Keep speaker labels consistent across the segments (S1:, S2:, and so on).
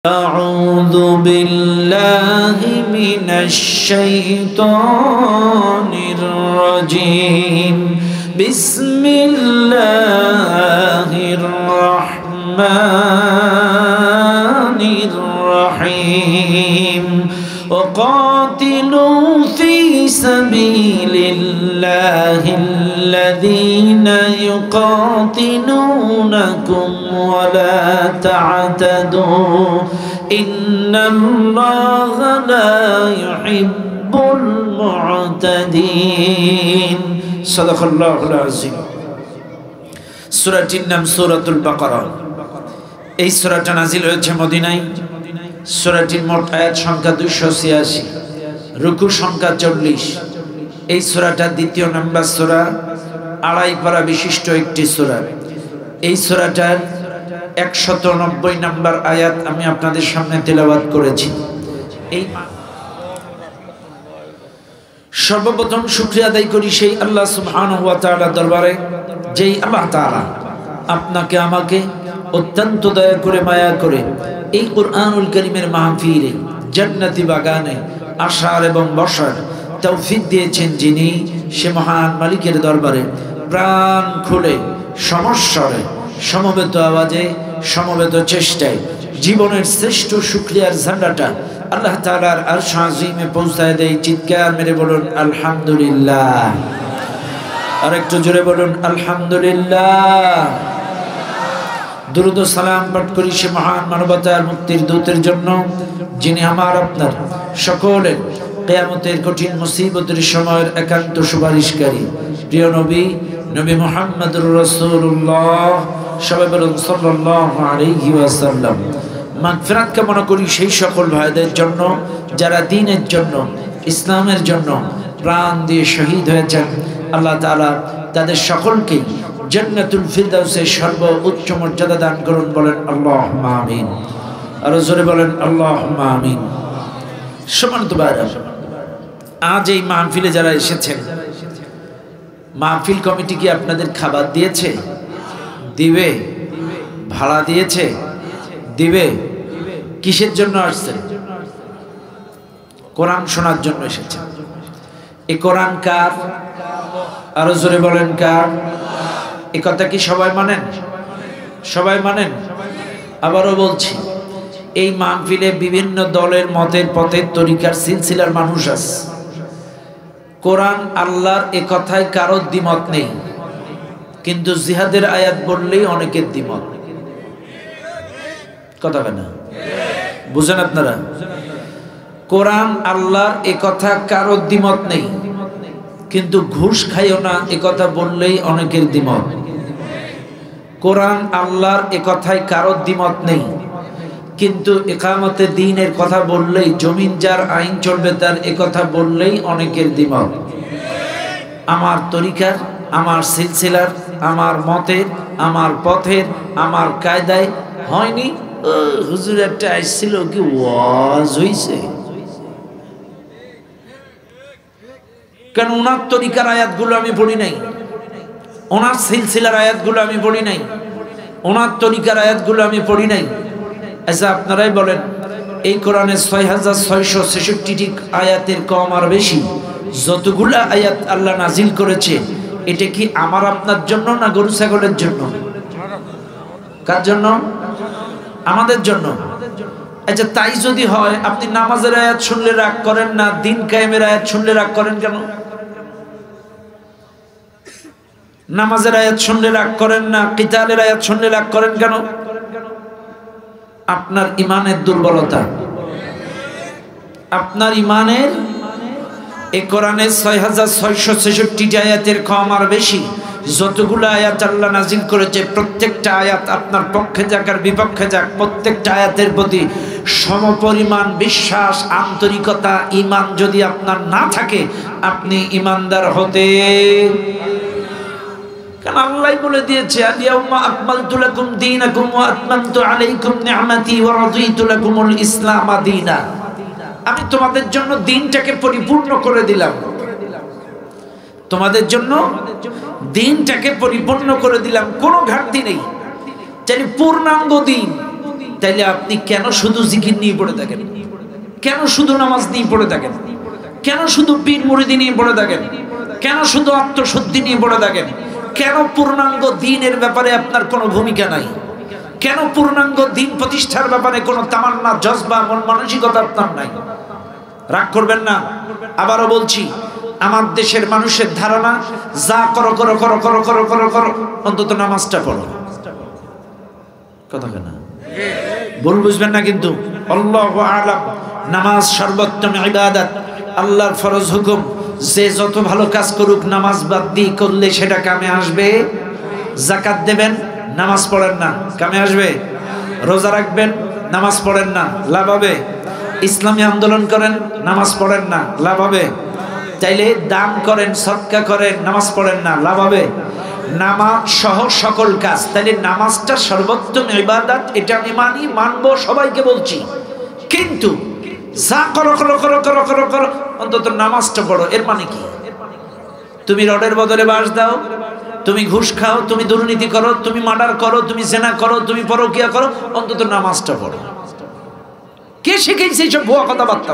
S1: أعوذ بالله من الشيطان الرجيم بسم الله الرحمن الرحيم وقاتلوا في سبيل الله الذين يقاتلونكم ولا تعتدوا إن الله لا يحب المعتدين صدق الله العظيم সূরাটির নাম সূরাতুল বাকারা। এই সূরাটা নাযিল হয়েছে মদিনায়। সূরাটির মোট আয়াত সংখ্যা 286, রুকু সংখ্যা 40। এই সূরাটা দ্বিতীয় নাম্বার সূরা, আড়াই পারা বিশিষ্ট একটি সূরা। এই সূরাটার 190 নাম্বার আয়াত আমি আপনাদের সামনে তেলাওয়াত করেছি। এই সর্বপ্রথম শুকরিয়া আদায় করি সেই আল্লাহ সুবহানাহু ওয়া তাআলা দরবারে, যেই আল্লাহ তাআলা আপনাকে আমাকে অত্যন্ত দয়া করে মায়া করে এই কুরআনুল কারীমের মাহফিলে জান্নাতি বাগানে আসার এবং বসার তৌফিক দিয়েছেন, যিনি সে মহান মালিকের দরবারে প্রাণ খুলে সমস্বরে সমবেত আওয়াজে সমবেত চেষ্টায় জীবনের শ্রেষ্ঠ শুকরিয়ার ঝান্ডাটা আল্লাহ তাআলার আরশ আজিমে পৌঁছায় দেয়। চিৎকার মেরে বলুন আলহামদুলিল্লাহ। আর একটু জোরে বলুন আলহামদুলিল্লাহ। দুরূদ ও সালাম পাঠ করি সে মহান মানবতার মুক্তির দূতের জন্য, যিনি আমার আপনার সকলের কিয়ামতের কঠিন মুসিবতের সময়ের একান্ত সুপারিশকারী, প্রিয় নবী নবী মুহাম্মদুর রাসূলুল্লাহ। সবাই বলুন সাল্লাল্লাহু আলাইহি ওয়াসাল্লাম। মাগফিরাত কামনা করি সেই সকল ভাইদের জন্য যারা দ্বীনের জন্য, ইসলামের জন্য প্রাণ দিয়ে শহীদ হয়েছেন। আল্লাহ তাআলা তাদের সকলকে জান্নাতুল ফিরদাউসের সর্বোচ্চ মর্যাদা দান করুন। বলেন আল্লাহুম্মা আমিন। আর জোরে বলেন আল্লাহুম্মা আমিন। সম্মানিত ভাইরা, আজ এই মাহফিলে যারা এসেছেন, মাহফিল কমিটি কি আপনাদের খাবার দিয়েছে? দিবে। ভাড়া দিয়েছে? দিবে। কিসের জন্য আসছেন? কোরআন শোনার জন্য এসেছেন। এই কোরআন কার? আরো জোরে বলেন কার? এই কথা কি সবাই মানেন? সবাই মানেন? আবারও বলছি, এই মাহফিলে বিভিন্ন দলের মতের পথের তরিকার সিলসিলার মানুষ আছে। কোরআন আল্লাহর এ কথায় কারো দ্বিমত নেই, কিন্তু জিহাদের আয়াত বললেই অনেকের দ্বিমত। কথা কেন বুঝেন আপনারা? কোরআন আল্লাহর এ কথা কারো দ্বিমত নেই, কিন্তু ঘুষ খাইও না এ কথা বললেই অনেকের দ্বিমত। কোরআন আল্লাহর এ কথায় কারো দ্বিমত নেই, কিন্তু ইকামতে দ্বীনের কথা বললেই, জমিন যার আইন চলবে তার এ কথা বললেই অনেকের দ্বিমত। আমার তরিকার, আমার সিলসিলার, আমার মতের, আমার পথের, আমার কায়দায় হয়নি। হুজুর একটা আসছিল, কি ওয়াজ হইছে? কেন ওনার তরিকার আয়াতগুলো আমি পড়ি নাই, ওনার সিলসিলার আয়াতগুলো আমি পড়ি নাই, ওনার তরিকার আয়াতগুলো আমি পড়ি নাই। আচ্ছা আপনারাই বলেন, এই কোরআনের 6666টি আয়াতের কম আর বেশি যতগুলা আয়াত আল্লাহ নাজিল করেছে, এটা কি আমার আপনার জন্য না গরু ছাগলের জন্য? কার জন্য? আমাদের জন্য। আচ্ছা তাই যদি হয়, আপনি নামাজের আয়াত শুনলে রাগ করেন না, দিন কায়েমের আয়াত শুনলে রাগ করেন কেন? নামাজের আয়াত শুনলে রাগ করেন না, কিতালের আয়াত শুনলে রাগ করেন কেন? আপনার ইমানের দুর্বলতা, আপনার ইমানের। এই কোরআনের 6666টি আয়াতের কম আর বেশি যতগুলো আয়াত আল্লাহ নাজিল করেছে, প্রত্যেকটা আয়াত আপনার পক্ষে যাক আর বিপক্ষে যাক, প্রত্যেকটা আয়াতের প্রতি সমপরিমাণ বিশ্বাস, আন্তরিকতা, ইমান যদি আপনার না থাকে, আপনি ইমানদার হতে। কারণ আল্লাহ বলে দিয়েছে, আল-ইয়াউমা আকমালতু লাকুম দীনাকুম ওয়া আতমামতু আলাইকুম নি'মাতি ওয়া রাদিতু লাকুমুল ইসলাম দীনা। আমি তোমাদের জন্য দ্বীনটাকে পরিপূর্ণ করে দিলাম, তোমাদের জন্য দ্বীনটাকে পরিপূর্ণ করে দিলাম, কোনো ঘাটতি নেই। চাই পূর্ণাঙ্গ দ্বীন, তাইলে আপনি কেন শুধু জিকির নিয়ে পড়ে থাকেন? কেন শুধু নামাজ নিয়ে পড়ে থাকেন? কেন শুধু পীর মুরিদি নিয়ে পড়ে থাকেন? কেন শুধু আত্মশুদ্ধি নিয়ে পড়ে থাকেন? কেন পূর্ণাঙ্গ দ্বীনের ব্যাপারে আপনার কোনো ভূমিকা নাই? কেন পূর্ণাঙ্গ দ্বীন প্রতিষ্ঠার ব্যাপারে কোনো তামান্না, জজবা, মন মানসিকতা আপনার নাই? রাগ করবেন না, আবারও বলছি, আমার দেশের মানুষের ধারণা যা করো করো করো করো করো করো করো, অন্তত নামাজটা পড়ো। কথা কেন ভুল বুঝবেন না কিন্তু। আল্লাহু আ'লাম, নামাজ সর্বোত্তম ইবাদত, আল্লাহর ফরজ হুকুম। যে যত ভালো কাজ করুক, নামাজ বাদ দিয়ে করলে সেটা কামে আসবে। যাকাত দেবেন, নামাজ পড়েন না, কামে আসবে। রোজা রাখবেন, নামাজ পড়েন না, লাভ হবে। ইসলামী আন্দোলন করেন, নামাজ পড়েন না, লাভ হবে। তাইলে দান করেন, সদকা করেন, নামাজ পড়েন না, লাভ হবে। নামাজ সহ সকল কাজ, তাইলে নামাজটা সর্বোত্তম ইবাদত, এটা আমি মানি, মানবো, সবাইকে বলছি। কিন্তু যা করো করো করো করো করো করো, অন্তত নামাজটা পড়ো। এর মানে কি? তুমি রডের বদলে বাঁশ দাও, তুমি ঘুষ খাও, তুমি দুর্নীতি করো, তুমি মার্ডার করো, তুমি জেনা করো, তুমি পরকিয়া করো, অন্তত নামাজটা পড়ো। কে শিখেছে এইসব ভুয়া কথাবার্তা?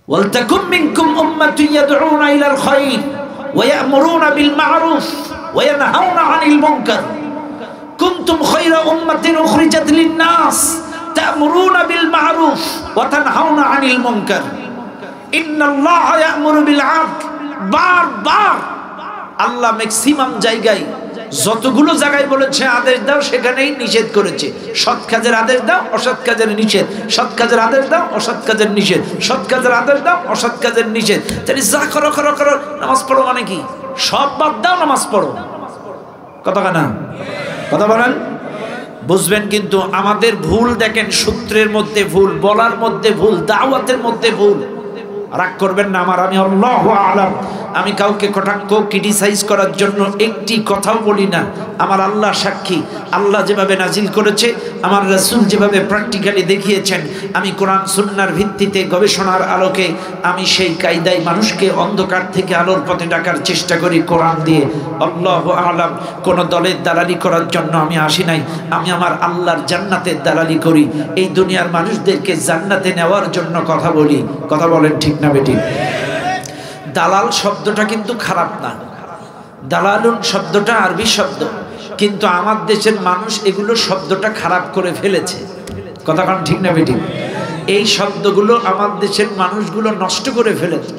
S1: ওয়ালতাকুম মিনকুম উম্মাতুন ইয়াদউনা ইলাল খায়র ওয়া ইয়া'মুরুনা বিল মা'রুফ ওয়া ইয়ানহাউনা আনিল মুনকার কুনতুম খায়রা উম্মাতিন উখরিজাত লিন-নাস তা'মুরুনা বিল মা'রুফ ওয়া তানহাউনা আনিল মুনকার ইন্নাল্লাহা ইয়া'মুরু বিল 'আদল। বারবার আল্লাহ ম্যাক্সিমাম জায়গায়, যতগুলো জায়গায় বলেছে আদেশ দাও, সেখানেই নিষেধ করেছে। সৎ কাজের আদেশ দাও, অসৎ কাজের নিষেধ। সৎ কাজের আদেশ দাও, অসৎ কাজের নিষেধ। সৎ কাজের আদেশ দাও, অসৎ কাজের নিষেধ। তাহলে যা করো করো করো, নামাজ পড়ো মানে কি? সব বাদ দাও, নামাজ পড়ো। কথা না, কথা বলেন, বুঝবেন। কিন্তু আমাদের ভুল দেখেন, সূত্রের মধ্যে ভুল, বলার মধ্যে ভুল, দাওয়াতের মধ্যে ভুল। রাগ করবেন না আমার, আমি আল্লাহু আ'লাম, আমি কাউকে কটাক্ষ ক্রিটিসাইজ করার জন্য একটি কথাও বলি না। আমার আল্লাহ সাক্ষী, আল্লাহ যেভাবে নাজিল করেছে, আমার রাসূল যেভাবে প্র্যাকটিক্যালি দেখিয়েছেন, আমি কোরআন সুন্নাহর ভিত্তিতে গবেষণার আলোকে আমি সেই কায়দায় মানুষকে অন্ধকার থেকে আলোর পথে ডাকার চেষ্টা করি কোরআন দিয়ে। আল্লাহু আ'লাম, কোন দলের দালালি করার জন্য আমি আসি নাই। আমি আমার আল্লাহর জান্নাতের দালালি করি। এই দুনিয়ার মানুষদেরকে জান্নাতে নেওয়ার জন্য কথা বলি। কথা বলেন ঠিক না বেটি? দালাল শব্দটা কিন্তু খারাপ না, দালালুন শব্দটা আরবি শব্দ, কিন্তু আমার দেশের মানুষ এগুলো শব্দটা খারাপ করে ফেলেছে। কথা কারণ ঠিক না বেটি? এই শব্দগুলো আমার দেশের মানুষগুলো নষ্ট করে ফেলেছে।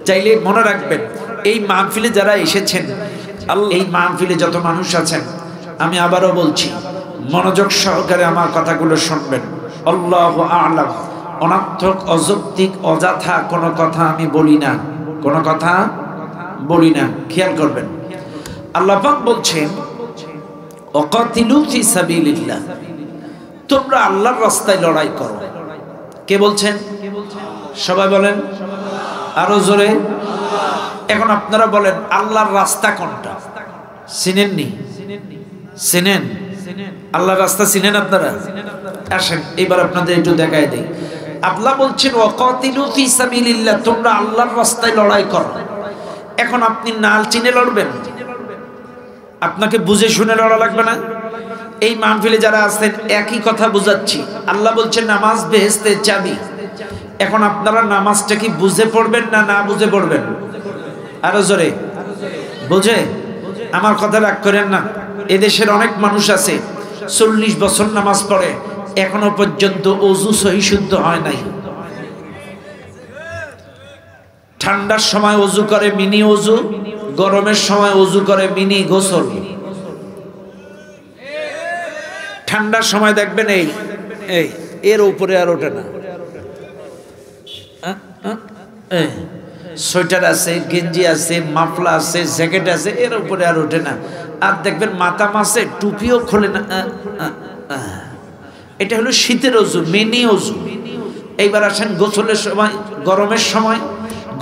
S1: চাইলে মনে রাখবেন, এই মাহফিলে যারা এসেছেন, এই মাহফিলে যত মানুষ আছেন, আমি আবারও বলছি, মনোযোগ সহকারে আমার কথাগুলো শুনবেন। আল্লাহু আ'লাম, অনর্থক, অযৌক্তিক, অযথা কোনো কথা আমি বলি না, কোনো কথা বলি না। খেয়াল করবেন, আল্লাহ পাক বলছেন, ওয়াকাতিলু ফি সাবিলিল্লাহ, তোমরা আল্লাহর রাস্তায় লড়াই করো। কে বলছেন? সবাই বলেন আরো জোরে। এখন আপনারা বলেন, আল্লাহর রাস্তা কোনটা? চিনেননি? চিনেন? আল্লাহর রাস্তা চিনেন আপনারা? আসেন এবার আপনাদের একটু দেখায় দেই। আল্লাহ বলছেন, ওয়াকাতিলু ফি সাবিলিল্লাহ, তোমরা আল্লাহর রাস্তায় লড়াই করো। এখন আপনি নাল চিনে লড়বেন? আপনাকে বুঝে শুনে লড়া লাগবে না? এই মাহফিলে যারা আছেন একই কথা বুঝাচ্ছি। আল্লাহ বলছেন নামাজ বেহেশতের চাবি। এখন আপনারা নামাজটা কি বুঝে পড়বেন না না বুঝে পড়বেন? আরো জোরে। বুঝে? আমার কথা রাগ করেন না। এদেশের অনেক মানুষ আছে 40 বছর নামাজ পড়ে, এখনো পর্যন্ত ওযু সহি শুদ্ধ হয় নাই। ঠান্ডার সময় ওযু করে মিনি ওযু, গরমের সময় ওযু করে মিনি গোসল। ঠান্ডার সময় দেখবেন এই এই এর উপরে আর ওঠে না, সোয়েটার আছে, গেঞ্জি আছে, মাফলা আছে, জ্যাকেট আছে, এর উপরে আর ওঠে না। আর দেখবেন মাথা মাসে টুপিও খোলে না। এটা হলো শীতের ওযু, মিনি ওযু। এইবার আসেন গোসলের সময়, গরমের সময়।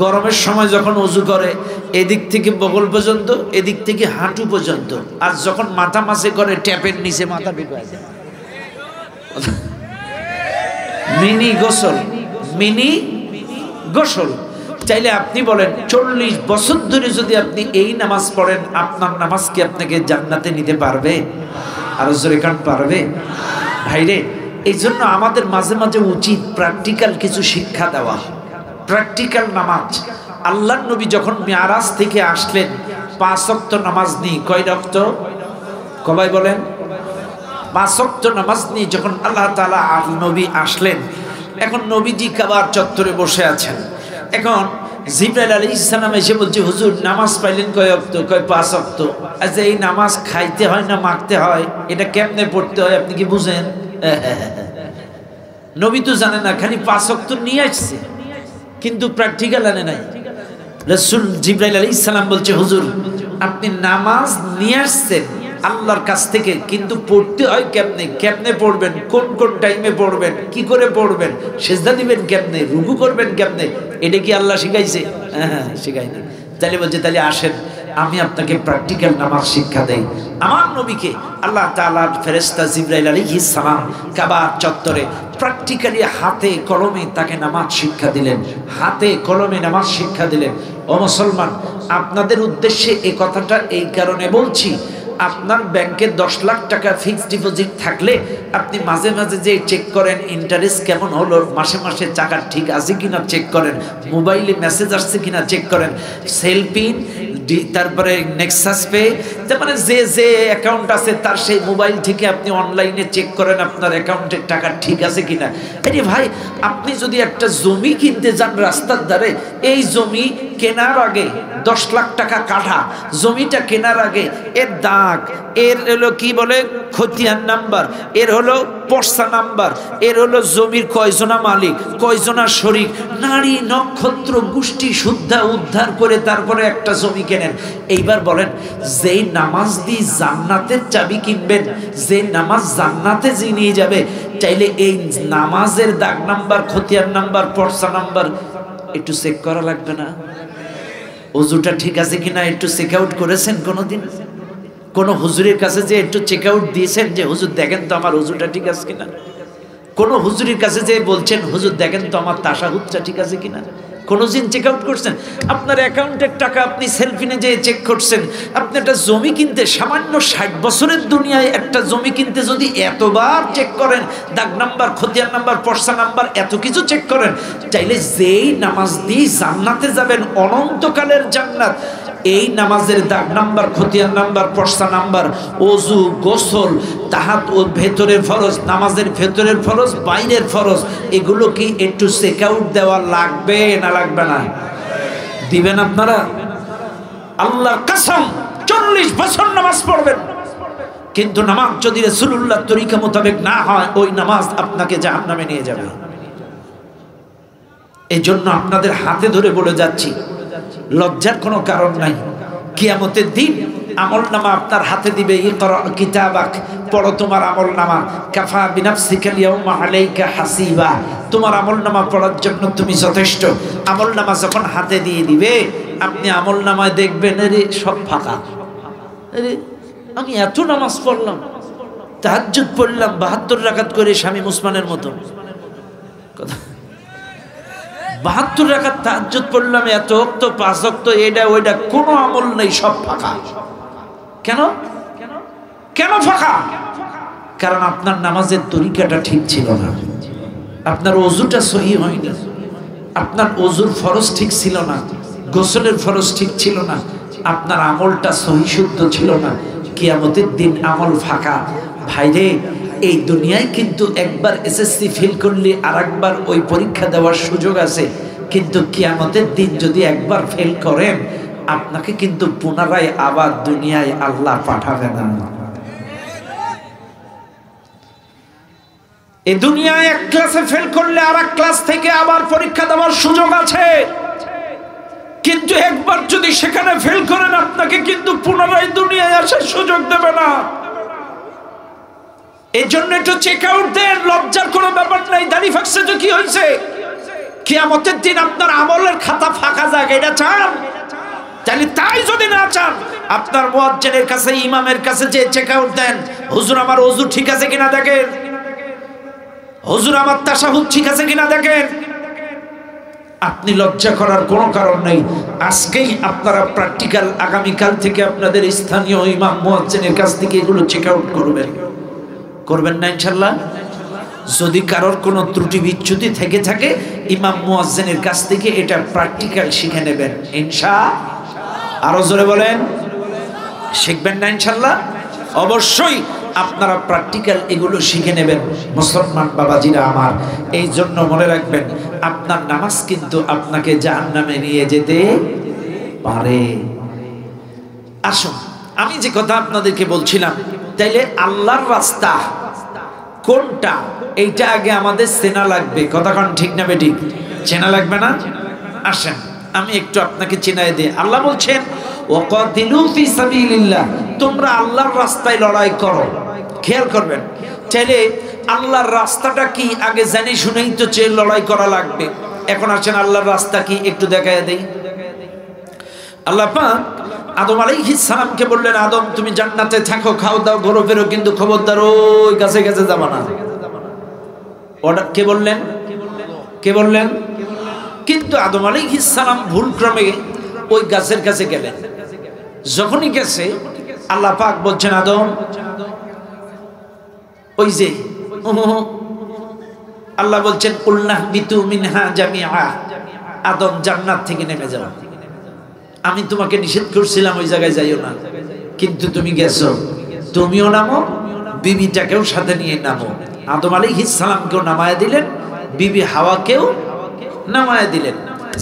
S1: গরমের সময় যখন ওযু করে, এদিক থেকে বগল পর্যন্ত, এদিক থেকে হাঁটু পর্যন্ত। আর যখন মাথা মাসে করে, ট্যাপের নিচে মাথা ঢুকায় যায়। মিনি গোসল, মিনি গোসল। চাইলে আপনি বলেন 40 বছর ধরে যদি আপনি এই নামাজ পড়েন, আপনার নামাজ কি আপনাকে জান্নাতে নিতে পারবে? আর জোরে কান পারবে ভাইরে? এই জন্য আমাদের মাঝে মাঝে উচিত প্র্যাকটিক্যাল কিছু শিক্ষা দেওয়া। প্র্যাকটিক্যাল নামাজ, আল্লাহর নবী যখন মিরাজ থেকে আসলেন 5 ওয়াক্ত নামাজ নিয়ে, কয় ওয়াক্ত কবাই বলেন? 5 ওয়াক্ত নামাজ নিয়ে যখন আল্লাহ তাআলা নবী আসলেন, এখন নবীজি কাবার চত্বরে বসে আছেন। এখন জিবরাইল আলাইহিস সালাম এসে বলছে, হুজুর নামাজ পাইলেন কয় ওয়াক্ত? কয় 5 ওয়াক্ত। আচ্ছা এই নামাজ খাইতে হয় না মাখতে হয়, এটা কেমনে পড়তে হয় আপনি কি বুঝেন? নবী তো জানে না, খালি 5 ওয়াক্ত নিয়ে আসছে কিন্তু প্র্যাকটিক্যাল আনে নাই। রাসূল জিবরাইল আলাইহিস সালাম বলছে, হুজুর আপনি নামাজ নিয়ে আসছেন আল্লাহর কাছ থেকে, কিন্তু পড়তে হয় কেমনে, কেমনে পড়বেন, কোন কোন টাইমে পড়বেন, কি করে পড়বেন, সিজদা দিবেন কেমনে, রুকু করবেন কেমনে, এটা কি আল্লাহ শিখাইছে? হ্যাঁ শিখাইনি। তাহলে বলছে তাহলে আসেন আমি আপনাকে প্র্যাকটিক্যাল নামাজ শিক্ষা দেই। আমার নবীকে আল্লাহ তাআলার ফেরেশতা জিবরাইল আলাইহিস সালাম কাবার চত্বরে প্র্যাকটিক্যালি হাতে কলমে তাকে নামাজ শিক্ষা দিলেন, হাতে কলমে নামাজ শিক্ষা দিলেন। ও মুসলমান, আপনাদের উদ্দেশ্যে এই কথাটা এই কারণে বলছি, আপনার ব্যাংকে 10 লাখ টাকা ফিক্সড ডিপোজিট থাকলে আপনি মাঝে মাঝে যে চেক করেন ইন্টারেস্ট কেমন হলো, মাসে মাসে টাকা ঠিক আছে কিনা চেক করেন, মোবাইলে মেসেজ আসছে কিনা চেক করেন, সেলপিন তারপরে নেক্সাস পে, মানে যে যে অ্যাকাউন্ট আছে তার সেই মোবাইল থেকে আপনি অনলাইনে চেক করেন আপনার অ্যাকাউন্টের টাকা ঠিক আছে কিনা। আরে ভাই, আপনি যদি একটা জমি কিনতে যান রাস্তার ধারে, এই জমি কেনার আগে 10 লাখ টাকা কাঠা, জমিটা কেনার আগে এর দাগ, এর হলো কি বলে খতিয়ান নাম্বার, এর হলো পর্সা নাম্বার, এর হলো জমির কয়জনা মালিক, কয়জনা শরিক, নারী নক্ষত্র গোষ্ঠী শুদ্ধা উদ্ধার করে তারপরে একটা জমি কেনেন। এইবার বলেন, যেই নামাজ দিয়ে জান্নাতের চাবি কিনবেন, যে নামাজ জান্নাতে নিয়ে যাবে, চাইলে এই নামাজের দাগ নাম্বার, খতিয়ান নাম্বার, পর্সা নাম্বার একটু চেক করা লাগবে না? ওযুটা ঠিক আছে কিনা একটু চেক আউট করেছেন কোনোদিন? কোন হুজুরের কাছে যে একটু চেক আউট দিয়েছেন যে হুজুর দেখেন তো আমার ওযুটা ঠিক আছে কিনা? কোন হুজুরের কাছে যে বলছেন হুজুর দেখেন তো আমার তাশাহুদটা ঠিক আছে কিনা? কোনদিন চেক আউট করছেন? আপনার অ্যাকাউন্টের টাকা আপনি সেলফিনে যেয়ে চেক করছেন। আপনি একটা জমি কিনতে, সামান্য 60 বছরের দুনিয়ায় একটা জমি কিনতে যদি এতবার চেক করেন, দাগ নাম্বার, খতিয়ান নাম্বার, পর্সা নাম্বার, এত কিছু চেক করেন, চাইলে যেই নামাজ দিয়ে জান্নাতে যাবেন, অনন্তকালের জান্নাত, এই নামাজের দাগ নাম্বার, খতিয়ান নাম্বার, পর্সা নাম্বার, ওযু, গোসল, তাহাত ও ভেতরের ফরজ, নামাজের ভেতরের ফরজ, বাইরের ফরজ, এগুলো কি একটু চেক আউট দেওয়া লাগবে না লাগবে না? দিবেন আপনারা? আল্লাহর কসম 40 বছর নামাজ পড়বেন, কিন্তু নামাজ যদি রাসূলুল্লাহর তরিকা মোতাবেক না হয়, ওই নামাজ আপনাকে জাহান্নামে নিয়ে যাবে। এই জন্য আপনাদের হাতে ধরে বলে যাচ্ছি, লজ্জার কোনো কারণ নাই। কিয়ামতের দিন আমলনামা আপনার হাতে দিবে, ইকরা কিতাবাক, পড়ো তোমার আমলনামা, কাফা বিনাফসিকাল ইয়াউমা আলাইকা হাসিবা, তোমার আমলনামা পড়ার জন্য তুমি যথেষ্ট। আমলনামা যখন হাতে দিয়ে দিবে, আপনি আমলনামায় দেখবেন আরে সব ফাঁকা। আরে আমি এত নামাজ পড়লাম, তাহাজ্জুদ পড়লাম 72 রাকাত করে শামীম ওসমানের মতো, কথা 72 রাকাত তাহাজ্জুদ পড়লাম, এত ওয়াক্ত 5 ওয়াক্ত, এটা ওইটা, কোনো আমল নেই, সব ফাঁকা। কেন কেন ফাঁকা? কারণ আপনার নামাজের তরিকাটা ঠিক ছিল না, আপনার ওযুটা সহি হয়নি, আপনার ওযুর ফরজ ঠিক ছিল না, গোসলের ফরজ ঠিক ছিল না, আপনার আমলটা সহি শুদ্ধ ছিল না। কিয়ামতের দিন আমল ফাঁকা। ভাইরে, এই দুনিয়ায় কিন্তু একবার এসএসসি ফেল করলে আরেকবার ওই পরীক্ষা দেওয়ার সুযোগ আছে, কিন্তু কিয়ামতের দিন যদি একবার ফেল করেন, আপনাকে কিন্তু পুনরায় আবার দুনিয়ায় আল্লাহ পাঠাবে না। এই দুনিয়ায় এক ক্লাসে ফেল করলে আরেক ক্লাস থেকে আবার পরীক্ষা দেওয়ার সুযোগ আছে, কিন্তু একবার যদি সেখানে ফেল করেন, আপনাকে কিন্তু পুনরায় দুনিয়ায় আসার সুযোগ দেবে না। এই জন্য একটু চেক আউট দেন, লজ্জার কোনো ব্যাপার নাই। দাড়ি ফাঁকছে তো কি হয়েছে? কিয়ামতের দিন আপনার আমলের খাতা ফাঁকা যাক, এটা চান? তাহলে তাই যদি না চান, আপনার মুয়াজ্জিনের কাছে, ইমামের কাছে যে চেক আউট দেন, হুজুর আমার ওযু ঠিক আছে কিনা দেখেন, হুজুর আমার তাশাহুদ ঠিক আছে কিনা দেখেন। আপনি লজ্জা করার কোনো কারণ নেই। আজকেই আপনারা প্র্যাকটিক্যাল, আগামীকাল থেকে আপনাদের স্থানীয় ইমাম মুয়াজ্জিনের কাছ থেকে এগুলো চেক আউট করবেন। করবেন না ইনশাআল্লাহ? যদি কারোর কোনো ত্রুটি বিচ্যুতি থেকে থাকে ইমাম মুয়াজ্জিনের কাছ থেকে এটা প্র্যাকটিক্যাল শিখে নেবেন ইনশাআল্লাহ। আরো জোরে বলেন, শিখবেন না ইনশাআল্লাহ? অবশ্যই আপনারা প্র্যাকটিক্যাল এগুলো শিখে নেবেন মুসলমান বাবাজিরা আমার। এই জন্য মনে রাখবেন, আপনার নামাজ কিন্তু আপনাকে জাহান্নামে নিয়ে যেতে পারে। আসুন, আমি যে কথা আপনাদেরকে বলছিলাম, তাইলে আল্লাহর রাস্তা কোনটা এইটা আগে আমাদের চেনা লাগবে। কথা কোন ঠিক না বেটি? চেনা লাগবে না? আসেন আমি একটু আপনাকে চিনাই দিই। আল্লাহ বলছেন ওয়াকাতিলু ফি সাবিলিল্লাহ, তোমরা আল্লাহর রাস্তায় লড়াই করো। খেয়াল করবেন, চাইলে আল্লাহর রাস্তাটা কি আগে জানি শুনেই তো লড়াই করা লাগবে। এখন আসেন আল্লাহর রাস্তা কি একটু দেখায় দেই। আল্লাহ পাক আদম আলাইহিস সালামকে বললেন, আদম তুমি জান্নাতে থাকো, খাও দাও, ঘোরো ফেরো, কিন্তু খবরদার ওই গাছে গাছে যাবা না। ওটা কে বললেন? কে বললেন? কিন্তু আদম আলাইহিস সালাম ভুলক্রমে ওই গাছের কাছে গেলেন। যখনই গেছে আল্লাহ পাক বলছেন, আদম ওই যে আল্লাহ বলছেন কুলনা বিতু মিনহা জামিআ, আদম জান্নাত থেকে নেমে যাও। আমি তোমাকে নিষেধ করছিলাম ওই জায়গায় যাইও না, কিন্তু তুমি গেছো, তুমিও নামো, বিবিটাকেও সাথে নিয়ে নামো। আদম আলাইহিস সালামকেও নামায় দিলেন, বিবি হাওয়াকেও নামায় দিলেন।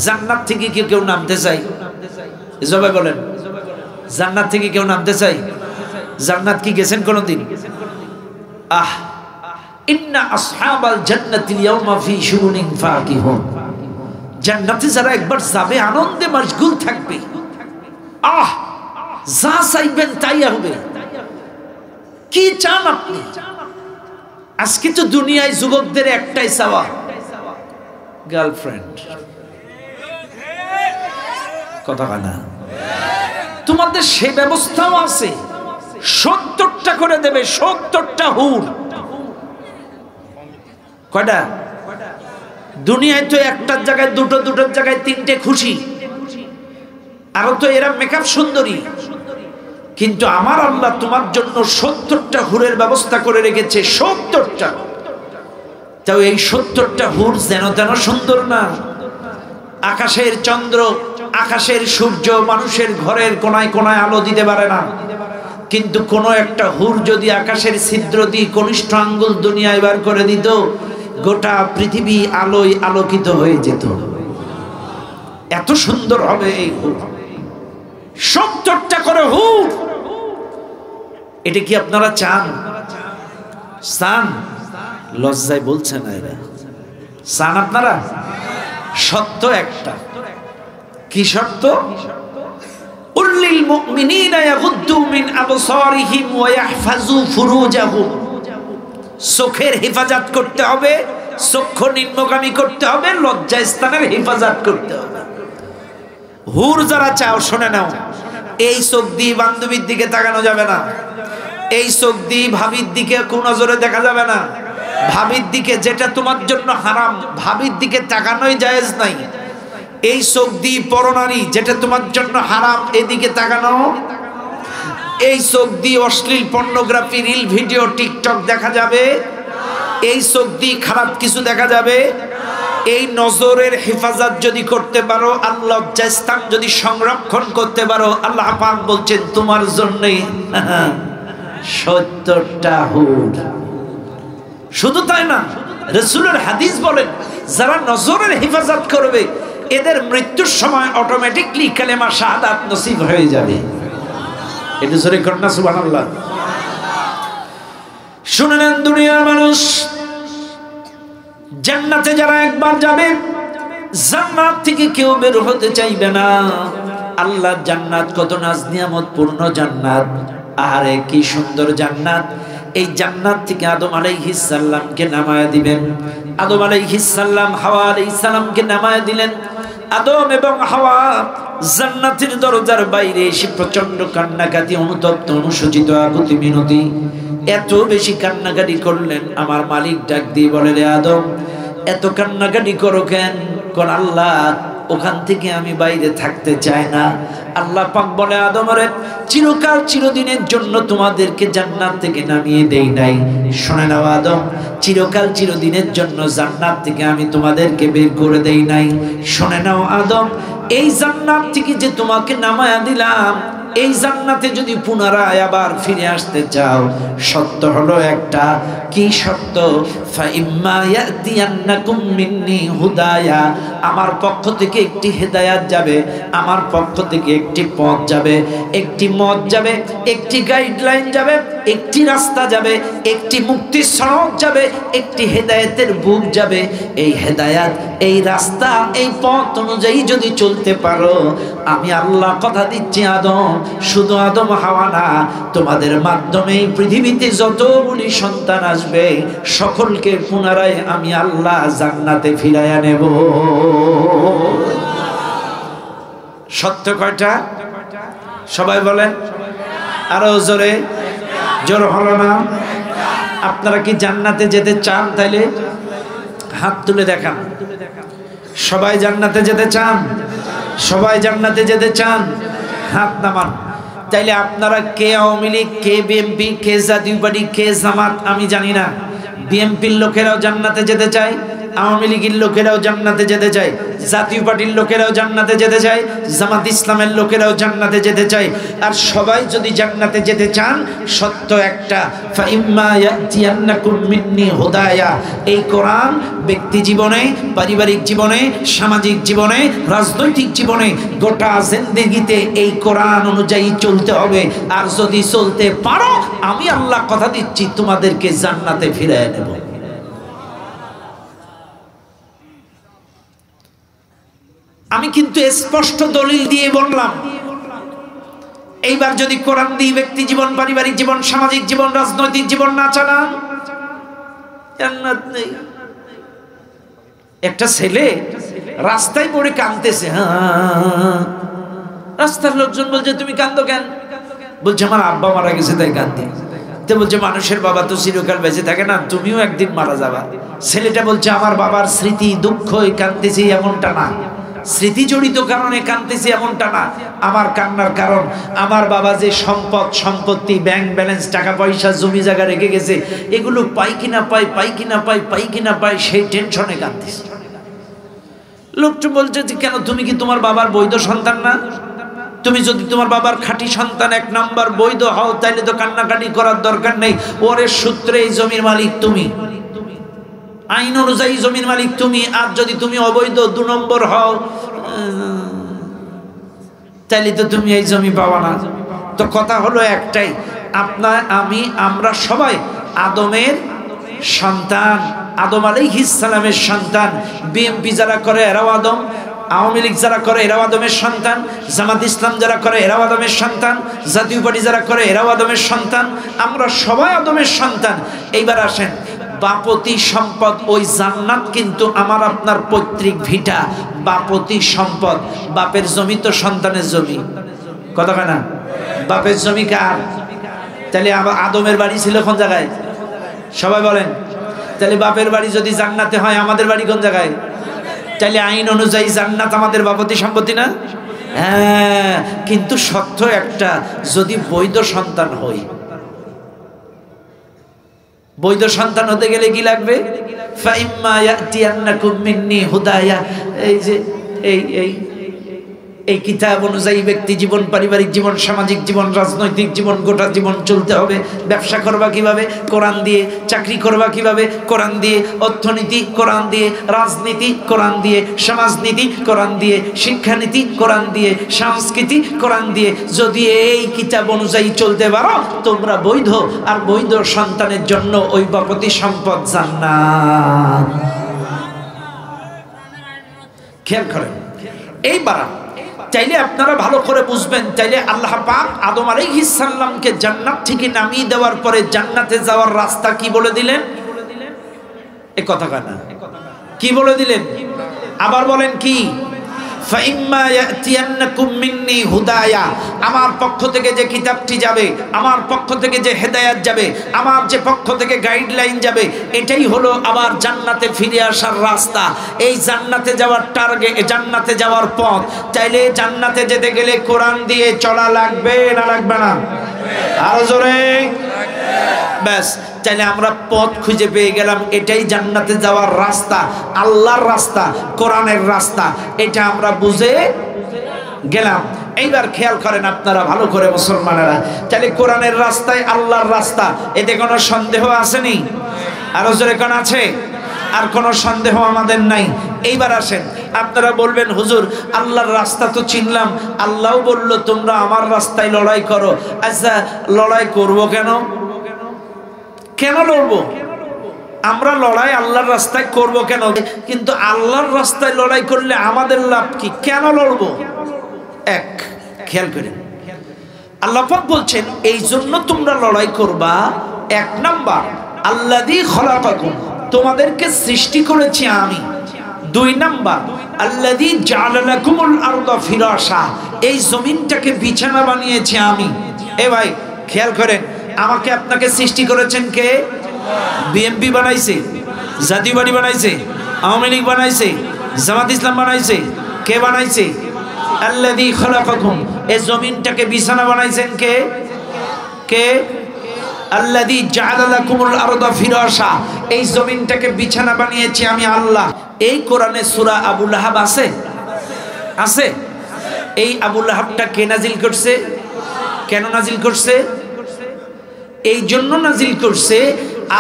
S1: জান্নাত থেকে কি কেউ নামতে চাই? জবাই বলেন, জান্নাত থেকে কেউ নামতে চাই? জান্নাত কি গেছেন কোনদিন? ইন্না আসহাবাল জান্নাতিল ইয়াওমা ফি শুগুনিন ফাকিহুন, জান্নাতে যারা একবার যাবে আনন্দে মশগুল থাকবে। যা চাইবেন তাই হবে। কি চান আপনি? আজকে তো দুনিয়ায় যুবকদের একটাই চাওয়া, গার্লফ্রেন্ড। কথা না, তোমাদের সে ব্যবস্থাও আছে, 70টা করে দেবে, 70টা হুর। কয়টা? দুনিয়ায় তো একটার জায়গায় দুটো, দুটোর জায়গায় তিনটে খুশি। আরো তো এরা মেকআপ সুন্দরী, কিন্তু আমার আল্লাহ তোমার জন্য 70টা হুরের ব্যবস্থা করে রেখেছে, 70টা। তাও এই 70টা হুর যেন তেন সুন্দর না। আকাশের চন্দ্র, আকাশের সূর্য মানুষের ঘরের কোনায় কোনায় আলো দিতে পারে না, কিন্তু কোন একটা হুর যদি আকাশের ছিদ্র দিয়ে কনিষ্ঠ আঙ্গুল দুনিয়ায় বার করে দিত, গোটা পৃথিবী আলোয় আলোকিত হয়ে যেত। এত সুন্দর হবে এই হুর, 70টা করে হুর। এটা কি আপনারা চান? চান? লজ্জায় বলছে না এরা। চান আপনারা? শর্ত একটা। কি শর্ত? উল্লিল মুমিনিনা ইয়াগুদ্দু মিন আবসারিহিম ওয়া ইয়াহফাজু ফুরুজাহুম। চোখের হেফাজত করতে হবে, চক্ষু নিম্নগামী করতে হবে, লজ্জা স্থানের হেফাজত করতে হবে। হুর যারা চাও শুনে নাও, এই চোখ দিয়ে বান্ধবীর দিকে তাকানো যাবে না, এই চোখ দিয়ে ভাবির দিকে কোন নজরে দেখা যাবে না। ভাবির দিকে, যেটা তোমার জন্য হারাম, ভাবির দিকে তাকানোই জায়েজ নাই। এই চোখ দিয়ে পরনারী, যেটা তোমার জন্য হারাম, এদিকে তাকানো। এই চোখ দিয়ে অশ্লীল পর্নোগ্রাফি, রিল ভিডিও, টিকটক দেখা যাবে। এই চোখ দিয়ে খারাপ কিছু দেখা যাবে। এই নজরের হেফাজত যদি করতে পারো, আল্লাহ লজ্জাস্থান যদি সংরক্ষণ করতে পারো, আল্লাহ পাক বলছেন তোমার জন্যই 70টা হুর। শুধু তাই না, রাসূলের হাদিস বলেন, যারা নজরের হেফাজত করবে এদের মৃত্যুর সময় অটোমেটিকলি কালেমা শাহাদাত নসিব হয়ে যাবে। এটা জোরে করেন না সুবহানাল্লাহ। শুনে নেন দুনিয়ার মানুষ, জান্নাতে যারা একবার যাবে, জান্নাত থেকে কেউ বের হতে চাইবে না। আল্লাহ জান্নাত কত নাজ নিয়ামত পূর্ণ জান্নাত, আরে কি সুন্দর জান্নাত। এই জান্নাত থেকে আদম আলাইহিস সালামকে নামায়া দিবেন। আদম আলাইহিস সালাম হাওয়া আলাইহিস সালামকে নামায়া দিলেন। আদম এবং হাওয়া জান্নাতের দরজার বাইরে এসে প্রচন্ড কান্নাকাটি, অনুতপ্ত, অনুশোচিত, আকুতি মিনতি, এত বেশি কান্নাকাটি করলেন। আমার মালিক ডাক দিয়ে বলে, রে আদম এত কান্নাকাটি করো কেন? কোন আল্লাহ ওখান থেকে আমি বাইরে থাকতে চাই না। আল্লাহ পাক বলে আদমরে চিরকাল চিরদিনের জন্য তোমাদেরকে জান্নাত থেকে নামিয়ে দেই নাই। শুনে নাও আদম, চিরকাল চিরদিনের জন্য জান্নাত থেকে আমি তোমাদেরকে বের করে দেই নাই। শুনে নাও আদম, এই জান্নাত থেকে যে তোমাকে নামায়া দিলাম, এই জান্নাতে যদি পুনরায় আবার ফিরে আসতে চাও, সত্য হলো একটা। কি সত্য? ফাইম্মা ইয়াতিয়ান্নাকুম মিন্নি হুদায়া, আমার পক্ষ থেকে একটি হেদায়াত যাবে, আমার পক্ষ থেকে একটি পথ যাবে, একটি মত যাবে, একটি গাইডলাইন যাবে, একটি রাস্তা যাবে, একটি মুক্তির সড়ক যাবে, একটি হেদায়েতের বুক যাবে। এই হেদায়াত, এই রাস্তা, এই পথ অনুযায়ী যদি চলতে পারো, আমি আল্লাহ কথা দিচ্ছি আদম, শুধু আদম হাওয়া না, তোমাদের মাধ্যমে এই পৃথিবীতে যতগুলি সন্তান আসবে সকলকে পুনরায় আমি আল্লাহ জান্নাতে ফিরাইয়া নেব। সত্য কয়টা? সবাই বলেন আরো জোরে। জোর হলো না? আপনারা কি জান্নাতে যেতে চান? তাইলে হাত তুলে দেখান। সবাই জান্নাতে যেতে চান? সবাই জান্নাতে যেতে চান? হাত নামান। তাইলে আপনারা কে আওয়ামী লীগ, কে বিএনপি, কে জাতীয় পার্টি, কে জামাত আমি জানি না। বিএনপির লোকেরাও জান্নাতে যেতে চায়, আওয়ামী লীগের লোকেরাও জান্নাতে যেতে চায়, জাতীয় পার্টির লোকেরাও জান্নাতে যেতে চায়, জামাত ইসলামের লোকেরাও জান্নাতে যেতে চায়। আর সবাই যদি জান্নাতে যেতে চান, সত্য একটা, ফাইম্মা ইয়াতিয়ান্নাকুম মিন্নি হুদায়া। এই কোরআন ব্যক্তি জীবনে, পারিবারিক জীবনে, সামাজিক জীবনে, রাজনৈতিক জীবনে, গোটা জিন্দেগিতে এই কোরআন অনুযায়ী চলতে হবে। আর যদি চলতে পারো, আমি আল্লাহ কথা দিচ্ছি তোমাদেরকে জান্নাতে ফিরিয়ে নেব। আমি কিন্তু স্পষ্ট দলিল দিয়ে বললাম, এইবার যদি কোরআন দিয়ে ব্যক্তি জীবন, পারিবারিক জীবন, সামাজিক জীবন, রাজনৈতিক জীবন না চালান, জান্নাত নেই। একটা ছেলে রাস্তায় পড়ে কাঁদতেছে, রাস্তার লোকজন বলছে তুমি কাঁদো কেন? বলছে আমার আব্বা মারা গেছে তাই কাঁদতে। তো বলছে মানুষের বাবা তো চিরকাল বেঁচে থাকে না, তুমিও একদিন মারা যাবা। ছেলেটা বলছে আমার বাবার স্মৃতি, দুঃখ কাঁদতেছি এমনটা না, স্মৃতি জড়িত কারণে কাঁদতেছি এমনটা না। আমার কান্নার কারণ আমার বাবা যে সম্পদ, সম্পত্তি, ব্যাংক ব্যালেন্স, টাকা পয়সা, জমি জায়গা রেখে গেছে, এগুলো পাই কিনা পাই, পাই কিনা পাই, পাই কিনা পাই, সেই টেনশনে কাঁদতেছি। লোকটা বলছে যে কেন, তুমি কি তোমার বাবার বৈধ সন্তান না? তুমি যদি তোমার বাবার খাঁটি সন্তান, এক নাম্বার বৈধ হও, তাইলে তো কান্নাকাটি করার দরকার নেই। ওরে সূত্রে এই জমির মালিক তুমি, আইন অনুযায়ী জমির মালিক তুমি। আর যদি তুমি অবৈধ 2 নম্বর হও, তাইলে তো তুমি এই জমি পাবা না। তো কথা হলো একটাই, আপনার, আমি, আমরা সবাই আদমের সন্তান, আদম আলাইহিস সালামের সন্তান। বিএনপি যারা করে এরাও আদম, আওয়ামী লীগ যারা করে এরাও আদমের সন্তান, জামাত ইসলাম যারা করে এরাও আদমের সন্তান, জাতীয় পার্টি যারা করে এরাও আদমের সন্তান। আমরা সবাই আদমের সন্তান। এইবার আসেন, বাপতি সম্পদ, ওই জান্নাত কিন্তু আমার আপনার পৈতৃক ভিটা, বাপতি সম্পদ। বাপের জমি তো সন্তানের জমি, কথা কয় না? বাপের জমি কার? তাহলে আদমের বাড়ি ছিল কোন জায়গায়? সবাই বলেন। তাহলে বাপের বাড়ি যদি জান্নাতে হয়, আমাদের বাড়ি কোন জায়গায়? তাহলে আইন অনুযায়ী জান্নাত আমাদের বাপতি সম্পত্তি না? হ্যাঁ, কিন্তু সত্য একটা, যদি বৈধ সন্তান হই। বৈধ সন্তান হতে গেলে কি লাগবে? ফাইম্মা ইয়াতিয়ান্নাকুম মিন্নি হুদায়া। এই যে এই কিতাব অনুযায়ী ব্যক্তি জীবন, পারিবারিক জীবন, সামাজিক জীবন, রাজনৈতিক জীবন, গোটা জীবন চলতে হবে। ব্যবসা করবা কিভাবে? কোরআন দিয়ে। চাকরি করবা কিভাবে? কোরআন দিয়ে। অর্থনীতি কোরআন দিয়ে, রাজনীতি কোরআন দিয়ে, সমাজনীতি কোরআন দিয়ে, শিক্ষানীতি কোরআন দিয়ে, সংস্কৃতি কোরআন দিয়ে। যদি এই কিতাব অনুযায়ী চলতে পারো, তোমরা বৈধ। আর বৈধ সন্তানের জন্য ওই বাপতি সম্পদ জান্নাত। খেয়াল করেন। এইবার চাইলে আপনারা ভালো করে বুঝবেন, চাইলে আল্লাহ পাক আদম আলাইহিস সালামকে জান্নাত থেকে নামিয়ে দেওয়ার পরে জান্নাতে যাওয়ার রাস্তা কি বলে দিলেন? এই কথা কানা কি বলে দিলেন? আবার বলেন কি? ফাইম্মা ইয়াতিয়ান্নাকুম মিন্নি হুদায়া, আমার পক্ষ থেকে যে কিতাবটি যাবে, আমার পক্ষ থেকে যে হেদায়েত যাবে, আমার যে পক্ষ থেকে গাইডলাইন যাবে, এটাই হলো আবার জান্নাতে ফিরে আসার রাস্তা। এই জান্নাতে যাওয়ার টার্গেট, জান্নাতে যাওয়ার পথ। চাইলে জান্নাতে যেতে গেলে কোরআন দিয়ে চলা লাগবে না লাগবে না? আরো জোরে। ব্যাস, তাহলে আমরা পথ খুঁজে পেয়ে গেলাম। এটাই জান্নাতে যাওয়ার রাস্তা, আল্লাহর রাস্তা, কোরআনের রাস্তা, এটা আমরা বুঝে গেলাম। এইবার খেয়াল করেন আপনারা ভালো করে মুসলমানেরা, তাহলে কোরআনের রাস্তায় আল্লাহর রাস্তা, এতে কোনো সন্দেহ আসেনি? আরো জোরে কোন আছে? আর কোনো সন্দেহ আমাদের নাই। এইবার আসেন, আপনারা বলবেন হুজুর আল্লাহর রাস্তা তো চিনলাম, আল্লাহও বললো তোমরা আমার রাস্তায় লড়াই করো। আচ্ছা, লড়াই করব কেন? কেন লড়বো? আমরা লড়াই আল্লাহর রাস্তায় করব কেন? কিন্তু আল্লাহর রাস্তায় লড়াই করলে আমাদের লাভ কি? কেন লড়বো? এক, খেয়াল করেন, আল্লাহ পাক বলছেন এই জন্য তোমরা লড়াই করবা। এক নাম্বার, আল্লাযী খলাকাকুম, তোমাদেরকে সৃষ্টি করেছি আমি। দুই নাম্বার, আল্লাযী জাআলা লাকুমুল আরদা ফিরাশা, এই জমিনটাকে বিছানা বানিয়েছি আমি। এ ভাই খেয়াল করেন, আমাকে আপনাকে সৃষ্টি করেছেন কে? বিএমপি বানাইছে, জাতীয় পার্টি বানাইছে, আওয়ামী লীগ বানাইছে, জামাত ইসলাম বানাইছে, কে বানাইছে? আল্লাযী খলাকাকুম, এই জমিনটাকে বিছানা বানাইছেন কে? কে? আল্লাযী জাআলা লাকুমুল আরদা ফিরাশা, এই জমিনটাকে বিছানা বানিয়েছি আমি আল্লাহ। এই কোরআনে সূরা আবু লাহাব আছে? আছে? এই আবু লাহাবটা কে নাজিল করছে? কেন নাজিল করছে? এই জন্য নাজিল করছে,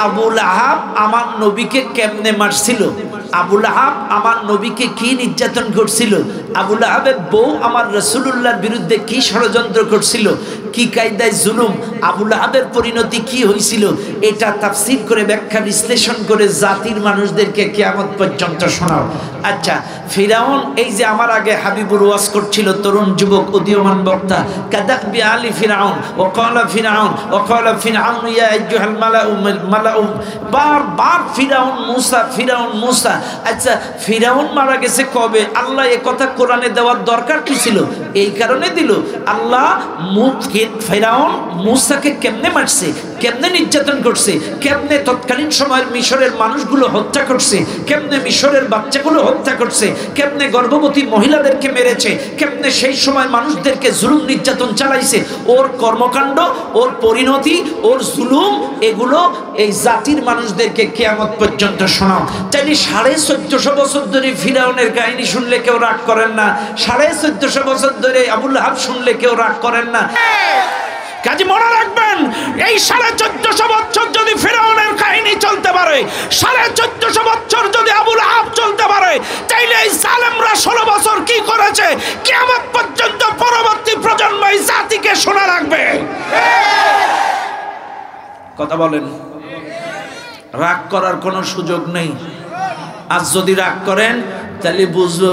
S1: আবু লাহাব আমার নবীকে কেমনে মারছিল, আবু লাহাব আমার নবীকে কি নির্যাতন করছিল, আবু লাহাবের বউ আমার রাসূলুল্লাহর বিরুদ্ধে কি ষড়যন্ত্র করছিল, কি কায়দায় জুলুম, আবু লাহাবের পরিণতি কি হয়েছিল, এটা তাফসীর করে ব্যাখ্যা বিশ্লেষণ করে জাতির মানুষদেরকে কিয়ামত পর্যন্ত শোনাও। আচ্ছা, ফিরাউন, এই যে আমার আগে হাবিবুর ওয়াজ করছিল, তরুণ যুবক উদীয়মান বক্তা, কাদাবি আলী ফিরাউন ও ক্বালা ফিরাউন ও ক্বালা ফিরাউন ইয়া আইয়ুহাল মালাউ, বারবার ফিরাউন মুসা, ফিরাউন মুসা। আচ্ছা, ফিরাউন মারা গেছে কবে? আল্লাহ এ কথা কোরআনে দেওয়ার দরকার কি ছিল? এই কারণে দিল, আল্লাহ ফিরাউন মুসাকে কেমনে মারছে, কেমনে নির্যাতন করছে, কেমনে তৎকালীন সময়ের মিশরের মানুষগুলো হত্যা করছে, কেমনে মিশরের বাচ্চাগুলো হত্যা করছে, কেমনে গর্ভবতী মহিলাদেরকে মেরেছে, কেমনে সেই সময় মানুষদেরকে জুলুম নির্যাতন চালাইছে, ওর কর্মকাণ্ড, ওর পরিণতি, ওর জুলুম, এগুলো এই জাতির মানুষদেরকে কিয়ামত পর্যন্ত শোনাও। তাইলে 1450 বছর ধরে ফিরাউনের কাহিনী শুনলে কেউ রাগ করেন না, 1450 বছর ধরে আবু লাহাব শুনলে কেউ রাগ করেন না। কাজে মনে রাখবেন, এই 1450 বছর যদি ফিরাউনের কাহিনী চলতে পারে, 1450 বছর যদি আবু লাহাব চলতে পারে, তাইলে এই জালেমরা 16 বছর কি করেছে কিয়ামত পর্যন্ত পরবর্তী প্রজন্ম এই জাতিকে শোনা রাখবে। কথা বলেন, রাগ করার কোনো সুযোগ নেই। আজ যদি রাগ করেন তাহলে বুঝবো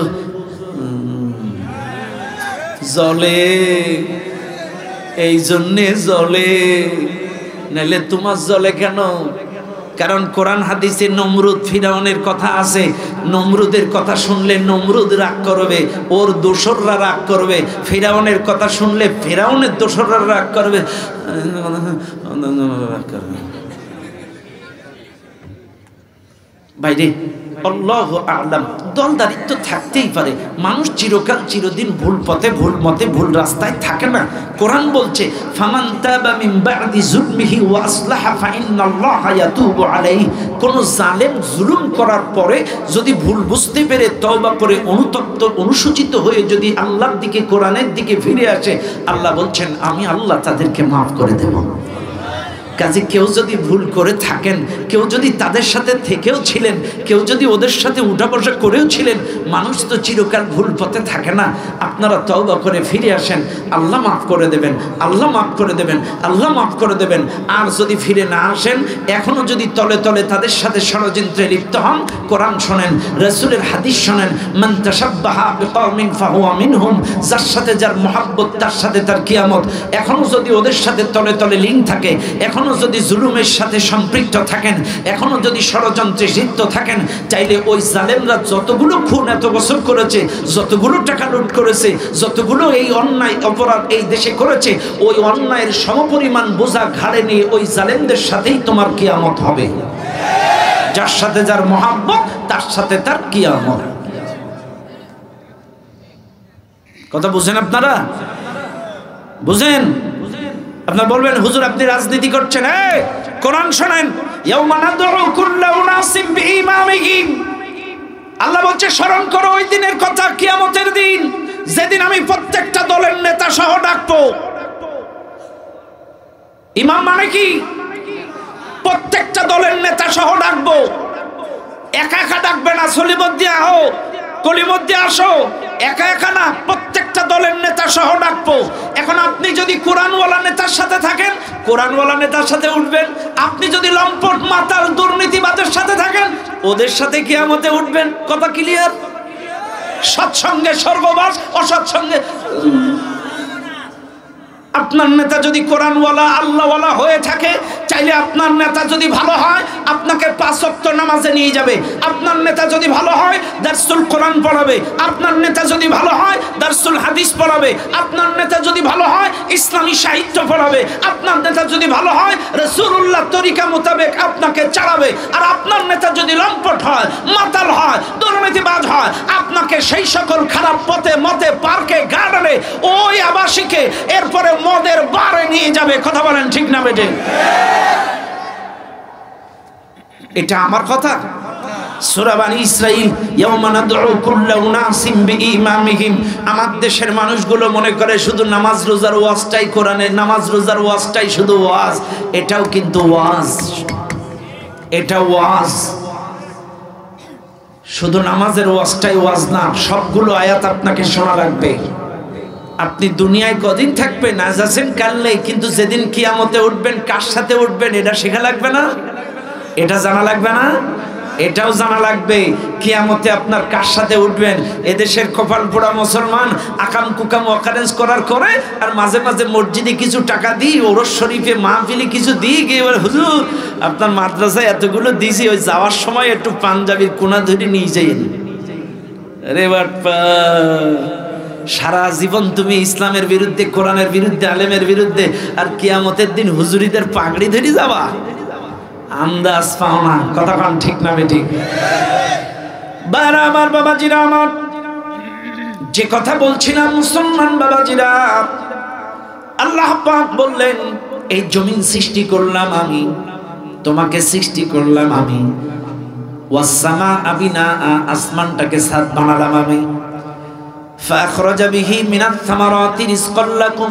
S1: জলে, এই জন্যে জলে, নাহলে তোমার জলে কেন? কারণ কোরআন হাদিসে নমরুদ ফিরাউনের কথা আছে, নমরুদের কথা শুনলে নমরুদ রাগ করবে, ওর দোসররা রাগ করবে, ফিরাউনের কথা শুনলে ফিরাউনের দোসররা রাগ করবে। বাইরে আল্লাহু আ'লাম, দলদারিত্ব থাকতেই পারে, মানুষ চিরকাল চিরদিন ভুল পথে, ভুল মতে, ভুল রাস্তায় থাকে না। কোরআন বলছে ফামান তাবা মিন বা'দি যুলমিহি ওয়া আসলাহা ফাইন্নাল্লাহা ইয়াতুবু আলাইহি, কোন জালেম জুলুম করার পরে যদি ভুল বুঝতে পেরে তওবা করে অনুতপ্ত অনুসূচিত হয়ে যদি আল্লাহর দিকে, কোরআনের দিকে ফিরে আসে, আল্লাহ বলছেন আমি আল্লাহ তাদেরকে মাফ করে দেব। কাজে কেউ যদি ভুল করে থাকেন, কেউ যদি তাদের সাথে থেকেও ছিলেন, কেউ যদি ওদের সাথে উঠা বসা করেও ছিলেন, মানুষ তো চিরকাল ভুল পথে থাকে না। আপনারা তওবা করে ফিরে আসেন, আল্লাহ মাফ করে দেবেন, আল্লাহ মাফ করে দেবেন, আল্লাহ মাফ করে দেবেন। আর যদি ফিরে না আসেন, এখনো যদি তলে তলে তাদের সাথে ষড়যন্ত্রে লিপ্ত হন, কোরআন শোনেন, রাসূলের হাদিস শোনেন, মান তাশাব্বাহা বিকওমিন ফাহুয়া মিনহুম, যার সাথে যার মহব্বত তার সাথে তার কিয়ামত। এখনো যদি ওদের সাথে তলে তলে লিঙ্ক থাকে, এখনো এখনো যদি জুলুমের সাথে সম্পৃক্ত থাকেন, এখনো যদি ষড়যন্ত্রে লিপ্ত থাকেন, চাইলে ওই জালেমরা যতগুলো খুন এত বছর করেছে, যতগুলো টাকা লুট করেছে, যতগুলো এই অন্যায় অপরাধ এই দেশে করেছে, ওই অন্যায়ের সমপরিমাণ বোঝা ঘাড়ে নিয়ে ওই জালেমদের সাথেই তোমার কিয়ামত হবে। যার সাথে যার মহাব্বত তার সাথে তার কিয়ামত। কথা বুঝেন আপনারা? বুঝেন? আপনারা বলবেন হুজুর আপনি রাজনীতি করছেন। কোরআন শোনেন, ইয়াউমা নাদউ কুল্লা উনাসিম বিইমামিহিম। আল্লাহ বলছে স্মরণ করো ওই দিনের কথা, কিয়ামতের দিন, যেদিন আমি প্রত্যেকটা দলের নেতা সহ ডাকবো। ইমাম মানে কি? প্রত্যেকটা দলের নেতা সহ ডাকবো। একা একা ডাকবে না, সলিমদ্দি আহো, কলিমদ্দি আসো, একা একা না, প্রত্যেকটা দলের নেতা সহ ডাকবো। এখন আপনি যদি কোরআনওয়ালা নেতার সাথে থাকেন, কোরআনওয়ালা নেতার সাথে উঠবেন। আপনি যদি লম্পট মাতাল দুর্নীতিবাদের সাথে থাকেন, ওদের সাথে কিয়ামতে উঠবেন। কথা ক্লিয়ার? সৎসঙ্গে স্বর্গবাস, অসৎসঙ্গে। আপনার নেতা যদি কোরআনওয়ালা আল্লাহওয়ালা হয়ে থাকে, চাইলে আপনার নেতা যদি ভালো হয় আপনাকে 5 ওয়াক্ত নামাজে নিয়ে যাবে। আপনার নেতা যদি ভালো হয় দারসুল কোরআন পড়াবে। আপনার নেতা যদি ভালো হয় দারসুল হাদিস পড়াবে। আপনার নেতা যদি ভালো হয় ইসলামী সাহিত্য পড়াবে। আপনার নেতা যদি ভালো হয় রাসূলুল্লাহ তরিকা মোতাবেক আপনাকে চালাবে। আর আপনার নেতা যদি লম্পট হয়, মাতাল হয়, দুর্নীতিবাজ হয়, আপনাকে সেই সকল খারাপ পথে মতে পার্কে গার্ডেনে ওই আবাসিকে এরপরে মদের বারে নিয়ে যাবে। কথা বলেন ঠিক না বেটে? এটা আমার কথা। সূরা বানী ইসরাঈল, ইয়াউমা নাদউ কুল্লা উনাসিম বিইমামিহিম। আমার দেশের মানুষগুলো মনে করে শুধু নামাজ রোজার ওয়াজটাই কোরআনে, নামাজ রোজার ওয়াজটাই শুধু ওয়াজ। এটাও কিন্তু ওয়াজ, এটা ওয়াজ। শুধু নামাজের ওয়াজটাই ওয়াজ না, সবগুলো আয়াত আপনাকে শোনা লাগবে। আপনি দুনিয়ায় কদিন থাকবেন আজ আছেন কাল নেই, কিন্তু যেদিন কিয়ামতে উঠবেন কার সাথে উঠবেন এটা শেখা লাগবে না? এটা জানা লাগবে না? এটাও জানা লাগবে কিয়ামতে আপনার কার সাথে উঠবেন। এদেশের কপাল পোড়া মুসলমান আকাম কুকাম অকারেন্স করার করে, আর মাঝে মাঝে মসজিদে কিছু টাকা দিই, ওরস শরীফে মাহফিলে কিছু দিই, গিয়ে এবার হুজুর আপনার মাদ্রাসায় এতগুলো দিয়েছি, ওই যাওয়ার সময় একটু পাঞ্জাবির কোনা ধরে নিয়ে যাইন। আরে বাপ্পা, সারা জীবন তুমি ইসলামের বিরুদ্ধে, কোরআনের বিরুদ্ধে, আলেমের বিরুদ্ধে, আর কিয়ামতের দিন হুজুরিদের পাগড়ি ধরে যাবা? আন্দাজ পাও না। কথা কান ঠিক না বেঠিক? আমার বাবাজিরা, আমার যে কথা বলছিলাম মুসলমান বাবাজিরা, আল্লাহ পাক বললেন এই জমিন সৃষ্টি করলাম আমি, তোমাকে সৃষ্টি করলাম আমি। ওয়াসসামা আবিনা, আসমানটাকে ছাদ বানালাম আমি। ফাখরাজা বিহি মিনাত থামারাতি রিজকাল লাকুম,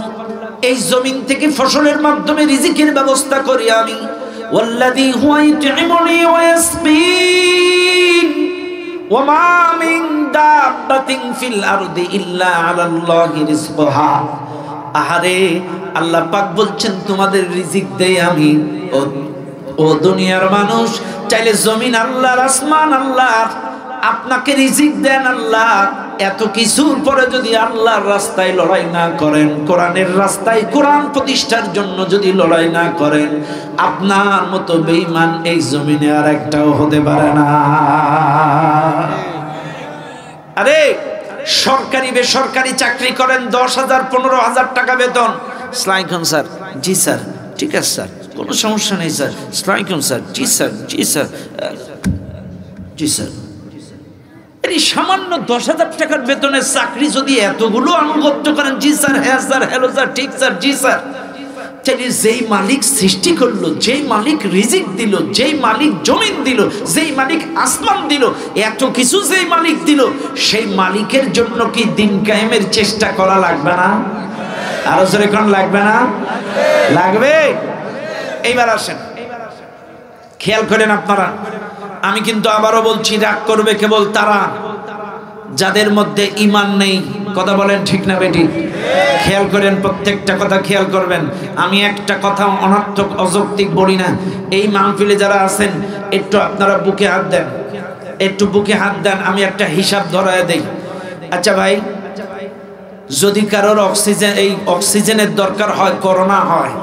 S1: এই জমিন থেকে ফসলের মাধ্যমে রিজিকের ব্যবস্থা করি আমি। ওয়াল্লাযী হুয়া ইউতঈমুনি ওয়া ইয়াসকিন ওয়া মা মিন দাব্বাতিন ফিল আরদি ইল্লা আলাল্লাহি রিজকুহা। আহারে, আল্লাহ পাক বলছেন তোমাদের রিজিক দেই আমি। ও দুনিয়ার মানুষ, চাইলে জমিন আল্লাহর, আসমান আল্লাহর, আপনাকে রিজিক দেন আল্লাহ। এত কিছুর পরে যদি আল্লাহর রাস্তায় লড়াই না করেন, কোরআনের রাস্তায় কোরআন প্রতিষ্ঠার জন্য যদি লড়াই না করেন, আপনার মতো বেঈমান এই জমিনে আর একটাও হতে পারে না। আরে সরকারি বেসরকারি চাকরি করেন, 10,000 15,000 টাকা বেতন। আসসালামু স্যার। জি স্যার, ঠিক আছে স্যার, কোনো সমস্যা নেই স্যার। আসসালামু স্যার। জি স্যার, জি স্যার, জি স্যার। এই সামান্য 10,000 টাকার বেতনের চাকরি যদি এতগুলো আনুগত্য করেন, জি স্যার, হ্যাঁ স্যার, হ্যালো স্যার, ঠিক স্যার, জি স্যার, চাইলে যেই মালিক সৃষ্টি করলো, যেই মালিক রিজিক দিল, যেই মালিক জমিন দিল, যেই মালিক আসমান দিল, এত কিছু যেই মালিক দিল, সেই মালিকের জন্য কি দিন কায়েমের চেষ্টা করা লাগবে না? আরো জোরে কোন লাগবে না? লাগবে। এইবার আসেন, খেয়াল করেন আপনারা, আমি কিন্তু আবারও বলছি, রাগ করবে কেবল তারা যাদের মধ্যে ঈমান নেই। কথা বলেন ঠিক না বেটি? খেয়াল করেন, প্রত্যেকটা কথা খেয়াল করবেন। আমি একটা কথা অনর্থক অযৌক্তিক বলি না। এই মাহফিলে যারা আছেন একটু আপনারা বুকে হাত দেন, একটু বুকে হাত দেন। আমি একটা হিসাব ধরায় দেই। আচ্ছা ভাই, যদি কারোর অক্সিজেনের দরকার হয়, করোনা হয়,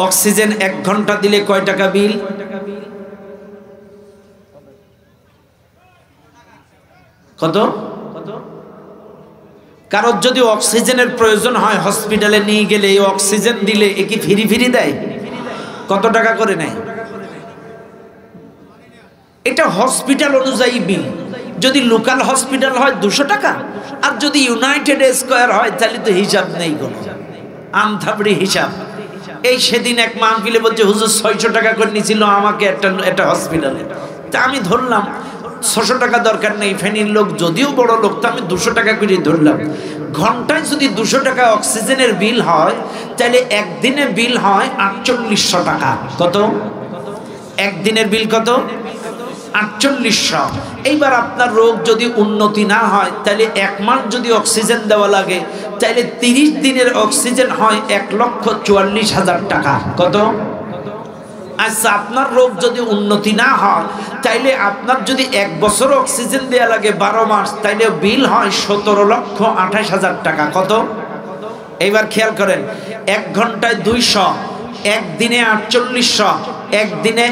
S1: অক্সিজেন 1 ঘন্টা দিলে কয় টাকা বিল? কত? কারোর যদি অক্সিজেনের প্রয়োজন হয় হসপিটালে নিয়ে গেলে এই অক্সিজেন দিলে এ কি ফ্রি ফ্রি দেয়? কত টাকা করে নেয়? এটা হসপিটাল অনুযায়ী বিল। যদি লোকাল হসপিটাল হয় 200 টাকা, আর যদি ইউনাইটেড স্কয়ার হয় তাহলে তো হিসাব নেই কোনো, আমথাবড়ি হিসাব। এই সেদিন এক মাহফিলে বলছে হুজুর 600 টাকা করে নিয়েছিল আমাকে একটা হসপিটালে। তা আমি ধরলাম 600 টাকা দরকার নেই, ফেনীর লোক যদিও বড় লোক, তো আমি 200 টাকা করে ধরলাম। ঘন্টায় যদি 200 টাকা অক্সিজেনের বিল হয় তাহলে একদিনে বিল হয় 4800 টাকা। কত? একদিনের বিল কত? 4800। এইবার আপনার রোগ যদি উন্নতি না হয় তাহলে 1 মাস যদি অক্সিজেন দেওয়া লাগে তাহলে 30 দিনের অক্সিজেন হয় 1,44,000 টাকা। কত? আচ্ছা, আপনার রোগ যদি উন্নতি না হয় তাইলে আপনার যদি 1 বছর অক্সিজেন দেওয়া লাগে 12 মাস, তাইলে বিল হয় 17,28,000 টাকা। কত? এইবার খেয়াল করেন, 1 ঘন্টায় 200, একদিনে 4800, একদিনে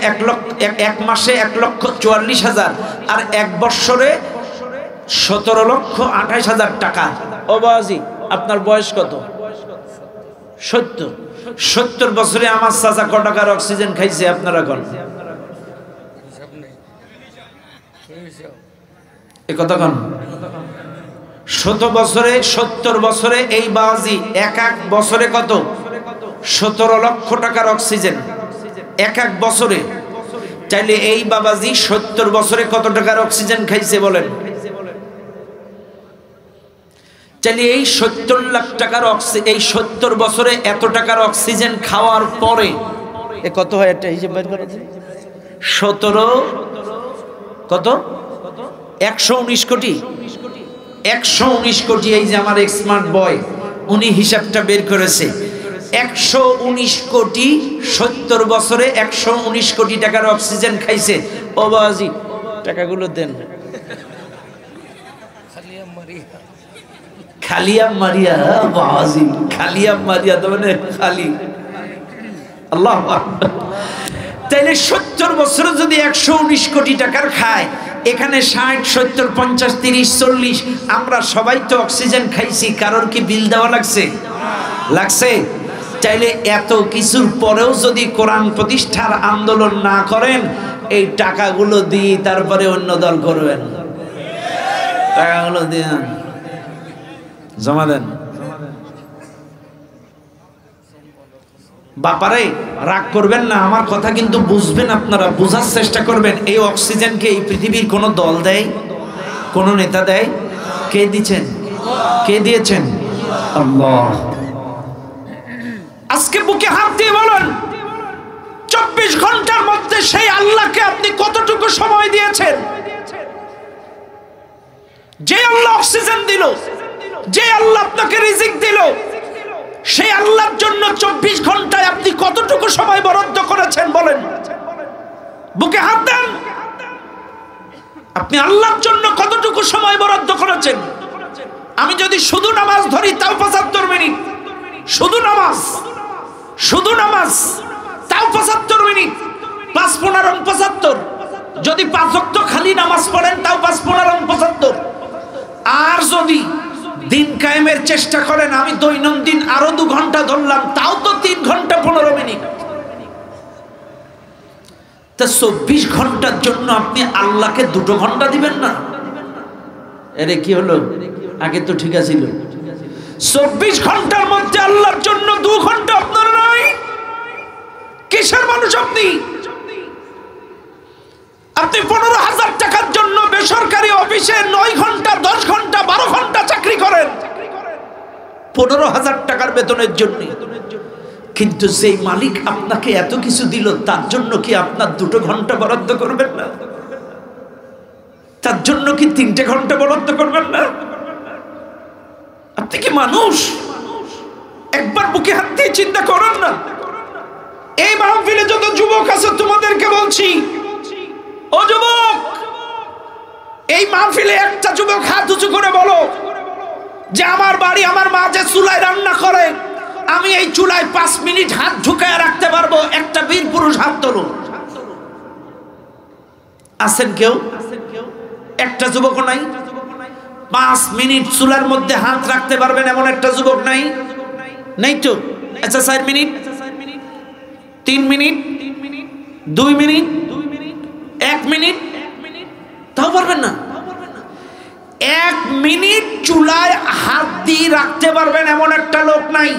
S1: 1 মাসে 1,44,000, আর 1 বছরে 17,28,000 টাকা। ও বাবাজি, আপনার বয়স কত? 70 বছরে আমার চাচা ক টাকার অক্সিজেন খাইছে আপনারা কোন? এ কথা কোন? 70 বছরে এই বাবাজি এক বছরে কত? 17 লক্ষ টাকার অক্সিজেন এক বছরে। তাইলে এই বাবাজি 70 বছরে কত টাকার অক্সিজেন খাইছে বলেন? তাহলে এই 70 লাখ টাকার অক্সিজেন, এই 70 বছরে এত টাকার অক্সিজেন খাওয়ার পরে এ কত হয়? একটা হিসাব বের করো। 17 কত? 119 কোটি। 119 কোটি। এই যে আমার স্মার্ট বয় উনি হিসাবটা বের করেছে। 119 কোটি 70 বছরে 119 কোটি টাকার অক্সিজেন খাইছে। ও বাবাজি, টাকাগুলো দেন। খালিয়া মারিয়া বাবাজি, খালিয়া মারিয়া তো মানে খালি। আল্লাহ আকবার। তাইলে 70 বছরে যদি 119 কোটি টাকার খায়, এখানে 60, 70, 50, 30, 40 আমরা সবাই তো অক্সিজেন খাইছি, কারোর কি বিল দেওয়া লাগছে? লাগছে। চাইলে এত কিছুর পরেও যদি কোরআন প্রতিষ্ঠার আন্দোলন না করেন, এই টাকাগুলো দিয়ে তারপরে অন্য দল করবেন। টাকাগুলো দিয়ে জমা দেন। বাপারে রাগ করবেন না, আমার কথা কিন্তু বুঝবেন, আপনারা বোঝার চেষ্টা করবেন। এই অক্সিজেনকে এই পৃথিবীর কোন দল দেয়? কোন নেতা দেয়? কে দিচ্ছেন? কে দিয়েছেন? আল্লাহ। আজকে বুকে হাত দিয়ে বলেন, 24 ঘন্টার মধ্যে সেই আল্লাহকে আপনি কতটুকু সময় দিয়েছেন? যে আল্লাহ অক্সিজেন দিল, যে আল্লাহ আপনাকে রিজিক দিল, সেই আল্লাহর জন্য 24 ঘন্টায় আপনি কতটুকু সময় বরাদ্দ করেছেন বলেন? বুকে হাত দেন। আপনি আল্লাহর জন্য কতটুকু সময় বরাদ্দ করেছেন? আমি যদি শুধু নামাজ ধরি তাও 75 মিনিট। শুধু নামাজ তাও 75 মিনিট। 5 15 75। যদি 5 ওয়াক্ত খালি নামাজ পড়েন তাও 5 15 75। আর যদি দিন কায়েমের চেষ্টা করেন, আমি দৈনন্দিন আরো 2 ঘন্টা ধরলাম, তাও তো 3 ঘন্টা 15 মিনিট। তা 24 ঘন্টার জন্য আপনি আল্লাহকে 2 ঘন্টা দিবেন না? এরে কি হলো? আগে তো ঠিক আছিল। 24 ঘন্টার মধ্যে আল্লাহর জন্য 2 ঘন্টা আপনার নাই? কিসের মানুষ আপনি? আপনি 15,000 টাকার জন্য বেসরকারি অফিসে 9 ঘন্টা, 10 ঘন্টা, 12 ঘন্টা চাকরি করেন 15,000 টাকার বেতনের জন্য। কিন্তু সেই মালিক আপনাকে এত কিছু দিল, তার জন্য কি আপনার 2 ঘন্টা বরাদ্দ করবেন না? তার জন্য কি 3 ঘন্টা বরাদ্দ করবেন না? আপনি কি মানুষ? একবার বুকে হাত দিয়ে চিন্তা করেন না। এই মাহফিলে যত যুবক আছে তোমাদেরকে বলছি, ও যুবক, এই মাহফিলে একটা যুবক হাত উঁচু করে বলো যে আমার বাড়ি, আমার মা যে চুলায় রান্না করে, আমি এই চুলায় 5 মিনিট হাত ঢুকায় রাখতে পারবো, একটা বীর পুরুষ হাত তোলো। আছেন কেউ? একটা যুবক নাই 5 মিনিট চুলার মধ্যে হাত রাখতে পারবেন এমন একটা যুবক নাই? নাই তো। আচ্ছা 4 মিনিট, 3 মিনিট, 2 মিনিট, 1 মিনিট, তাও পারবেন না। 1 মিনিট চুলায় হাত দিয়ে রাখতে পারবেন এমন একটা লোক নাই।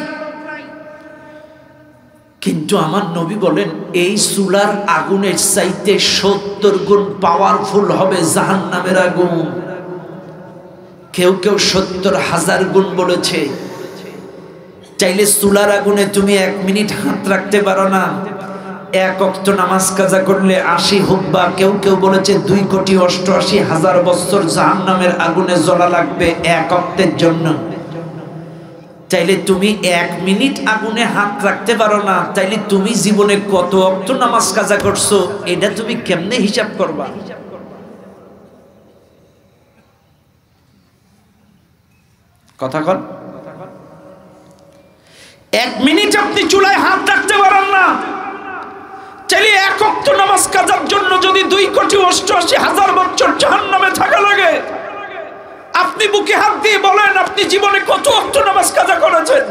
S1: কিন্তু আমার নবী বলেন এই চুলার আগুনের চাইতে 70 গুণ পাওয়ারফুল হবে জাহান্নামের আগুন। কেউ কেউ 70,000 গুণ বলেছে। চাইলে চুলার আগুনে তুমি 1 মিনিট হাত রাখতে পারো না, 1 ওয়াক্ত নামাজ কাজা করলে 80 হুব্বা, কেউ কেউ বলেছে 2,88,000 বছর জাহান্নামের আগুনে জ্বলা লাগবে 1 ওয়াক্তের জন্য। চাইলে তুমি 1 মিনিট আগুনে হাত রাখতে পারো না, তাইলে তুমি জীবনে কত ওয়াক্ত নামাজ কাজা করছো এটা তুমি কেমনে হিসাব করবা? কথা কন। 1 মিনিট আপনি চুলায় হাত রাখতে পারেন না, চাইলে 1 ওয়াক্ত নামাজ কাজার জন্য যদি 2,88,000 বছর জাহান্নামে থাকা লাগে, আপনি বুকে হাত দিয়ে বলেন আপনি জীবনে কত ওয়াক্ত নামাজ কাজা করেছেন?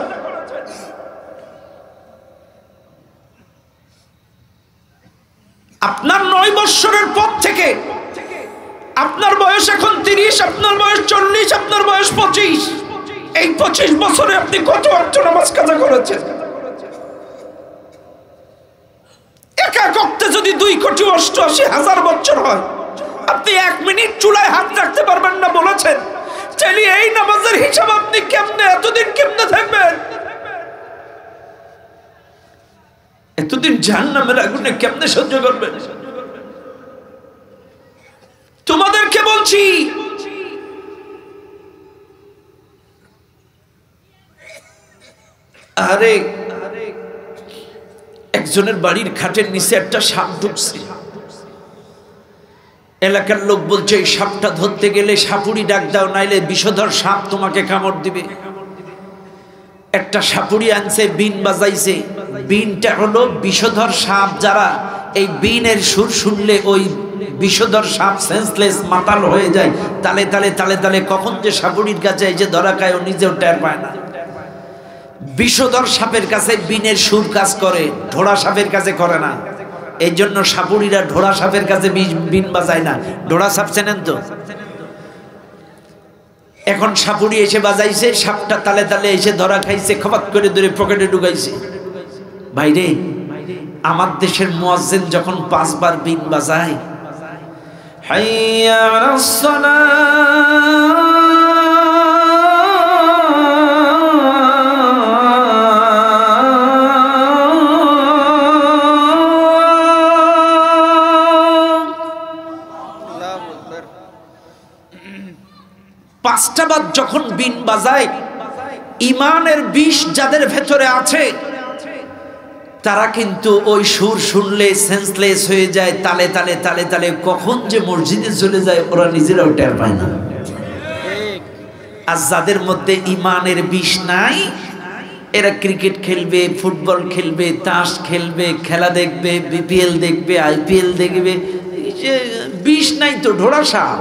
S1: আপনার 9 বছরের পর থেকে আপনার বয়স এখন 30, আপনার বয়স 40, আপনার বয়স 25, এই 25 বছরে আপনি কত ওয়াক্ত নামাজ কাজা করেছেন? এক ওয়াক্তে যদি 2,88,000 বছর হয়, আপনি 1 মিনিট চুলায় হাত রাখতে পারবেন না বলেছেন। চাইলে এই নামাজের হিসাব আপনি কেমনে এতদিন কেমনে থাকবেন? এতদিন জাহান্নামের আগুনে কেমনে সহ্য করবেন? তোমাদেরকে বলছি আরে একজনের বাড়ির খাটের নিচে একটা সাপ ঢুকছে। এলাকার লোক বলছে এই সাপটা ধরতে গেলে সাপুড়ি ডাক দাও, নাইলে বিষধর সাপ তোমাকে কামড় দিবে। একটা সাপুড়ি আনছে, বিন বাজাইছে। বিনটা হলো বিষধর সাপ। যারা এই বিনের সুর শুনলে ওই বিষধর সাপ সেন্সলেস মাতাল হয়ে যায়, তালে তালে তালে তালে কখন যে সাপুড়ির কাছে এই যে ধরা খায় ও নিজেও টের পায় না। বিষধর সাপের কাছে বিনের সুর কাজ করে, ঢোড়া সাপের কাছে করে না। এই জন্য সাপুড়িরা ঢোড়া সাপের কাছে বিন বাজায় না। ঢোড়া সাপ চেনেন তো? এখন সাপুড়ি এসে বাজাইছে, সাপটা তালে তালে এসে ধরা খাইছে, খপাত করে ধরে পকেটে ঢুকাইছে। ভাইরে, আমার দেশের মুয়াজ্জিন যখন 5 বার বিন বাজায়, হাইয়া আলাস সালাহ, পাঁচটা বার যখন বিন বাজায়, ইমানের বিষ যাদের ভেতরে আছে তারা কিন্তু ওই সুর শুনলে সেন্সলেস হয়ে যায়, তালে তালে তালে তালে কখন যে মসজিদে চলে যায় ওরা নিজেরাও টের পায় না। আর যাদের মধ্যে ইমানের বিষ নাই, এরা ক্রিকেট খেলবে, ফুটবল খেলবে, তাস খেলবে, খেলা দেখবে, বিপিএল দেখবে, আইপিএল দেখবে, বিষ নাই তো ঢোড়া সাপ।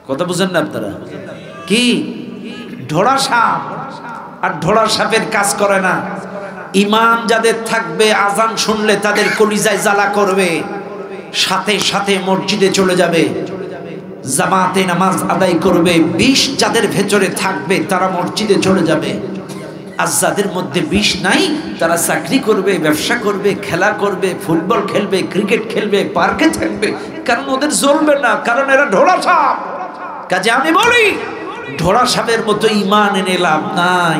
S1: কথা বুঝেন না আপনারা? কি ঢোড়া সাপ? আর ঢোড়া সাপের কাজ করে না। ইমান যাদের থাকবে, আজান শুনলে তাদের কলিজায় জ্বালা করবে, সাথে সাথে মসজিদে চলে যাবে, জামাতে নামাজ আদায় করবে। বিষ যাদের ভেতরে থাকবে তারা মসজিদে চলে যাবে। আর যাদের মধ্যে বিষ নাই তারা চাকরি করবে, ব্যবসা করবে, খেলা করবে, ফুটবল খেলবে, ক্রিকেট খেলবে, পার্কে থাকবে, কারণ ওদের জ্বলবে না, কারণ এরা ঢোড়া সাপ। কাজে আমি বলি ঢোড়া সাপের মতো ইমান এনে লাভ নাই,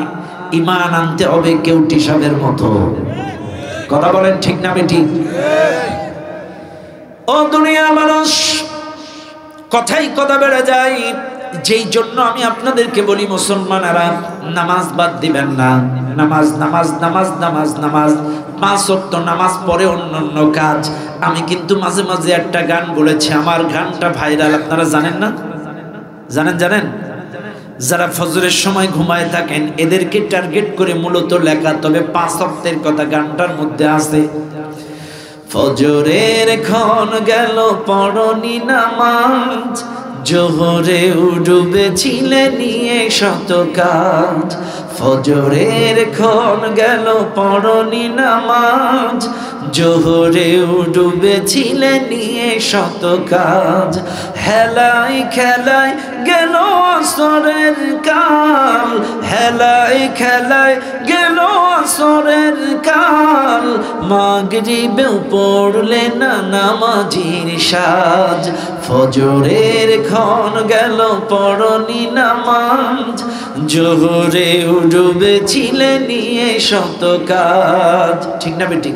S1: ইমান আনতে হবে কেউটি সাপের মতো। কথা বলেন ঠিক না বেঠিক? ও দুনিয়ার মানুষ, কথাই কথা বেড়ে যায়। যেই জন্য আমি আপনাদেরকে বলি মুসলমানেরা নামাজ বাদ দিবেন না। নামাজ নামাজ নামাজ নামাজ নামাজ, 5 ওয়াক্ত নামাজ পরে অন্যান্য কাজ। আমি কিন্তু মাঝে মাঝে একটা গান বলেছি, আমার গানটা ভাইরাল, আপনারা জানেন না? জানেন? যারা ফজরের সময় ঘুমায় থাকেন এদেরকে টার্গেট করে মূলত লেখা, তবে 5 ওয়াক্তের কথা গানটার মধ্যে আছে। ফজরের ক্ষণ গেল পড়নি নামাজ, জোহরে ডুবেছিলে নিয়ে শত কাজ। ফজরের ক্ষণ গেল পড়নি নামাজ, জোহরে ডুবেছিলে নিয়ে শত কাজ। হেলায় খেলায় গেল আসরের কাল, হেলায় খেলায় গেল আসরের কাল। মাগরিবেও পড়লে না নামাজির সাজ, ফজরের ক্ষণ গেল পড়নি নামাজ, জোহরে ডুবেছিলে নিয়ে শত কাজ। ঠিক না বেটি?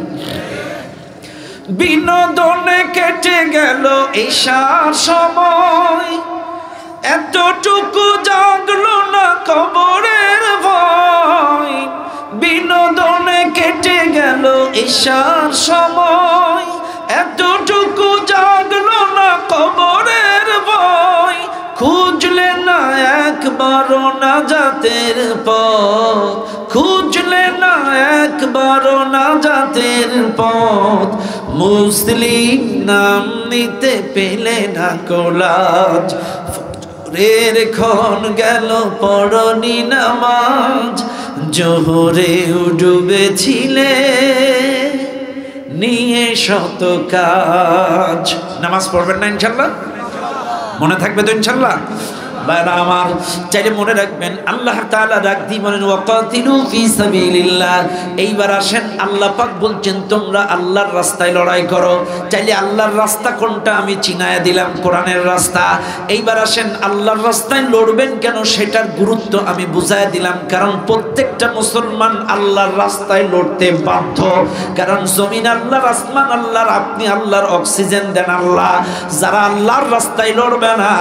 S1: বিনোদনে কেটে গেল ঈশার সময়, এতটুকু জাগলো না কবরের ভয়। বিনোদনে কেটে গেল ঈশার সময়, এতটুকু জাগলো না কবরের ভয়। খুঁজলে না একবারও নাজাতের পথ, খুঁজলে না একবারও নাজাতের পথ। মুসলিম নাম নিতে পেলে না কোলাজ, ফজরের ক্ষণ গেল পড়নি নামাজ, জোহরে ডুবেছিলে নিয়ে শত কাজ। নামাজ পড়বেন না ইনশাল্লাহ? মনে থাকবে তো ইনশাল্লাহ? বাবা আমার চাইলে মনে রাখবেন, আল্লাহ তাআলা ডাক দিয়ে বলেন ওয়াকাতিলু ফি সাবিলিল্লাহ। এইবার আসেন, আল্লাহ পাক বলছেন তোমরা আল্লাহর রাস্তায় লড়াই করো। চাইলে আল্লাহর রাস্তা কোনটা আমি চিনায়া দিলাম, কোরআনের রাস্তা। এইবার আসেন, আল্লাহর রাস্তায় লড়বেন কেন সেটার গুরুত্ব আমি বুঝায়া দিলাম। কারণ প্রত্যেকটা মুসলমান আল্লাহর রাস্তায় লড়তে বাধ্য। কারণ জমিন আল্লাহর, আসমান আল্লাহর, আপনি আল্লাহর, অক্সিজেন দেন আল্লাহ। যারা আল্লাহর রাস্তায় লড়বে না,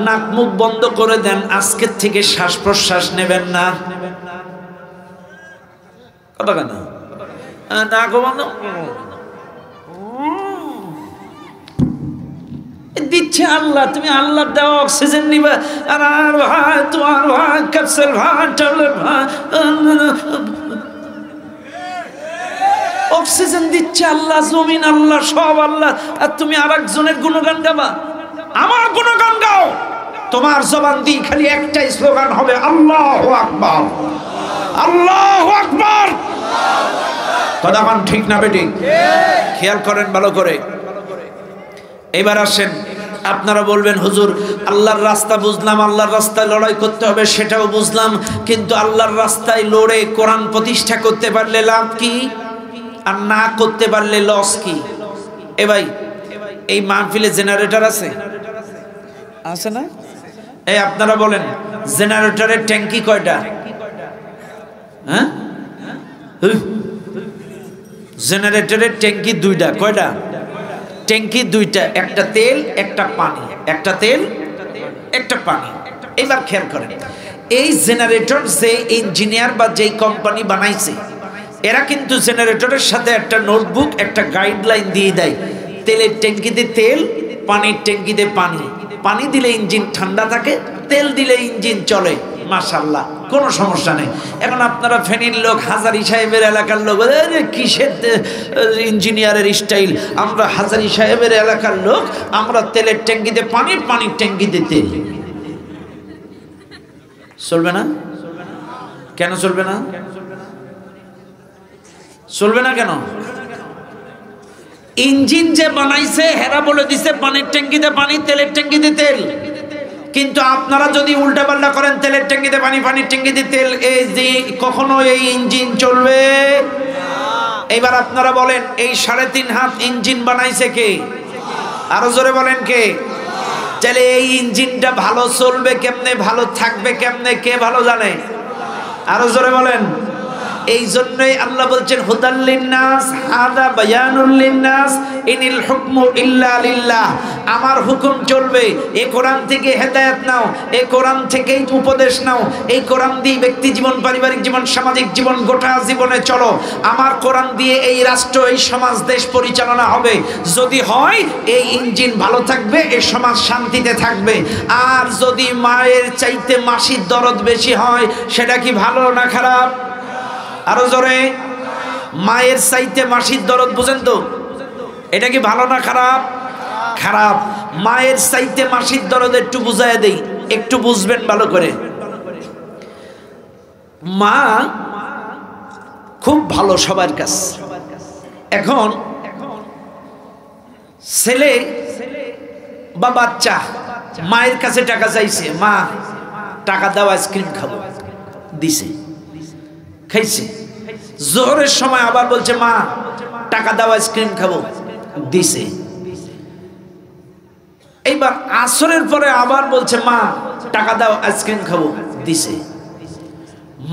S1: নাক মুখ বন্ধ করে দেন, আজকের থেকে শ্বাস প্রশ্বাস নেবেন না। কথা কেন না দিচ্ছে আল্লাহ, তুমি আল্লাহর দেওয়া অক্সিজেন নিবা। আর ভাই তোমার ভাই ক্যাপসুল ভাই ট্যাবলেট ভাই অক্সিজেন দিচ্ছে আল্লাহ, জমিন আল্লাহ, সব আল্লাহ। আর তুমি আরেকজনের গুণগান গাবা? আমার গুণগান গাও। তোমার জবান দিয়ে খালি একটাই স্লোগান হবে, আল্লাহু আকবার, আল্লাহু আকবার। কথাবান ঠিক না বেটি? খেয়াল করেন ভালো করে। এবার আসেন, আপনারা বলবেন হুজুর আল্লাহর রাস্তা বুঝলাম, আল্লাহর রাস্তায় লড়াই করতে হবে সেটাও বুঝলাম, কিন্তু আল্লাহর রাস্তায় লড়ে কোরআন প্রতিষ্ঠা করতে পারলে লাভ কি, আর না করতে পারলে লস কি? এ ভাই, এই মাহফিলে জেনারেটর আছে? আছে না? এই আপনারা বলেন, জেনারেটরের ট্যাঙ্কি কয়টা? হ্যাঁ, জেনারেটরের ট্যাঙ্কি দুইটা। কয়টা ট্যাঙ্কি? দুইটা। একটা তেল, একটা পানি। একটা তেল, একটা পানি। এবার খেয়াল করেন, এই জেনারেটর যে ইঞ্জিনিয়ার বা যেই কোম্পানি বানাইছে, এরা কিন্তু জেনারেটরের সাথে একটা নোটবুক, একটা গাইডলাইন দিয়ে দেয়। তেলের ট্যাঙ্কিতে তেল, পানির ট্যাঙ্কিতে পানি। পানি দিলে ইঞ্জিন ঠান্ডা থাকে, তেল দিলে ইঞ্জিন চলে, মাশাআল্লাহ, কোনো সমস্যা নেই। এখন আপনারা ফেনীর লোক, হাজারী সাহেবের এলাকার লোক, কিসের ইঞ্জিনিয়ারের স্টাইল? আমরা হাজারী সাহেবের এলাকার লোক, আমরা তেলের ট্যাঙ্কিতে পানি, পানির ট্যাঙ্কিতে তেল। চলবে না? কেন চলবে না? চলবে না কেন? ইঞ্জিন যে বানাইছে হেরা বলে দিছে পানির ট্যাঙ্কিতে পানি, তেলের ট্যাঙ্কিতে তেল। কিন্তু আপনারা যদি উল্টাপাল্টা করেন, তেলের ট্যাঙ্কিতে পানি, পানির ট্যাঙ্কিতে তেল, এই যে কখনো এই ইঞ্জিন চলবে? এবার আপনারা বলেন, এই 3.5 হাত ইঞ্জিন বানাইছে কে? আরো জোরে বলেন কে? তাহলে এই ইঞ্জিনটা ভালো চলবে কেমনে, ভালো থাকবে কেমনে, কে ভালো জানে? আরো জোরে বলেন। এই জন্যই আল্লাহ বলছেন হুদাল লিন্নাস হাদা বায়ানুল লিন্নাস ইনিল হুকমু ইল্লা লিল্লাহ। আমার হুকুম চলবে, এই কোরআন থেকে হেদায়েত নাও, এই কোরআন থেকেই উপদেশ নাও, এই কোরআন দিয়ে ব্যক্তি জীবন, পারিবারিক জীবন, সামাজিক জীবন, গোটা জীবনে চলো। আমার কোরআন দিয়ে এই রাষ্ট্র, এই সমাজ, দেশ পরিচালনা হবে। যদি হয় এই ইঞ্জিন ভালো থাকবে, এই সমাজ শান্তিতে থাকবে। আর যদি মায়ের চাইতে মাসির দরদ বেশি হয়, সেটা কি ভালো না খারাপ? আরো জোরে। মায়ের চাইতে মাসির দরদ, বুঝেন তো, এটা কি ভালো না খারাপ? খারাপ। মায়ের চাইতে মাসির দরদ একটু বুঝায় দেই, একটু বুঝবেন ভালো করে। মা খুব ভালো সবার কাছে। এখন ছেলে বা বাচ্চা মায়ের কাছে টাকা চাইছে, মা টাকা দাও আইসক্রিম খাবো, দিছে, খাইছে। জোহরের সময় আবার বলছে মা টাকা দাও আইসক্রিম খাবো, দিছে। এইবার আসরের পরে আবার বলছে মা টাকা দাও আইসক্রিম খাবো, দিছে।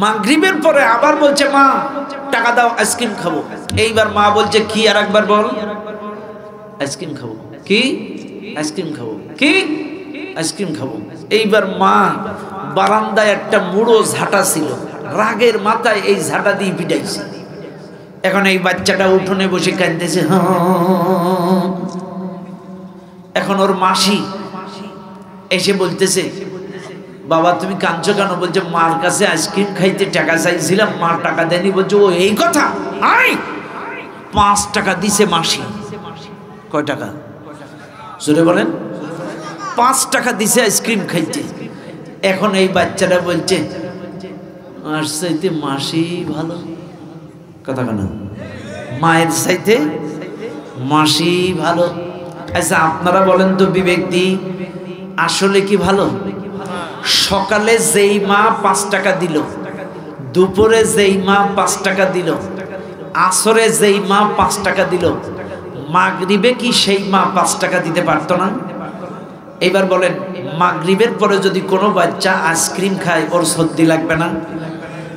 S1: মাগরিবের পরে আবার বলছে মা টাকা দাও আইসক্রিম খাবো। এইবার মা বলছে কি, আর একবার বল, আইসক্রিম খাবো। কি? আইসক্রিম খাবো। কি? আইসক্রিম খাবো। এইবার মা বারান্দায় একটা মুড়ো ঝাঁটা ছিল, রাগের মাথায় এই ঝাঁটা দিয়ে পিটাইছে। এখন এই বাচ্চাটা উঠোনে বসে কাঁদতেছে। এখন ওর মাসি এসে বলতেছে বাবা তুমি কাঁদছো কেন? বলছে মার কাছে আইসক্রিম খাইতে টাকা চাইছিলাম, মা টাকা দেয়নি। বলছে ও এই কথা, আই 5 টাকা দিছে মাসি। কয় টাকা? জোরে বলেন। 5 টাকা দিছে আইসক্রিম খাইতে। এখন এই বাচ্চাটা বলছে মার চাইতে মাসি ভালো। কথা কেন? মায়ের চাইতে মাসি ভালো। আচ্ছা আপনারা বলেন তো বিবেক দি, আসলে কি ভালো? সকালে যেই মা 5 টাকা দিল, দুপুরে যেই মা 5 টাকা দিল, আসরে যেই মা 5 টাকা দিল, মাগরিবে কি সেই মা 5 টাকা দিতে পারতো না? এবার বলেন মাগরিবের পরে যদি কোনো বাচ্চা আইসক্রিম খায়, ওর সর্দি লাগবে না?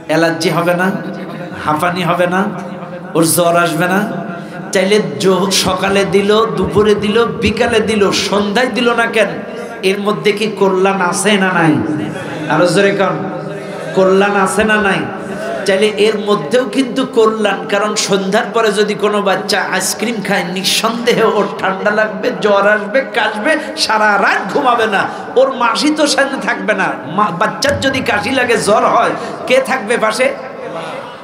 S1: অ্যালার্জি হবে না? হাঁপানি হবে না? ওর জ্বর আসবে না? চাইলে সকালে দিল, দুপুরে দিল, বিকালে দিল, সন্ধ্যায় দিল না কেন? এর মধ্যে কি কল্যাণ আছে না নাই? আরো জোরে কন, কল্যাণ আছে না নাই? চাইলে এর মধ্যেও কিন্তু কল্যাণ। কারণ সন্ধ্যার পরে যদি কোনো বাচ্চা আইসক্রিম খায়, নিঃসন্দেহে ওর ঠান্ডা লাগবে, জ্বর আসবে, কাশবে, সারা রাত ঘুমাবে না। ওর মাসি তো সাথে থাকবে না। বাচ্চার যদি কাশি লাগে, জ্বর হয়, কে থাকবে পাশে?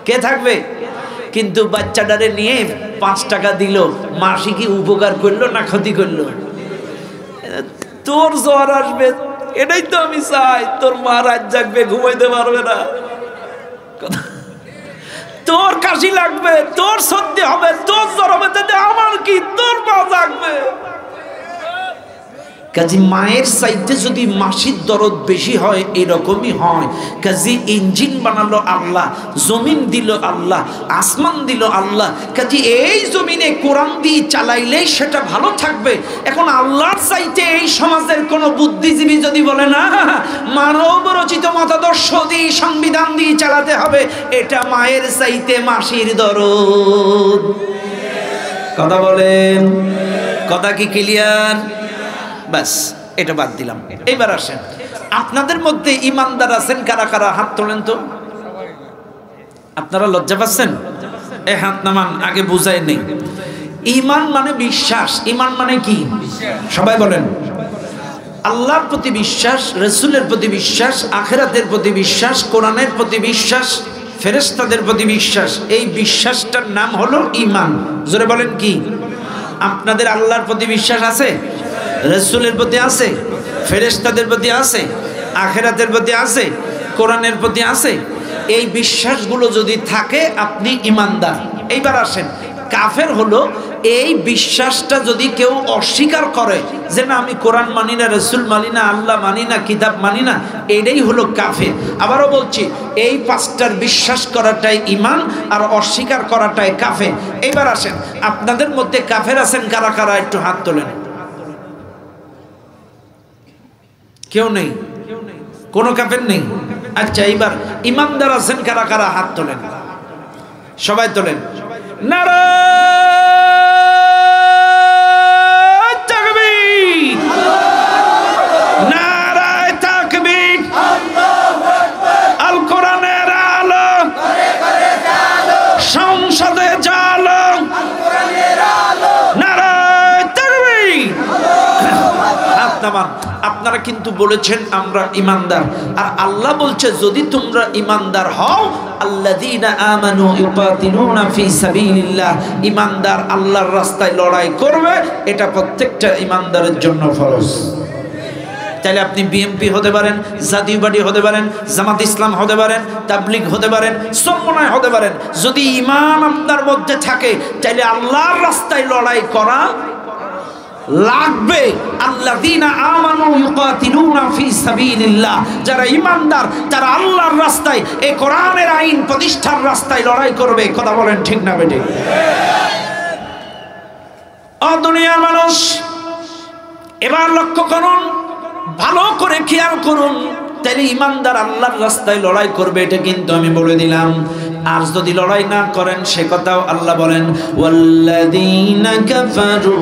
S1: কে থাকবে? কিন্তু বাচ্চাটারে নিয়ে 5 টাকা দিল, মাসি কি উপকার করলো না ক্ষতি করলো? তোর জ্বর আসবে, এটাই তো আমি চাই। তোর মা রাত জাগবে, ঘুমাইতে পারবে না। তোর কাশি লাগবে, তোর সর্দি হবে, তোর জ্বর হবে, তাতে আমার কি? তোর মা জাগবে। কাজী মায়ের চাইতে যদি মাসির দরদ বেশি হয়, এরকমই হয়। কাজী ইঞ্জিন বানালো আল্লাহ, জমিন দিল আল্লাহ, আসমান দিল আল্লাহ। কাজী এই জমিনে কোরআন দিয়ে চালাইলেই সেটা ভালো থাকবে। এখন আল্লাহর চাইতে এই সমাজের কোনো বুদ্ধিজীবী যদি বলে না মানব রচিত মতাদর্শ দিয়ে, সংবিধান দিয়ে চালাতে হবে, এটা মায়ের চাইতে মাসির দরদ। কথা বলেন, কথা কি ক্লিয়ার? বাস, এটা বাদ দিলাম। এইবার আসেন, আপনাদের মধ্যে ইমানদার আছেন কারা কারা? হাত তোলেন তো। আপনারা লজ্জা পাচ্ছেন? এই হাত নামান, আগে বুঝাই নেই। ঈমান মানে বিশ্বাস। ঈমান মানে কি? সবাই বলেন। আল্লাহর প্রতি বিশ্বাস, রাসূলের প্রতি বিশ্বাস, আখিরাতের প্রতি বিশ্বাস, কোরআনের প্রতি বিশ্বাস, ফেরেশতাদের প্রতি বিশ্বাস। এই বিশ্বাসটার নাম হলো ঈমান। জোরে বলেন কি? আপনাদের আল্লাহর প্রতি বিশ্বাস আছে? রাসূলের প্রতি আছে? ফেরেশতাদের প্রতি আছে? আখিরাতের প্রতি আছে? কোরআনের প্রতি আছে? এই বিশ্বাসগুলো যদি থাকে আপনি ঈমানদার। এইবার আসেন, কাফের হলো এই বিশ্বাসটা যদি কেউ অস্বীকার করে যে না আমি কোরআন মানি না, রাসূল মানি না, আল্লাহ মানি না, কিতাব মানি না, এটাই হলো কাফের। আবারও বলছি, এই 5টার বিশ্বাস করাটাই ঈমান, আর অস্বীকার করাটাই কাফের। এইবার আসেন, আপনাদের মধ্যে কাফের আছেন কারা কারা? একটু হাত তোলেন। কেউ নেই? কোনো কাফের নেই? আচ্ছা, এইবার ইমানদার আছেন কারা কারা? হাত তোলেন। সবাই তোলেন নারা তাকবীর, নারায়ে তাকবীর। আল কোরআনের আলো সংসদে জালো, নারায়ে তাকবীর। হাত নামান। আপনারা কিন্তু বলেছেন আমরা ঈমানদার, আর আল্লাহ বলছে যদি তোমরা ঈমানদার হও, আল্লাযীনা আমানু ইউকাতিলুনা ফি সাবিলিল্লাহ, ঈমানদার আল্লাহর রাস্তায় লড়াই করবে, এটা প্রত্যেকটা ঈমানদারের জন্য ফরজ। তাহলে আপনি বিএমপি হতে পারেন, জাতীয় পার্টি হতে পারেন, জামাত ইসলাম হতে পারেন, তাবলীগ হতে পারেন, চরমনায় হতে পারেন, যদি ঈমান আপনার মধ্যে থাকে তাহলে আল্লাহর রাস্তায় লড়াই করা লাগবে। আল্লাযীনা আমানু ইউকাতিলুনা ফি সাবিলিল্লাহ, যারা ঈমানদার তারা আল্লাহর রাস্তায় এই কোরআনের আইন প্রতিষ্ঠার রাস্তায় লড়াই করবে। কথা বলেন ঠিক না বেঠিক? ও দুনিয়ার মানুষ, এবার লক্ষ্য করুন, ভালো করে খেয়াল করুন, তাহলে ঈমানদার আল্লাহর রাস্তায় লড়াই করবে, এটা কিন্তু আমি বলে দিলাম। আর যদি লড়াই না করেন সে কথাও আল্লাহ বলেন, ওয়াল্লাযীনা কাফারু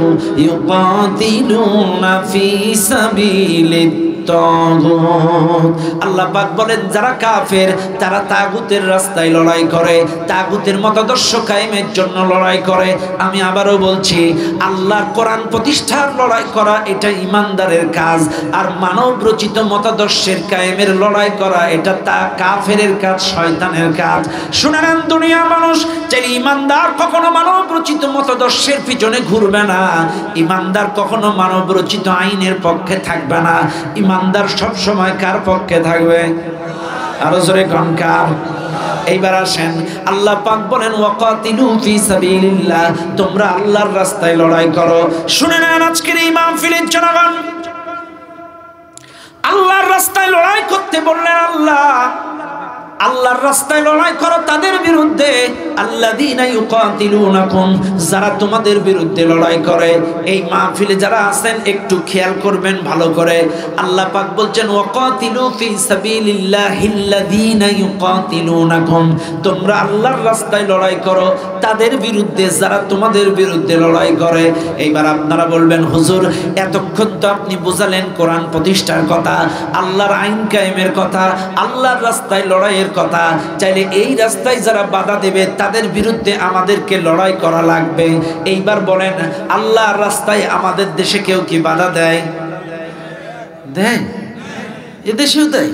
S1: ইউকাতিলুনা ফি সাবিলিত তাগুত। আল্লাহ পাক বলেন যারা কাফের তারা তাগুতের রাস্তায় লড়াই করে, তাগুতের মতাদর্শ কায়েমের জন্য লড়াই করে। আমি আবারও বলছি, আল্লাহর কোরআন প্রতিষ্ঠার লড়াই করা এটা ঈমানদারের কাজ, আর মানব রচিত মতাদর্শের কায়েমের লড়াই করা এটা তা কাফেরের কাজ, শয়তানের কাজ। শুনে নেন দুনিয়ার মানুষ, যে ঈমানদার কখনো মানব রচিত মতাদর্শের পিছনে ঘুরবে না, ঈমানদার কখনো মানব রচিত আইনের পক্ষে থাকবে না। ঈমানদার সব সময় কার পক্ষে থাকবে? আরো জোরে কোন কার? এইবার আসেন, আল্লাহ পাক বলেন ওয়াকাতিলু ফি সাবিলিল্লাহ, তোমরা আল্লাহর রাস্তায় লড়াই করো। শুনে নেন আজকের এই মাহফিলের জনগণ, আল্লাহর রাস্তায় লড়াই করতে বললেন আল্লাহ। আল্লাহর রাস্তায় লড়াই করো তাদের বিরুদ্ধে, আল্লাযীনা ইউকাতিলুনাকুম, যারা তোমাদের বিরুদ্ধে লড়াই করে। এই মাহফিলে যারা আছেন একটু খেয়াল করবেন ভালো করে। আল্লাহ পাক বলছেন ওয়াকাতিলু ফি সাবিলিল্লাহিল্লাযীনা ইউকাতিলুনাকুম, তোমরা আল্লাহর রাস্তায় লড়াই করো তাদের বিরুদ্ধে যারা তোমাদের বিরুদ্ধে লড়াই করে। এইবার আপনারা বলবেন হুজুর এতক্ষণ তো আপনি বোঝালেন কোরআন প্রতিষ্ঠার কথা, আল্লাহর আইন কায়েমের কথা, আল্লাহর রাস্তায় লড়াইয়ের কথা, চাইলে এই রাস্তায় যারা বাধা দেবে তাদের বিরুদ্ধে আমাদেরকে লড়াই করা লাগবে। এইবার বলেন আল্লাহর রাস্তায় আমাদের দেশে কেউ কি বাধা দেয়? দেয়? এদেশেও দেয়?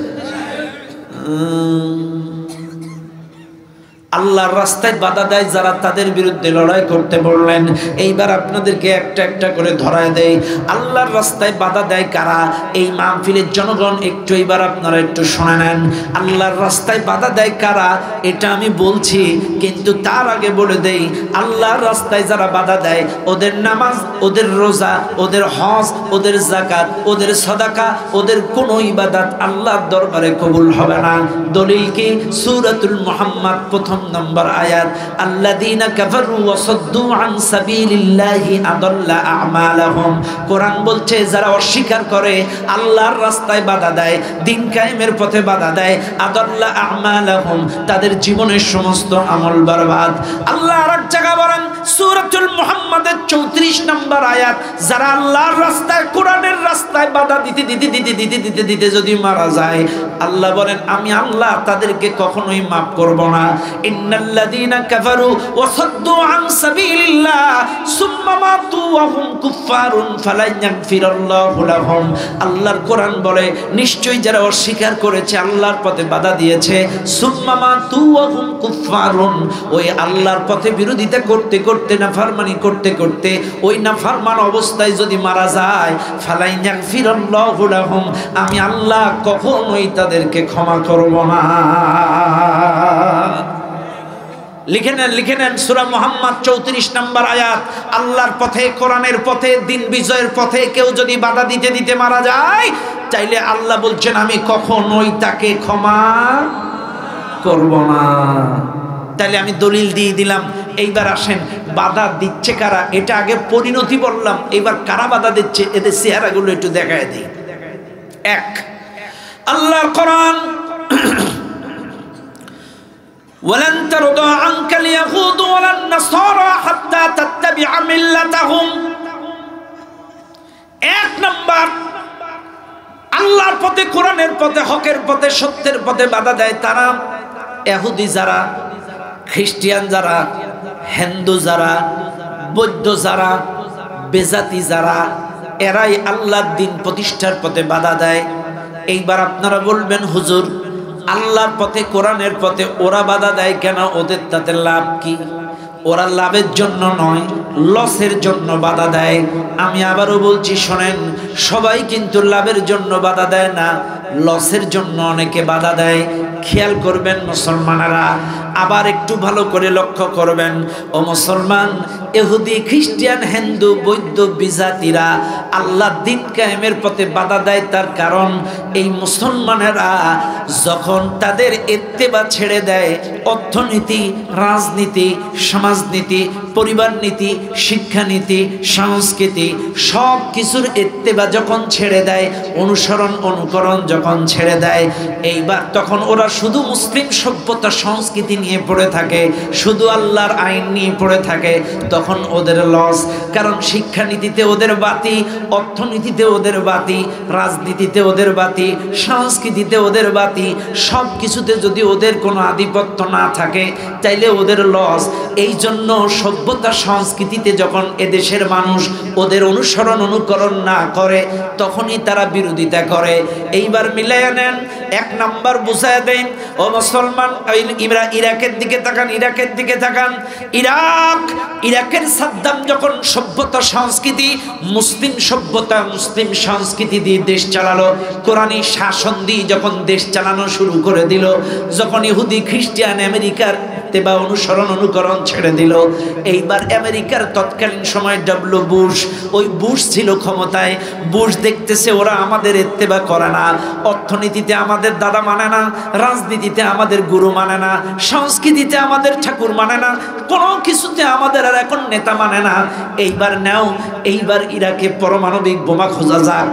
S1: আল্লাহর রাস্তায় বাধা দেয় যারা, তাদের বিরুদ্ধে লড়াই করতে বললেন। এইবার আপনাদেরকে একটা একটা করে ধরায় দেয় আল্লাহর রাস্তায় বাধা দেয় কারা। এই মাহফিলের জনগণ একটু এইবার আপনারা একটু শুনে নেন, আল্লাহর রাস্তায় বাধা দেয় কারা এটা আমি বলছি, কিন্তু তার আগে বলে দেই আল্লাহর রাস্তায় যারা বাধা দেয় ওদের নামাজ, ওদের রোজা, ওদের হজ, ওদের যাকাত, ওদের সাদাকা, ওদের কোনো ইবাদত আল্লাহর দরবারে কবুল হবে না। দলিল কি? সূরাতুল মুহাম্মদ প্রথম নম্বর আয়াত, আল্লাযীনা কাফারু ওয়া সাদ্দু আন সাবিলিল্লাহি আদাল্লা আমালাহুম। কোরআন বলছে যারা অস্বীকার করে, আল্লাহর রাস্তায় বাধা দেয়, দিন কায়েমের পথে বাধা দেয়, আদাল্লা আমালাহুম, তাদের জীবনের সমস্ত আমল বরবাদ। আল্লাহ আরেক জায়গা বলেন সূরাতুল মুহাম্মাদের 34 নম্বর আয়াত, যারা আল্লাহর রাস্তায় কোরআনের রাস্তায় বাধা দিতে দিতে দিতে দিতে দিতে দিতে যদি মারা যায়, আল্লাহ বলেন আমি আল্লাহ তাদেরকে কখনোই মাফ করব না। ইন্নাল্লাযীনা কাফারু ওয়া সাদ্দু আন সাবিলিল্লাহ সুম্মা মাতু ওয়া হুম কুফফারুন ফালান ইয়াগফিরাল্লাহু লাহুম। আল্লাহর কোরআন বলে নিশ্চয়ই যারা অস্বীকার করেছে, আল্লাহর পথে বাধা দিয়েছে, সুম্মা মাতু ওয়া হুম কুফফারুন, ওই আল্লাহর পথে বিরোধিতা করতে করতে, নাফরমানি করতে করতে, ওই নাফরমান অবস্থায় যদি মারা যায়, ফালান ইয়াগফিরাল্লাহু লাহুম, আমি আল্লাহ কখনোই তাদেরকে ক্ষমা করব না। লিখে নেন, লিখে নেন, সূরা মুহাম্মদ 34 নম্বর আয়াত। আল্লাহর পথে, কোরআনের পথে, দিন বিজয়ের পথে কেউ যদি বাধা দিতে দিতে মারা যায়, চাইলে আল্লাহ বলছেন আমি কখনোই তাকে ক্ষমা করব না। তাইলে আমি দলিল দিয়ে দিলাম। এইবার আসেন বাধা দিচ্ছে কারা, এটা আগে পরিণতি বললাম, এবার কারা বাধা দিচ্ছে এদের চেহারাগুলো একটু দেখায় দিই। এক, আল্লাহর কোরআন ওয়ালান তারদা আনকাল ইয়াহুদ ওয়ালান নাসারা হাত্তা তাত্তাবিআ মিল্লাতাহুম। এক নাম্বার, আল্লাহর পথে, কোরআনের পথে, হকের পথে, সত্যের পথে বাধা দেয় তারা ইহুদি যারা, খ্রিস্টান যারা, হিন্দু যারা, বৌদ্ধ যারা, বেজাতি যারা, এরাই আল্লাহর দ্বীন প্রতিষ্ঠার পথে বাধা দেয়। এইবার আপনারা বলবেন, হুজুর আল্লাহর পথে, কোরআনের পথে ওরা বাধা দেয় কেন? ওদের তাতে লাভ কি? ওরা লাভের জন্য নয়, লসের জন্য বাধা দেয়। আমি আবারও বলছি, শোনেন, সবাই কিন্তু লাভের জন্য বাধা দেয় না, লসের জন্য অনেকে বাধা দেয়। খেয়াল করবেন মুসলমানেরা, আবার একটু ভালো করে লক্ষ্য করবেন। ও মুসলমান, ইহুদি, খ্রিস্টান, হিন্দু, বৌদ্ধ, বিজাতিরা আল্লাহর দ্বীন কায়েমের পথে বাধা দেয় তার কারণ এই মুসলমানেরা যখন তাদের ইত্তেবা ছেড়ে দেয়, অর্থনীতি, রাজনীতি, সমাজনীতি, পরিবার নীতি, শিক্ষানীতি, সংস্কৃতি সব কিছুর ইত্তেবা যখন ছেড়ে দেয়, অনুসরণ অনুকরণ যখন ছেড়ে দেয়, এইবার তখন ওরা শুধু মুসলিম সভ্যতা সংস্কৃতি নিয়ে পড়ে থাকে, শুধু আল্লাহর আইন নিয়ে পড়ে থাকে, তখন ওদের লস। কারণ শিক্ষানীতিতে ওদের বাতি, অর্থনীতিতে ওদের বাতি, রাজনীতিতে ওদের বাতি, সংস্কৃতিতে ওদের বাতি, সব কিছুতে যদি ওদের কোনো আধিপত্য না থাকে তাইলে ওদের লস। এই জন্য সভ্যতা সংস্কৃতিতে যখন এদেশের মানুষ ওদের অনুসরণ অনুকরণ না করে তখনই তারা বিরোধিতা করে। এইবার মিলাইয়া নেন, এক নাম্বার বুঝায় দেন। ও মুসলমান, ইরাকের দিকে তাকান, ইরাকের দিকে তাকান। ইরাকের সাদ্দাম যখন সভ্যতা সংস্কৃতি, মুসলিম সভ্যতা, মুসলিম সংস্কৃতি দিয়ে দেশ চালালো, কোরআনী শাসন দিয়ে যখন দেশ চালানো শুরু করে দিল, যখন ইহুদি, খ্রিস্টান আমেরিকার বা অনুসরণ অনুকরণ ছেড়ে দিল, এইবার আমেরিকার তৎকালীন সময় ডব্লিউ বুশ, ওই বুশ ছিল ক্ষমতায়। বুশ দেখতেছে ওরা আমাদের ইত্তেবা করে না, অর্থনীতিতে আমাদের দাদা মানে না, রাজনীতিতে আমাদের গুরু মানে না, সংস্কৃতিতে আমাদের ঠাকুর মানে না, কোনো কিছুতে আমাদের আর এখন নেতা মানে না। এইবার নাও, এইবার ইরাকে পারমাণবিক বোমা খোঁজা যাক।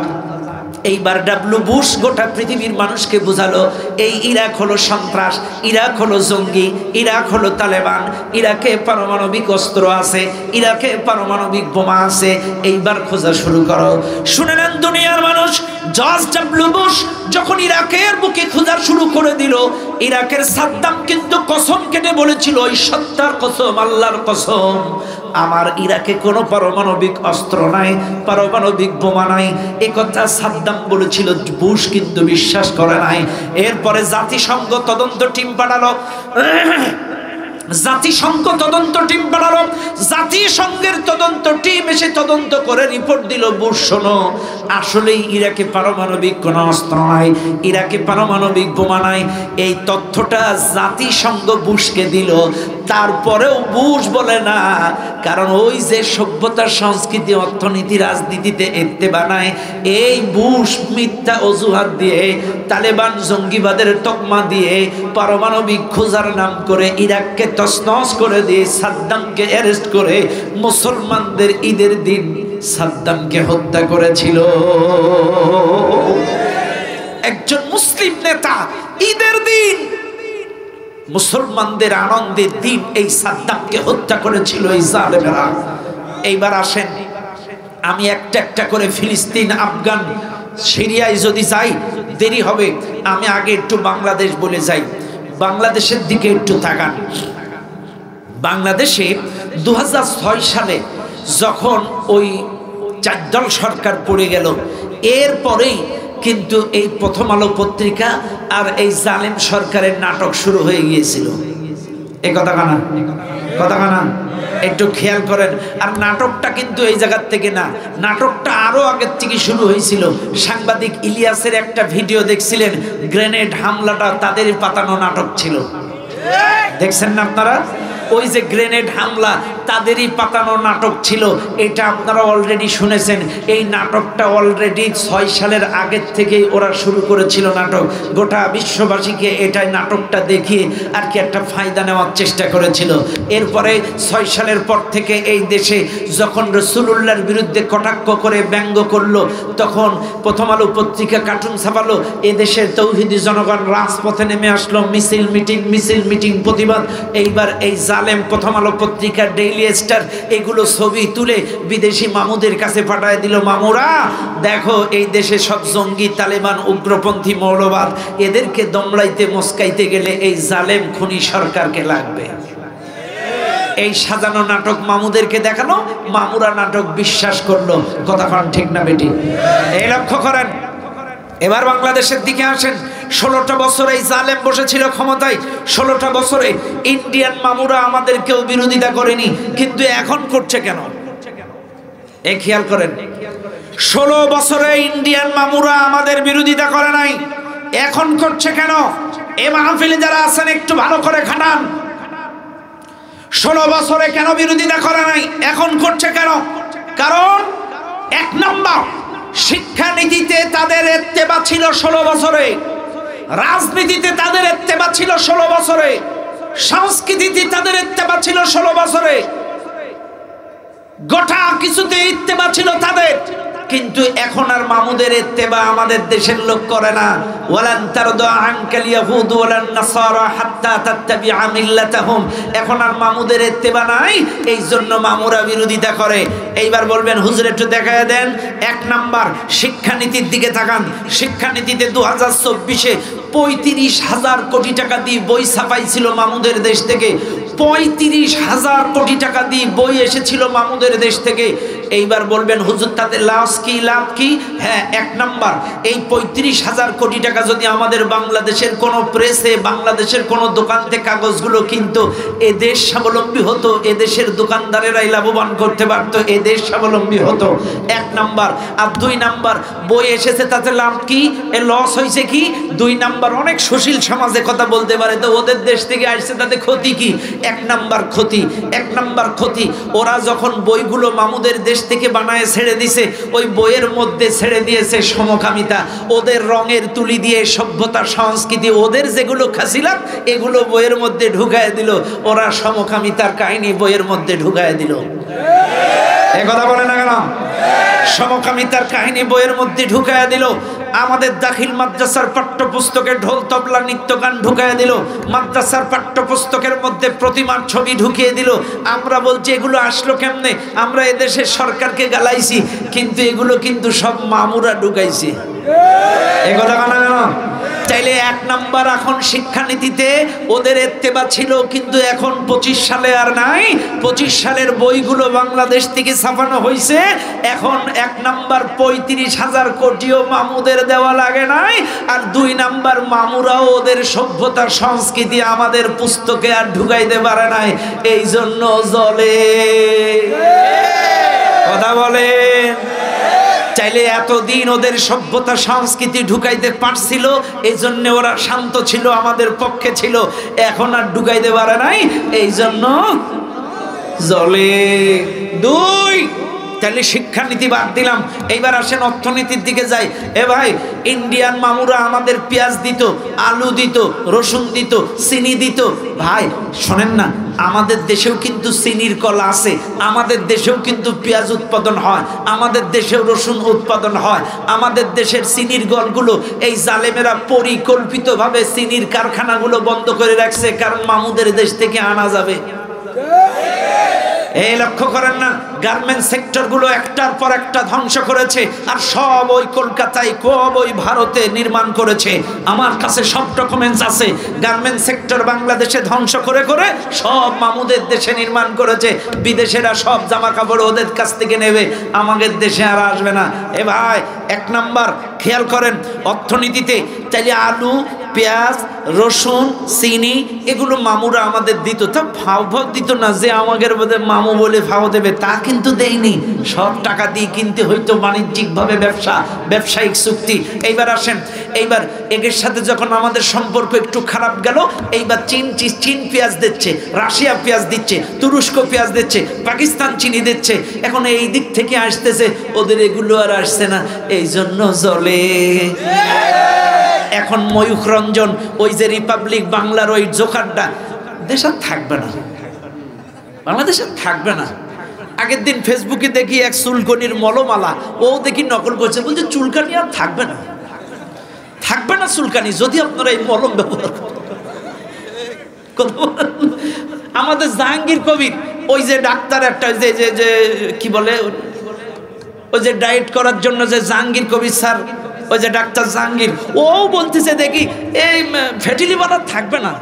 S1: এইবার ডব্লিউ বুশ গোটা পৃথিবীর মানুষকে বোঝালো, এই ইরাক হলো সন্ত্রাস, ইরাক হলো জঙ্গি, ইরাক হলো তালেবান, ইরাকে পারমাণবিক অস্ত্র আছে, ইরাকে পারমাণবিক বোমা আছে, এইবার খোঁজা শুরু করো। শুনে নেন দুনিয়ার মানুষ, জর্জ ডব্লিউ বুশ যখন ইরাকের বুকে খোঁজা শুরু করে দিল, ইরাকের সাদ্দাম কিন্তু কসম কেটে বলেছিল, ওই সত্তার কসম, আল্লাহর কসম, আমার ইরাকে কোনো পারমাণবিক অস্ত্র নাই, পারমাণবিক বোমা নাই। এ কথা সাদ্দাম বলেছিল, বুশ কিন্তু বিশ্বাস করে নাই। এরপরে জাতিসংঘ তদন্ত টিম পাঠালো, জাতিসংঘ তদন্ত টিম পাঠালো। জাতিসংঘের তদন্ত টিম এসে তদন্ত করে রিপোর্ট দিল, বুশ শোনো, আসলেই ইরাকে পারমাণবিক কোনো অস্ত্র নাই, ইরাকে পারমাণবিক বোমা নাই। এই তথ্যটা জাতিসংঘ বুশকে দিল। তারপরেও বুশ বলে না, কারণ ওই যে সভ্যতার সংস্কৃতি, অর্থনীতি, রাজনীতিতে ইত্তেবা নাই, এই বুশ মিথ্যা অজুহাত দিয়ে, তালেবান জঙ্গিবাদের তকমা দিয়ে, পারমাণবিক খোঁজার নাম করে ইরাককে তছনছ করে দিয়ে সাদ্দামকে অ্যারেস্ট করে মুসলমানদের ঈদের দিন সাদ্দামকে হত্যা করেছিল। একজন মুসলিম নেতা ঈদের দিন, মুসলমানদের আনন্দের দিন, এই সাদ্দামকে হত্যা করেছিল এই জালেমেরা। এইবার আসেন, আমি একটা একটা করে ফিলিস্তিন, আফগান, সিরিয়ায় যদি যাই দেরি হবে, আমি আগে একটু বাংলাদেশ বলে যাই। বাংলাদেশের দিকে একটু তাকান। বাংলাদেশে 2006 সালে যখন ওই 4 দল সরকার পড়ে গেল, এরপরেই কিন্তু এই প্রথম আলো পত্রিকা আর এই জালেম সরকারের নাটক শুরু হয়ে গিয়েছিল। এই কথা কানা একটু খেয়াল করেন। আর নাটকটা কিন্তু এই জায়গার থেকে না, নাটকটা আরো আগের থেকে শুরু হয়েছিল। সাংবাদিক ইলিয়াসের একটা ভিডিও দেখছিলেন, গ্রেনেড হামলাটা তাদের পাতানো নাটক ছিল, দেখছেন না আপনারা? ওই যে গ্রেনেড হামলা তাদেরই পাতানো নাটক ছিল। এটা আপনারা অলরেডি শুনেছেন। এই নাটকটা অলরেডি 6 সালের আগের থেকেই ওরা শুরু করেছিল নাটক। গোটা বিশ্ববাসীকে এটাই নাটকটা দেখিয়ে আর কি একটা ফায়দা নেওয়ার চেষ্টা করেছিল। এরপরে 6 সালের পর থেকে এই দেশে যখন রাসূলুল্লাহর বিরুদ্ধে কটাক্ষ করে ব্যঙ্গ করলো, তখন প্রথম আলো পত্রিকা কার্টুন ছাপালো, এদেশের তৌহিদি জনগণ রাজপথে নেমে আসলো, মিছিল মিটিং প্রতিবাদ। এইবার এই জালেম প্রথম আলো পত্রিকা, ডেইলি স্টার এগুলো ছবি তুলে বিদেশি মামুদের কাছে পাঠায় দিল। মামুরা দেখো, এই দেশে সব জঙ্গি, তালেবান, উগ্রপন্থী, মৌলবাদ, এদেরকে দমড়াইতে মস্কাইতে গেলে এই জালেম খুনি সরকারকে লাগবে। এই সাজানো নাটক মামুদেরকে দেখানো, মামুরা নাটক বিশ্বাস করলো। কথা কোন ঠিক না বেটি? এই লক্ষ্য করেন। এবার বাংলাদেশের দিকে আসেন। 16টা বছর এই জালেম বসেছিল ক্ষমতায়। 16টা বছরে ইন্ডিয়ান মামুরা আমাদের কেউ বিরোধিতা করেনি, কিন্তু এখন করছে কেন? এই খেয়াল করেন, 16 বছরে ইন্ডিয়ান মামুরা আমাদের বিরোধিতা করে নাই, এখন করছে কেন? এই মাহফিলে যারা আছেন একটু ভালো করে খাটান। 16 বছরে কেন বিরোধিতা করে নাই, এখন করছে কেন? কারণ 1 নম্বর, শিক্ষানীতিতে তাদের ইত্তেবা ছিল 16 বছরে, রাজনীতিতে তাদের ইত্তেবা ছিল 16 বছরে, সংস্কৃতিতে তাদের ইত্তেবা ছিল 16 বছরে, গোটা কিছুতে ইত্তেবা ছিল তাদের। কিন্তু এখন আর মামুদের ইত্তেবা আমাদের দেশের লোক করে না। ওয়ালান তারদা আনকাল ইয়াহুদ ওয়ালান নাসারা হাত্তা তাত্তাবিআ মিল্লাতাহুম। এখন আর মামুদের ইত্তেবা নাই, এই জন্য মামুরা বিরোধিতা করে। এইবার বলবেন হুজুর একটু দেখায় দেন। 1 নাম্বার, শিক্ষানীতির দিকে তাকান। শিক্ষানীতিতে 2024-এ 35,000 কোটি টাকা দিয়ে বই ছাপাইছিল মামুদের দেশ থেকে। 35,000 কোটি টাকা দিয়ে বই এসেছিল মামুদের দেশ থেকে। এইবার বলবেন হুজুর তাতে লাভ কি? হ্যাঁ, 1 নাম্বার, এই 35,000 কোটি টাকা যদি আমাদের বাংলাদেশের কোনো প্রেসে, বাংলাদেশের কোনো দোকান থেকে কাগজগুলো কিনতো, এ দেশ স্বাবলম্বী হতো, এ দেশের দোকানদারেরাই লাভবান করতে পারতো, এ দেশ স্বাবলম্বী হতো। 1 নাম্বার। আর 2 নাম্বার, বই এসেছে তাতে লাভ কি, এ লস হয়েছে কি? 2 নাম্বার, অনেক সুশীল সমাজে কথা বলতে পারে, তো ওদের দেশ থেকে আসছে তাতে ক্ষতি কি? 1 নাম্বার ক্ষতি। 1 নাম্বার ক্ষতি, ওরা যখন বইগুলো মামুদের দেশ থেকে বানায় ছেড়ে দিছে, ওই বইয়ের মধ্যে ছেড়ে দিয়েছে সমকামিতা। ওদের রঙের তুলি দিয়ে সভ্যতা, সংস্কৃতি, ওদের যেগুলো খাসিলাত এগুলো বইয়ের মধ্যে ঢুকায় দিল। ওরা সমকামিতার কাহিনী বইয়ের মধ্যে ঢুকায় দিল। এই কথা বলে না কেন? সমকামিতার কাহিনী বইয়ের মধ্যে ঢুকায় দিল। আমাদের দাখিল মাদ্রাসার পাঠ্যপুস্তকে ঢোল তবলা নৃত্য গান ঢুকায় দিল। মাদ্রাসার পাঠ্যপুস্তকের মধ্যে প্রতিমার ছবি ঢুকিয়ে দিল। আমরা বলছি এগুলো আসলো কেমনে? আমরা এদেশের সরকারকে গালাইছি, কিন্তু এগুলো কিন্তু সব মামুরা ঢুকাইছে। এই কথা বলে না? চাইলে 1 নাম্বার, এখন শিক্ষানীতিতে ওদের ইত্তেবা ছিল, কিন্তু এখন 25 সালে আর নাই। 25 সালের বইগুলো বাংলাদেশ থেকে ছাপানো হয়েছে। এখন 1 নাম্বার, 35,000 কোটিও মামুদের দেওয়া লাগে নাই। আর 2 নাম্বার, মামুরাও ওদের সভ্যতা, সংস্কৃতি আমাদের পুস্তকে আর ঢুকাইতে পারে নাই, এই জন্য জলে। কথা বলেন। চাইলে এতদিন ওদের সভ্যতা, সংস্কৃতি ঢুকাইতে পারছিল, এই জন্য ওরা শান্ত ছিল, আমাদের পক্ষে ছিল। এখন আর ঢুকাইতে পারে নাই, এই জন্য জলে। 2, তাহলে শিক্ষানীতি বাদ দিলাম। এইবার আসেন অর্থনীতির দিকে যাই। এ ভাই, ইন্ডিয়ান মামুরা আমাদের পেঁয়াজ দিত, আলু দিত, রসুন দিত, চিনি দিত। ভাই শোনেন না, আমাদের দেশেও কিন্তু চিনির কলা আছে, আমাদের দেশেও কিন্তু পেঁয়াজ উৎপাদন হয়, আমাদের দেশেও রসুন উৎপাদন হয়। আমাদের দেশের চিনির গলগুলো এই জালেমেরা পরিকল্পিতভাবে চিনির কারখানাগুলো বন্ধ করে রাখছে, কারণ মামুদের দেশ থেকে আনা যাবে। এই লক্ষ্য করেন না, গার্মেন্টস সেক্টরগুলো একটার পর একটা ধ্বংস করেছে, আর সব ওই কলকাতায়, সব ওই ভারতে নির্মাণ করেছে। আমার কাছে সব ডকুমেন্টস আছে। গার্মেন্টস সেক্টর বাংলাদেশে ধ্বংস করে করে সব মামুদের দেশে নির্মাণ করেছে। বিদেশেরা সব জামা কাপড় ওদের কাছ থেকে নেবে, আমাদের দেশে আর আসবে না। এ ভাই, 1 নাম্বার খেয়াল করেন, অর্থনীতিতে চাইলে আলু, পেঁয়াজ, রসুন, চিনি এগুলো মামুরা আমাদের দিত। তা ভাও দিত না যে আমাদের মামু বলে ভাও দেবে, তা কিন্তু দেয়নি। সব টাকা দিয়ে কিনতে হইতো, বাণিজ্যিকভাবে ব্যবসায়িক চুক্তি। এইবার আসেন, এইবার এদের সাথে যখন আমাদের সম্পর্ক একটু খারাপ গেল, এইবার চীন পেঁয়াজ দিচ্ছে, রাশিয়া পেঁয়াজ দিচ্ছে, তুরস্ক পেঁয়াজ দিচ্ছে, পাকিস্তান চিনি দিচ্ছে। এখন এই দিক থেকে আসতেছে, ওদের এগুলো আর আসছে না, এই জন্য জ্বলে। এখন ময়ূখ রঞ্জন ওই যে রিপাবলিক বাংলার ওই জোকারটা দেশে থাকবে না, বাংলাদেশে থাকবে না। আগের দিন ফেসবুকে দেখি এক চুলকনির মলমালা, ও দেখি নকল করছে, বলছে চুলকানি আর থাকবে না, থাকবে না চুলকানি যদি আপনারা এই মলম ব্যবহার করেন। আমাদের জাহাঙ্গীর কবির ওই যে ডাক্তার একটা যে যে যে কি বলে ওই যে ডায়েট করার জন্য যে জাহাঙ্গীর কবির স্যার, ওই যে ডাক্তার জাহাঙ্গীর, ও বলতেছে দেখি এই ফ্যাটি লিভার আর থাকবে না,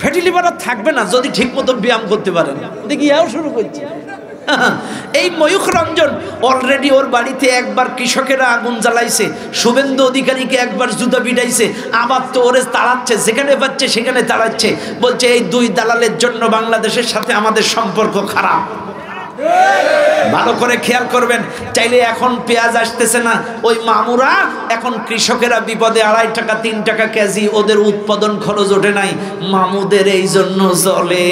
S1: ফ্যাটি লিভার আর থাকবে না যদি ঠিক মতো ব্যায়াম করতে পারেন। দেখি এও শুরু করছে। এই ময়ূখ রঞ্জন অলরেডি ওর বাড়িতে একবার কৃষকেরা আগুন জ্বালাইছে, শুভেন্দু অধিকারীকে একবার জুতা পিটাইছে, আবার তো ওরে তাড়াচ্ছে, যেখানে পাচ্ছে সেখানে তাড়াচ্ছে, বলছে এই দুই দালালের জন্য বাংলাদেশের সাথে আমাদের সম্পর্ক খারাপ। ভালো করে খেয়াল করবেন, চাইলে এখন পেঁয়াজ আসতেছে না, ওই মামুরা এখন কৃষকেরা বিপদে 2.5 টাকা 3 টাকা কেজি, ওদের উৎপাদন খরচ ওঠে নাই, মামুদের এই জন্য চলে।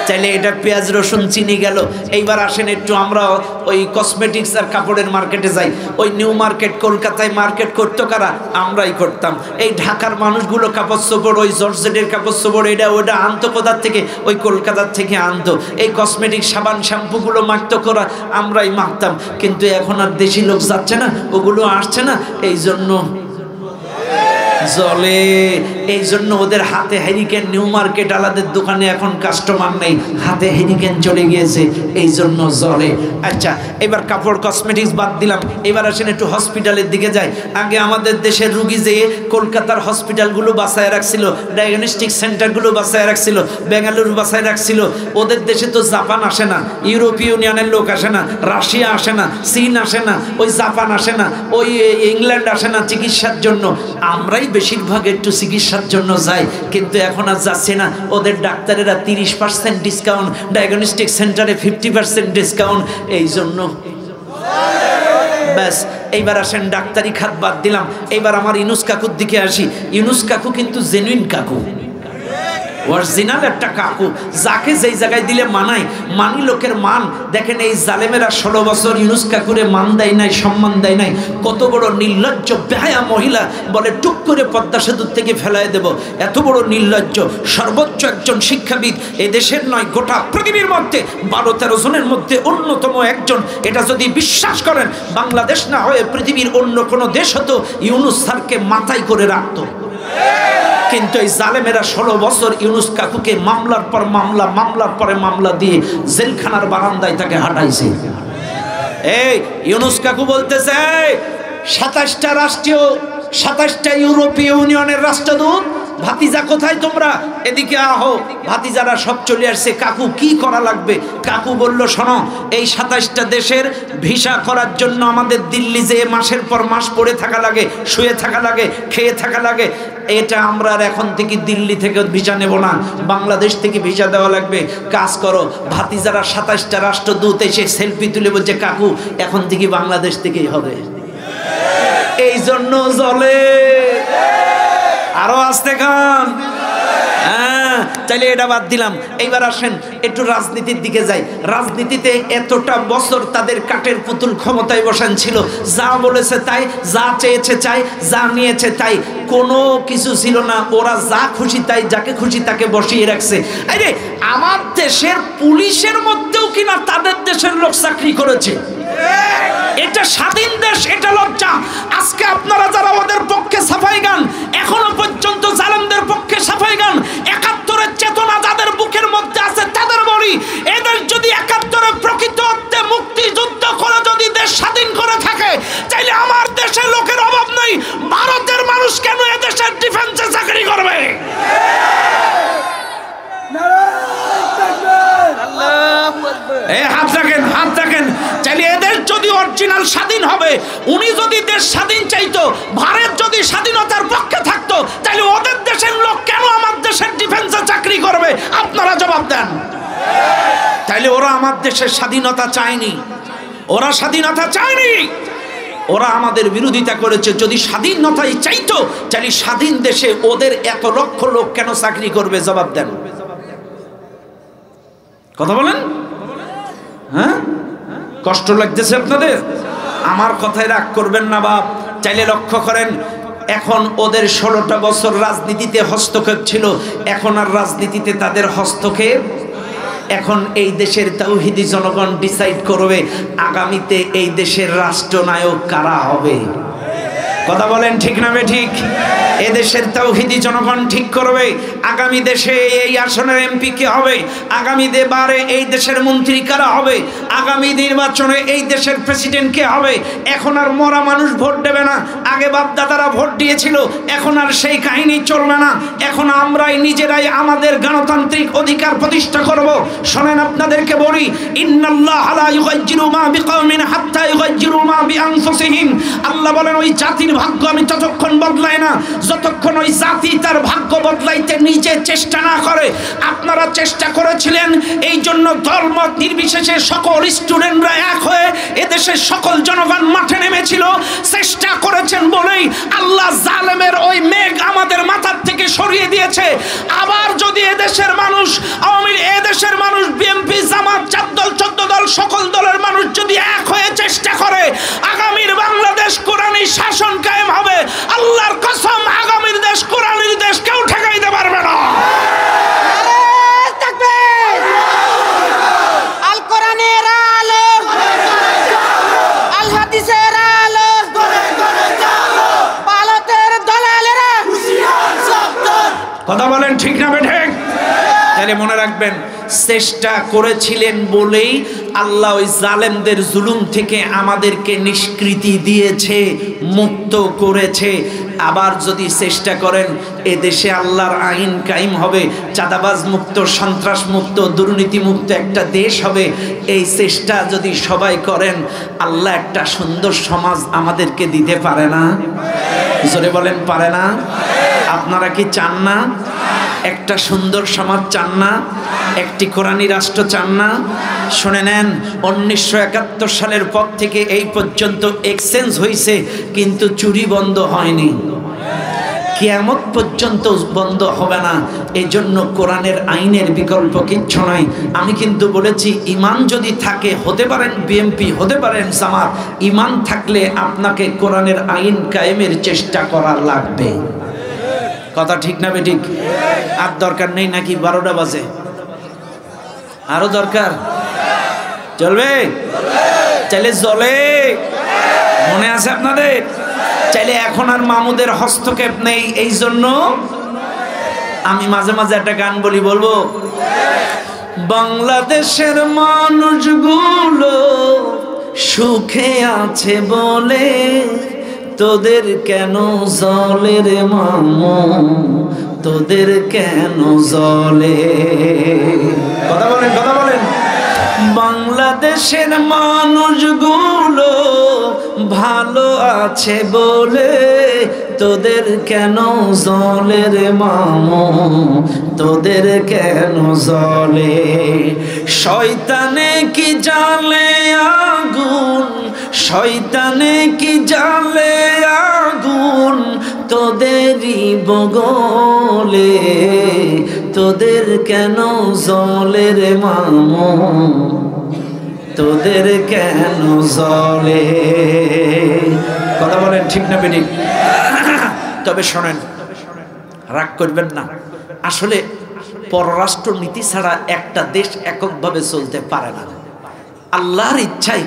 S1: চাইলে এটা পেঁয়াজ রসুন চিনি গেল। এইবার আসেন একটু আমরা ওই কসমেটিক্স আর কাপড়ের মার্কেটে যাই। ওই নিউ মার্কেট কলকাতায় মার্কেট করতো কারা? আমরাই করতাম। এই ঢাকার মানুষগুলো কাপড় চোপড়, ওই জর্জেটের কাপড় চোপড় এটা ওটা আনতো কোথার থেকে? ওই কলকাতার থেকে আনতো। এই কসমেটিক সাবান শ্যাম্পুগুলো মাখতো করা আমরাই মাখতাম, কিন্তু এখন আর দেশি লোক যাচ্ছে না, ওগুলো আসছে না, এই জন্য জলে। এই জন্য ওদের হাতে হেরিকেন, নিউ মার্কেট আলাদের দোকানে এখন কাস্টমার নেই, হাতে হেরিকেন চলে গিয়েছে, এই জন্য জলে। আচ্ছা, এবার কাপড় কসমেটিক্স বাদ দিলাম, এবার আসেন একটু হসপিটালের দিকে যাই। আগে আমাদের দেশের রুগী যে কলকাতার হসপিটালগুলো বাঁচায় রাখছিল, ডায়াগনস্টিক সেন্টারগুলো বাঁচায় রাখছিল, বেঙ্গালুরু বাঁচায় রাখছিল। ওদের দেশে তো জাপান আসে না, ইউরোপীয় ইউনিয়নের লোক আসে না, রাশিয়া আসে না, চীন আসে না, ওই জাপান আসে না, ওই ইংল্যান্ড আসে না চিকিৎসার জন্য। আমরাই বেশিরভাগ একটু চিকিৎসার জন্য যাই, কিন্তু এখন আর যাচ্ছে না। ওদের ডাক্তারেরা 30% ডিসকাউন্ট, ডায়াগনস্টিক সেন্টারে 50% ডিসকাউন্ট, এই জন্য ব্যাস। এইবার আসেন ডাক্তারি খাত বাদ দিলাম, এইবার আমার ইউনুস কাকুর দিকে আসি। ইউনুস কাকু কিন্তু জেনুইন কাকু, অরিজিনাল একটা কাকু, যাকে যেই জায়গায় দিলে মানায়, মানি লোকের মান। দেখেন এই জালেমেরা 16 বছর ইউনুস কাকুরে মান দেয় নাই, সম্মান দেয় নাই। কত বড় নির্লজ্জ বেহায়া মহিলা, বলে টুক করে পদ্মা সেতুর থেকে ফেলায় দেব, এত বড় নির্লজ্জ। সর্বোচ্চ একজন শিক্ষাবিদ এ দেশের নয় গোটা পৃথিবীর মধ্যে 12-13 জনের মধ্যে অন্যতম একজন। এটা যদি বিশ্বাস করেন, বাংলাদেশ না হয়ে পৃথিবীর অন্য কোনো দেশ হতো ইউনুস স্যারকে মাথায় করে রাখতো। কিন্তু এই জালেমেরা 16 বছর ইউনুস কাকুকে মামলার পর মামলা, মামলার পরে মামলা দিয়ে জেলখানার বারান্দায় তাকে হাঁটাইছে। এই ইউনুস কাকু বলতেছে 27টা রাষ্ট্রীয়, 27টা ইউরোপীয় ইউনিয়নের রাষ্ট্রদূত, ভাতিজা কোথায় তোমরা? এদিকে আহো। ভাতিজারা সব চলে আসছে। কাকু কি করা লাগবে? কাকু বলল, শোনো, এই 27টা দেশের ভিসা করার জন্য আমাদের দিল্লি যেয়ে মাসের পর মাস পড়ে থাকা লাগে, শুয়ে থাকা লাগে, খেয়ে থাকা লাগে। এটা আমরা আর এখন থেকে দিল্লি থেকে ভিসা নেব না, বাংলাদেশ থেকে ভিসা দেওয়া লাগবে। কাজ করো। ভাতিজারা 27টা রাষ্ট্রদূত এসে সেলফি তুলে বলছে, কাকু এখন থেকে বাংলাদেশ থেকেই হবে। এই জন্য জলে। আরো আসতে খান। হ্যাঁ, তাইলে এটা বাদ দিলাম। এইবার আসেন একটু রাজনীতির দিকে যাই। রাজনীতিতে এতটা বছর তাদের কাঠের পুতুল ক্ষমতায় বসান ছিল, যা বলেছে তাই, যা চেয়েছে চাই, যা নিয়েছে তাই, কোনো কিছু ছিল না। ওরা যা খুশি তাই, যাকে খুশি তাকে বসিয়ে রাখছে। আরে আমার দেশের পুলিশের মধ্যেও কিনা তাদের দেশের লোক চাকরি করেছে। এটা স্বাধীন দেশ, এটা লজ্জা। আজকে আপনারা যারা ওদের পক্ষে সাফাই গান, এখনো পর্যন্ত জালেমদের পক্ষে সাফাই গান, 71-এর চেতনা যাদের বুকের মধ্যে আছে তাদের বলি, এদের যদি 71-এ প্রকৃত অর্থে মুক্তিযুদ্ধ করে যদি দেশ স্বাধীন করে থাকে, তাইলে আমার দেশের লোকের অভাব নেই। ভারতের মানুষ কেন এদেশের ডিফেন্সে চাকরি করবে? হাত রাখেন, হাত রাখেন। চাইলে এদের যদি অরিজিনাল স্বাধীন হবে, উনি যদি দেশ স্বাধীন চাইতো, ভারত যদি স্বাধীনতার পক্ষে থাকতো, তাহলে ওদের দেশের লোক কেন আমার দেশের ডিফেন্সে চাকরি করবে? আপনারা জবাব দেন। তাইলে ওরা আমার দেশের স্বাধীনতা চায়নি, ওরা স্বাধীনতা চায়নি। ওরা আমাদের বিরোধিতা করেছে। যদি স্বাধীনতাই চাইতো তাহলে স্বাধীন দেশে ওদের এত লক্ষ লোক কেন চাকরি করবে? জবাব দেন। কথা বলেন। হ্যাঁ, কষ্ট লাগতেছে আপনাদের? আমার কথায় রাগ করবেন না বাপ। চাইলে লক্ষ্য করেন, এখন ওদের 16টা বছর রাজনীতিতে হস্তক্ষেপ ছিল, এখন আর রাজনীতিতে তাদের হস্তক্ষেপ। এখন এই দেশের তাওহীদি জনগণ ডিসাইড করবে আগামীতে এই দেশের রাষ্ট্রনায়ক কারা হবে। কথা বলেন ঠিক না বেঠিক? এদেশের তাওহীদি জনগণ ঠিক করবে আগামী দেশে এই আসনের এমপি কে হবে, আগামী বারে এই দেশের মন্ত্রী কারা হবে, আগামী নির্বাচনে এই দেশের প্রেসিডেন্ট কে হবে। এখন আর মরা মানুষ ভোট দেবে না, আগে বাপ দাদারা ভোট দিয়েছিল, এখন আর সেই কাহিনী চলবে না। এখন আমরাই নিজেরাই আমাদের গণতান্ত্রিক অধিকার প্রতিষ্ঠা করব। শোনেন আপনাদেরকে বলি, ইন্নাল্লাহা লা ইউগাইয়িরু মা বিকওমিন হাত্তা ইউগাইয়িরু মা বিআনফুসিহিম। আল্লাহ বলেন ওই জাতির ভাগ্য আমি ততক্ষণ বদলাই না যতক্ষণ ওই জাতি তার ভাগ্য বদলাইতে নিজে চেষ্টা না করে। আপনারা চেষ্টা করেছিলেন, এই জন্য দলমত নির্বিশেষে সকল স্টুডেন্টরা এক হয়ে এদেশের সকল জনগণ মাঠে নেমেছিল। চেষ্টা করেছেন বলেই আল্লাহ জালেমের ওই মেঘ আমাদের মাথার থেকে সরিয়ে দিয়েছে। আবার যদি এদেশের মানুষ, এদেশের মানুষ বিএনপি জামাত 4 দল 14 দল সকল দলের মানুষ যদি এক হয়ে চেষ্টা করে, আগামীর বাংলাদেশ কোরআনী শাসন কায়েম হবে। আল্লাহর কসম, আগামীর দেশ কোরআনের দেশ, কেউ ঠেকাইতে পারবে না।
S2: আল কোরআনের আলো, আল হাদিসের আলো, ভারতের দালালেরা।
S1: কথা বলেন ঠিক না বেঠিক? তাহলে মনে রাখবেন, চেষ্টা করেছিলেন বলেই আল্লাহ ওই জালেমদের জুলুম থেকে আমাদেরকে নিষ্কৃতি দিয়েছে, মুক্ত করেছে। আবার যদি চেষ্টা করেন, এ দেশে আল্লাহর আইন কায়েম হবে, চাঁদাবাজ মুক্ত, সন্ত্রাস মুক্ত, দুর্নীতি মুক্ত একটা দেশ হবে। এই চেষ্টা যদি সবাই করেন, আল্লাহ একটা সুন্দর সমাজ আমাদেরকে দিতে পারে না? জোরে বলেন, পারে না? আপনারা কি চান না? একটা সুন্দর সমাজ চান না? একটি কোরআনী রাষ্ট্র চান না? শুনে নেন, 1971 সালের পর থেকে এই পর্যন্ত এক্সচেঞ্জ হয়েছে, কিন্তু চুরি বন্ধ হয়নি, কিয়ামত পর্যন্ত বন্ধ হবে না। এই জন্য কোরআনের আইনের বিকল্প কিচ্ছু নাই। আমি কিন্তু বলেছি, ইমান যদি থাকে, হতে পারেন বিএনপি, হতে পারেন জামাত, ইমান থাকলে আপনাকে কোরআনের আইন কায়েমের চেষ্টা করা লাগবে। কথা ঠিক না বেঠিক? আর দরকার নেই নাকি? 12টা বাজে, আরো দরকার? চলবে? চাইলে জলে, মনে আছে আপনাদের? চাইলে এখন আর মামুদের হস্তক্ষেপ নেই। এই জন্য আমি মাঝে মাঝে একটা গান বলি, বলবো? বাংলাদেশের মানুষগুলো সুখে আছে বলে তোদের কেন জলে রে মামু, তোদের কেন জলে? কথা বলেন, কথা বলেন। বাংলাদেশের মানুষগুলো ভালো আছে বলে তোদের কেন জলে রে মামু, তোদের কেন জলে? শয়তানে কি জালে আগুন, শয়তানে কি জালে আগুন তোদেরই বগলে, তোদের কেন জলে রে মামু, তোদের কেন জলে? কথা বলেন ঠিক না বেঠিক? তবে শোনেন, রাগ করবেন না। আসলে পররাষ্ট্র নীতি ছাড়া একটা দেশ এককভাবে চলতে পারে না। আল্লাহর ইচ্ছায়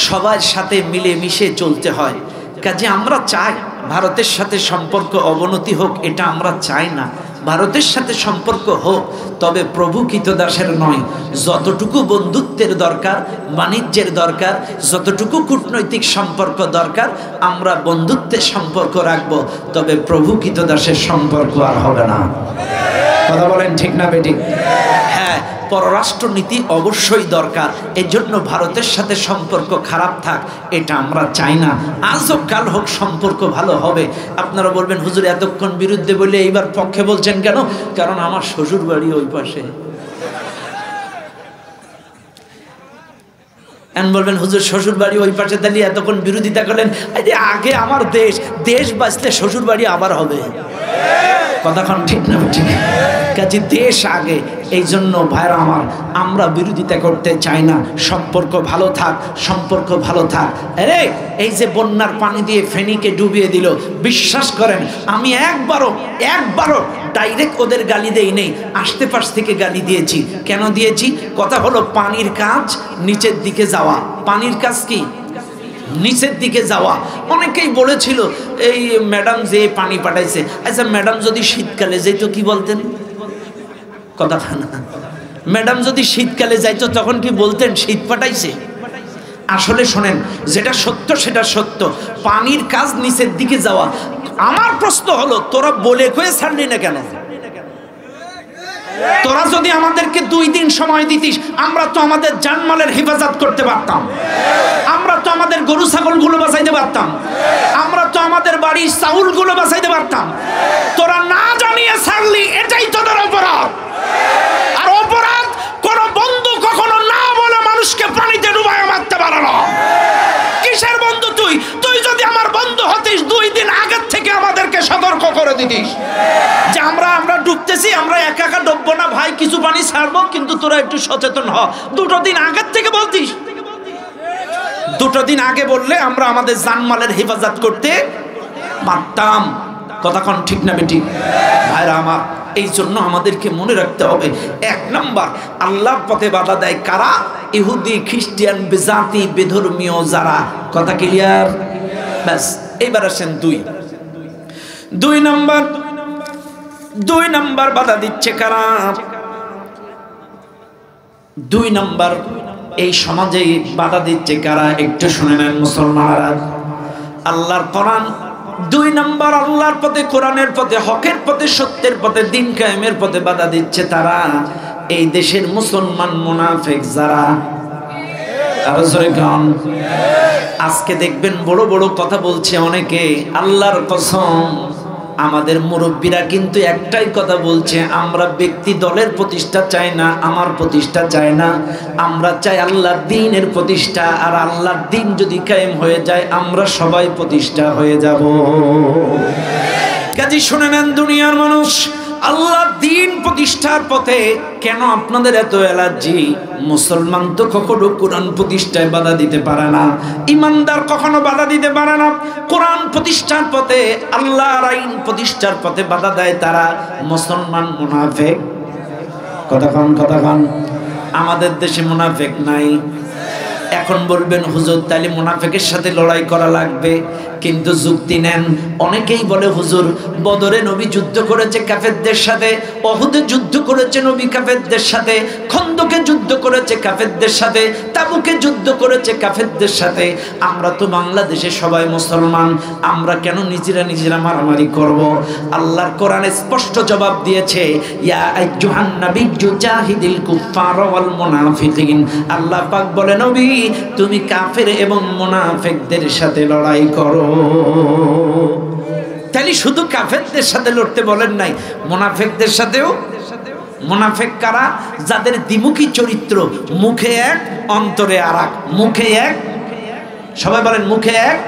S1: সবার সাথে মিলে মিশে চলতে হয়। কাজে আমরা চাই ভারতের সাথে সম্পর্ক অবনতি হোক, এটা আমরা চাই না। ভারতের সাথে সম্পর্ক হোক, তবে প্রভু কৃতদাসের নয়। যতটুকু বন্ধুত্বের দরকার, বাণিজ্যের দরকার, যতটুকু কূটনৈতিক সম্পর্ক দরকার, আমরা বন্ধুত্বের সম্পর্ক রাখবো, তবে প্রভু কৃতদাসের সম্পর্ক আর হবে না। কথা বলেন ঠিক না বেঠিক? হ্যাঁ, পররাষ্ট্রনীতি অবশ্যই দরকার। এর জন্য ভারতের সাথে সম্পর্ক খারাপ থাক, এটা আমরা চাই না। আজ হোক কাল হোক সম্পর্ক ভালো হবে। আপনারা বলবেন, হুজুর এতক্ষণ বিরুদ্ধে বলে এইবার পক্ষে বলছেন কেন? কারণ আমার শ্বশুর বাড়ি ওই পাশে। এখন বলবেন হুজুর শ্বশুর বাড়ি ওই পাশে দাঁড়িয়ে এতক্ষণ বিরোধিতা করলেন, আগে আমার দেশ বাঁচলে শ্বশুর বাড়ি আবার হবে। কথাক্ষণ ঠিক না ঠিক? কাজে দেশ আগে। এই জন্য ভাইরা আমার, আমরা বিরোধিতা করতে চাই না, সম্পর্ক ভালো থাক, সম্পর্ক ভালো থাক। আরে এই যে বন্যার পানি দিয়ে ফেনীকে ডুবিয়ে দিল, বিশ্বাস করেন আমি একবারও ডাইরেক্ট ওদের গালি দেই নেই, আস্তে পাশ থেকে গালি দিয়েছি। কেন দিয়েছি? কথা হলো পানির কাজ নিচের দিকে যাওয়া। পানির কাজ কি? নিচের দিকে যাওয়া। অনেকেই বলেছিল এই ম্যাডাম যে পানি পাঠাইছে, আচ্ছা ম্যাডাম যদি শীতকালে যাইতো কি বলতেন? কথা না, ম্যাডাম যদি শীতকালে যাইতো তখন কি বলতেন শীত পাঠাইছে? আসলে শোনেন, যেটা সত্য সেটা সত্য, পানির কাজ নিচের দিকে যাওয়া। আমার প্রশ্ন হলো, তোরা বলে কয়ে ছাড়লি না কেন? তোরা যদি আমাদেরকে 2 দিন সময় দিতিস, আমরা তো আমাদের জানমালের হেফাজত করতে পারতাম, আমরা তো আমাদের গরু ছাগলগুলো বাঁচাইতে পারতাম, আমরা তো আমাদের বাড়ির চাউলগুলো বাঁচাইতে পারতাম। তোরা না জানিয়ে ছাড়লি, এটাই তোদের অপরাধ। আর অপরাধ কোন বন্ধু কখনো না বলে মানুষকে পানিতে ডুবায় মারতে পারে না। কিসের বন্ধু তুই? তুই যদি আমার বন্ধু হতিস 2 দিন আগের থেকে আমাদেরকে সতর্ক করে দিতিস যে আমরা ডুবতেছি, আমরা একা একা ডুববো না ভাই, কিছু পানি ছাড়বো, কিন্তু তোরা একটু সচেতন হ। 2 দিন আগের থেকে বলতিস। 2 দিন আগে বললে আমরা আমাদের জানমালের হেফাজত করতে পারতাম। কথাক্ষণ ঠিক না বেটি? ভাইরা আমার, এই জন্য আমাদেরকে মনে রাখতে হবে, 1 নাম্বার আল্লাহর পথে বাধা দেয় কারা? ইহুদি, খ্রিস্টান, বেজাতি, বেধর্মীয় যারা। কথা ক্লিয়ার? ব্যাস, এবার আসেন 2 নাম্বার বাধা দিচ্ছে কারা? 2 নাম্বার এই সমাজে বাধা দিচ্ছে কারা? একটু শুনে নেন মুসলমানরা। আল্লাহর কোরআন 2 নাম্বার, আল্লাহর পথে, কোরআনের পথে, হকের পথে, সত্যের পথে, দিন কায়েমের পথে বাধা দিচ্ছে তারা এই দেশের মুসলমান মুনাফিক যারা। আজকে দেখবেন বড় বড় কথা বলছে অনেকে, আল্লাহর কসম আমাদের মুরব্বীরা কিন্তু একটাই কথা বলছে, আমরা ব্যক্তি দলের প্রতিষ্ঠা চাই না, আমার প্রতিষ্ঠা চাই না, আমরা চাই আল্লাহর দ্বীনের প্রতিষ্ঠা। আর আল্লাহর দ্বীন যদি কায়েম হয়ে যায়, আমরা সবাই প্রতিষ্ঠা হয়ে যাব। কাজে শুনে নেন দুনিয়ার মানুষ, আল্লাহর দ্বীন প্রতিষ্ঠার পথে কেন আপনাদের এত অ্যালার্জি? মুসলমান তো কখনো কোরআন প্রতিষ্ঠায় বাধা দিতে পারে না, ইমানদার কখনো বাধা দিতে পারে না। কোরআন প্রতিষ্ঠার পথে, আল্লাহর আইন প্রতিষ্ঠার পথে বাধা দেয় তারা মুসলমান মুনাফিক। কথা কন। আমাদের দেশে মুনাফিক নাই। এখন বলবেন হুজুর তাহলে মুনাফিকের সাথে লড়াই করা লাগবে, কিন্তু যুক্তি নেন। অনেকেই বলে হুজুর বদরে নবী যুদ্ধ করেছে কাফেরদের সাথে, উহুদে যুদ্ধ করেছে নবী কাফেরদের সাথে, খন্দকে যুদ্ধ করেছে কাফেরদের সাথে, তাবুকে যুদ্ধ করেছে কাফেরদের সাথে। আমরা তো বাংলাদেশে সবাই মুসলমান, আমরা কেন নিজেরা মারামারি করব? আল্লাহর কোরআনে স্পষ্ট জবাব দিয়েছে, ইয়া আইয়ুহান নাবিয়্যু জাহিদিল কুফারা ওয়াল মুনাফিকিন। আল্লাহ পাক বলে নবী তুমি কাফের এবং মুনাফিকদের সাথে লড়াই করো। তাহলে শুধু কাফেরদের সাথে লড়তে বলেন নাই, মুনাফিকদের সাথেও। মুনাফিক কারা? যাদের দ্বিমুখী চরিত্র, মুখে এক অন্তরে আরেক। মুখে এক, সবাই বলেন মুখে এক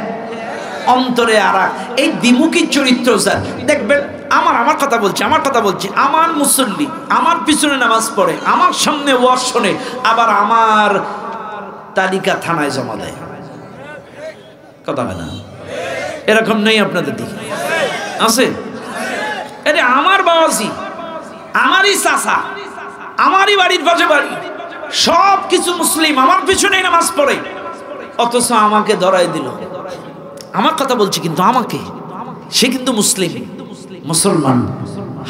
S1: অন্তরে আরেক। এই দ্বিমুখী চরিত্র স্যার দেখবেন। আমার কথা বলছি, আমার মুসল্লি আমার পিছনে নামাজ পড়ে, আমার সামনে ওয়াজ শোনে, আবার আমার তালিকা থানায় জমা দেয়। কথা হয় না? এরকম নেই আপনাদের দিকে? আছে? আরে আমার বাবাজি, আমারই চাচা, আমারই বাড়ির পাশে বাড়ি, সব কিছু মুসলিম, আমার পিছনেই নামাজ পড়ে, অথচ আমাকে ধরাই দিল। আমার কথা বলছি কিন্তু আমাকে, সে কিন্তু মুসলিম, মুসলমান।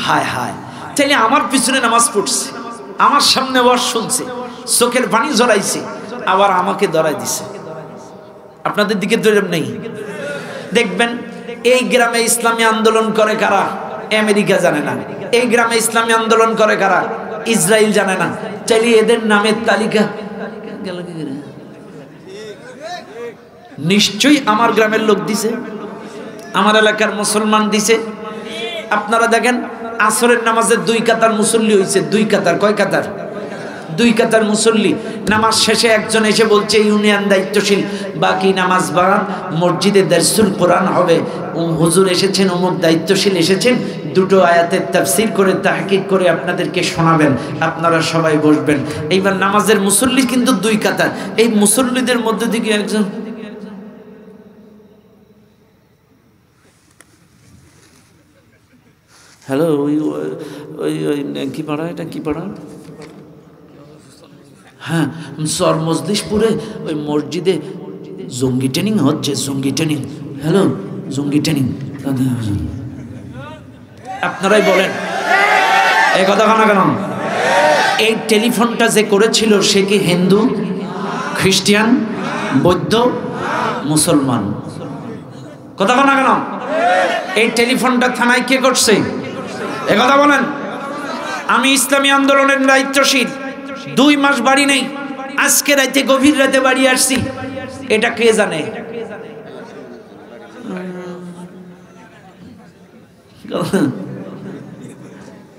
S1: হায় হায়, তাইলে আমার পিছনে নামাজ পড়ছে, আমার সামনে ওয়াজ শুনছে, চোখের পানি ঝরাইছে, আবার আমাকে ধরাই দিছে। আপনাদের দিকে ধরেন নেই? দেখবেন এই গ্রামে ইসলামী আন্দোলন করে কারা? আমেরিকা জানে না। এই গ্রামে ইসলামী আন্দোলন করে কারা? ইসরায়েল জানে না। চাইলে এদের নামের তালিকা গেল কি করে? নিশ্চয়ই আমার গ্রামের লোক দিছে, আমার এলাকার মুসলমান দিছে। আপনারা দেখেন আসরের নামাজে 2 কাতার মুসল্লি হয়েছে। 2 কাতার, কয় কাতার? দুই কাতার মুসল্লি, নামাজ শেষে একজন এসে বলছে ইউনিয়ন দায়িত্বশীল বাকি নামাজ বাড়ান, মসজিদে দারসুল কোরআন হবে, হুজুর এসেছেন, অমুক দায়িত্বশীল এসেছেন, দুটো আয়াতের তাফসীর করে তাহকিক করে আপনাদেরকে শোনাবেন, আপনারা সবাই বসবেন। এইবার নামাজের মুসল্লি কিন্তু দুই কাতার, এই মুসল্লিদের মধ্যে থেকে একজন হ্যালো ওই ওই ওই কি পাড়া, এটা কি পাড়া, হ্যাঁ সর মজলিশপুরে ওই মসজিদে জঙ্গি ট্রেনিং হচ্ছে, জঙ্গি ট্রেনিং, হ্যালো জঙ্গি ট্রেনিং, আপনারাই বলেন এই কথা কেন কেন? এই টেলিফোনটা যে করেছিল সে কি হিন্দু, খ্রিস্টান, বৌদ্ধ, মুসলমান? কথা কেন কেন? এই টেলিফোনটা থানায় কে করছে এ কথা বলেন? আমি ইসলামী আন্দোলনের দায়িত্বশীল, 2 মাস বাড়ি নেই, আজকে রাতে গভীর রাতে বাড়ি আসছি, এটা কে জানে?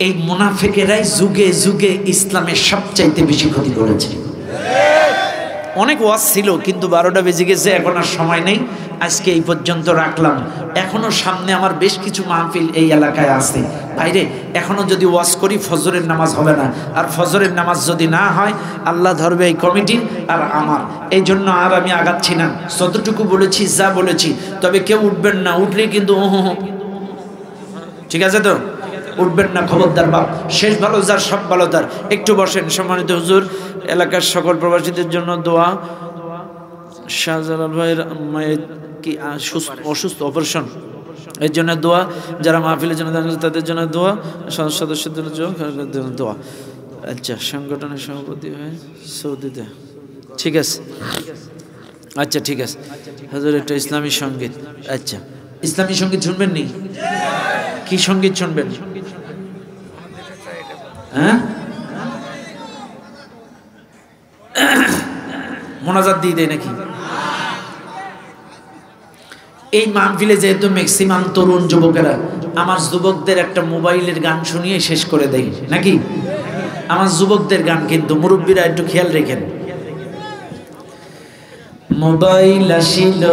S1: এই মুনাফিকেরাই যুগে যুগে ইসলামের সবচাইতে বেশি ক্ষতি করেছে। অনেক ওয়াজ ছিল কিন্তু 12টা বেজে গেছে, এখন আর সময় নেই, আজকে এই পর্যন্ত রাখলাম। এখনো সামনে আমার বেশ কিছু মাহফিল এই এলাকায় আছে বাইরে, এখনো যদি ওয়াজ করি ফজরের নামাজ হবে না, আর ফজরের নামাজ যদি না হয় আল্লাহ ধরবে এই কমিটি আর আমার, এই জন্য আর আমি আগাচ্ছি না। যতটুকু বলেছি যা বলেছি, তবে কেউ উঠবেন না, উঠলে কিন্তু ঠিক আছে তো, উঠবেন না খবরদার বাপ, শেষ ভালো যার সব ভালো তার। একটু বসেন। সম্মানিত হুজুর, এলাকার সকল প্রবাসীদের জন্য দোয়া, শাহজালাল ভাইয়ের মায়ের কি অসুস্থ, অপারেশন, এর জন্য দোয়া, যারা মাহফিলের জন্য তাদের জন্য দোয়া, সদস্যদের জন্য দোয়া। আচ্ছা, সংগঠনের সভাপতি হয়ে সৌদিতে, ঠিক আছে, আচ্ছা ঠিক আছে। হুজুর একটা ইসলামী সঙ্গীত, আচ্ছা ইসলামী সঙ্গীত শুনবেন নি? কি সঙ্গীত শুনবেন? হ্যাঁ, মোনাজাত দিয়ে দেয় নাকি? এই মাহফিলে যেহেতু ম্যাক্সিমাম তরুণ যুবকেরা, আমার যুবকদের একটা মোবাইলের গান শুনিয়ে শেষ করে দেয় নাকি? আমার যুবকদের গান কিন্তু মুরব্বীরা একটু খেয়াল রেখেন। মোবাইল আসিল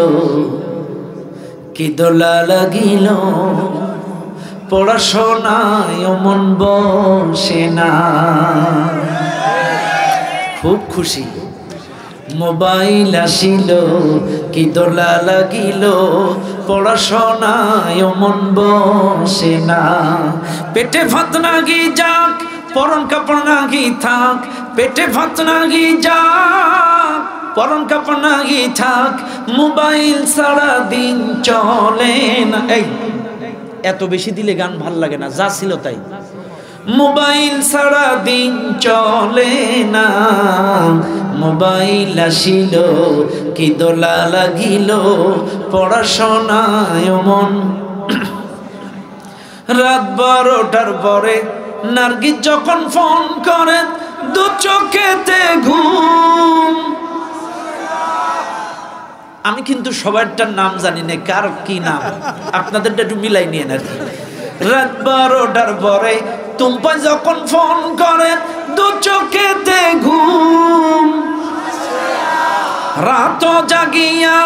S1: কি দোলা লাগিল, পড়াশোনায় মন বসে না, খুব খুশি। মোবাইল আসিল কি দোলা লাগিল, পড়াশোনায় মন বসে না, পেটে ভাত নাগি যাক, পরন কাপড় নাগি থাক, পেটে ভাত নাগি যাক, পরন কাপড় নাগি থাক, মোবাইল সারা দিন চলে না। এই এত বেশি দিলে গান ভাল লাগে না, যা ছিল তাই। মোবাইল সারা দিন চলে না, মোবাইল আসিল কি দোলা লাগিল, পড়াশোনায় মন। রাত 12টার পরে নার্গিস যখন ফোন করে, দু চোখেতে ঘুম। আমি কিন্তু সবারটার নাম জানি না, কার কি নাম, আপনাদেরটা একটু মিলাই নিয়ে আর কি। রাত 12টার পরে টুম্পা যখন ফোন করে, দু চোখেতে ঘুম। রাত জাগিয়া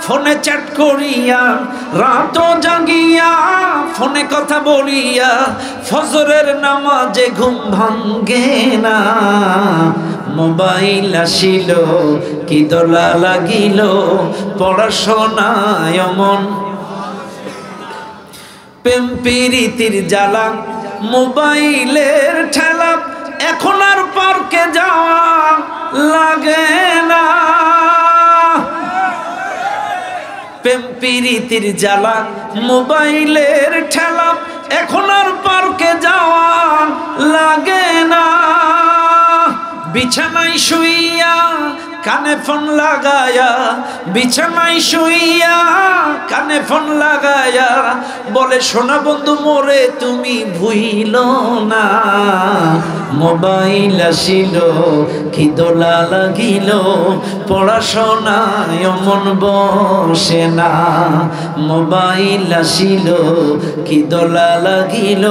S1: ফোনে চ্যাট করিয়া, রাত জাগিয়া ফোনে কথা বলিয়া, ফজরের নামাজে ঘুম ভাঙ্গে না। মোবাইল আসিল কি দোলা লাগিল, পড়াশোনায় মন। প্রেম প্রীতির জ্বালা, মোবাইলের ঠেলা, এখন আর পার্কে যাওয়া লাগে না। প্রেম প্রীতির জ্বালা, মোবাইলের ঠেলা, এখন আর পার্কে যাওয়া লাগে না। বিছানায় শুইয়া কানে ফোন লাগায়া, বিছানায় শুইয়া কানে ফোন লাগায়া, বলে সোনা বন্ধু মোরে তুমি ভুইল না। মোবাইল আসিল কি দোলা লাগিল, পড়াশোনায় মন বসে না। মোবাইল আসিল কি দোলা লাগিল,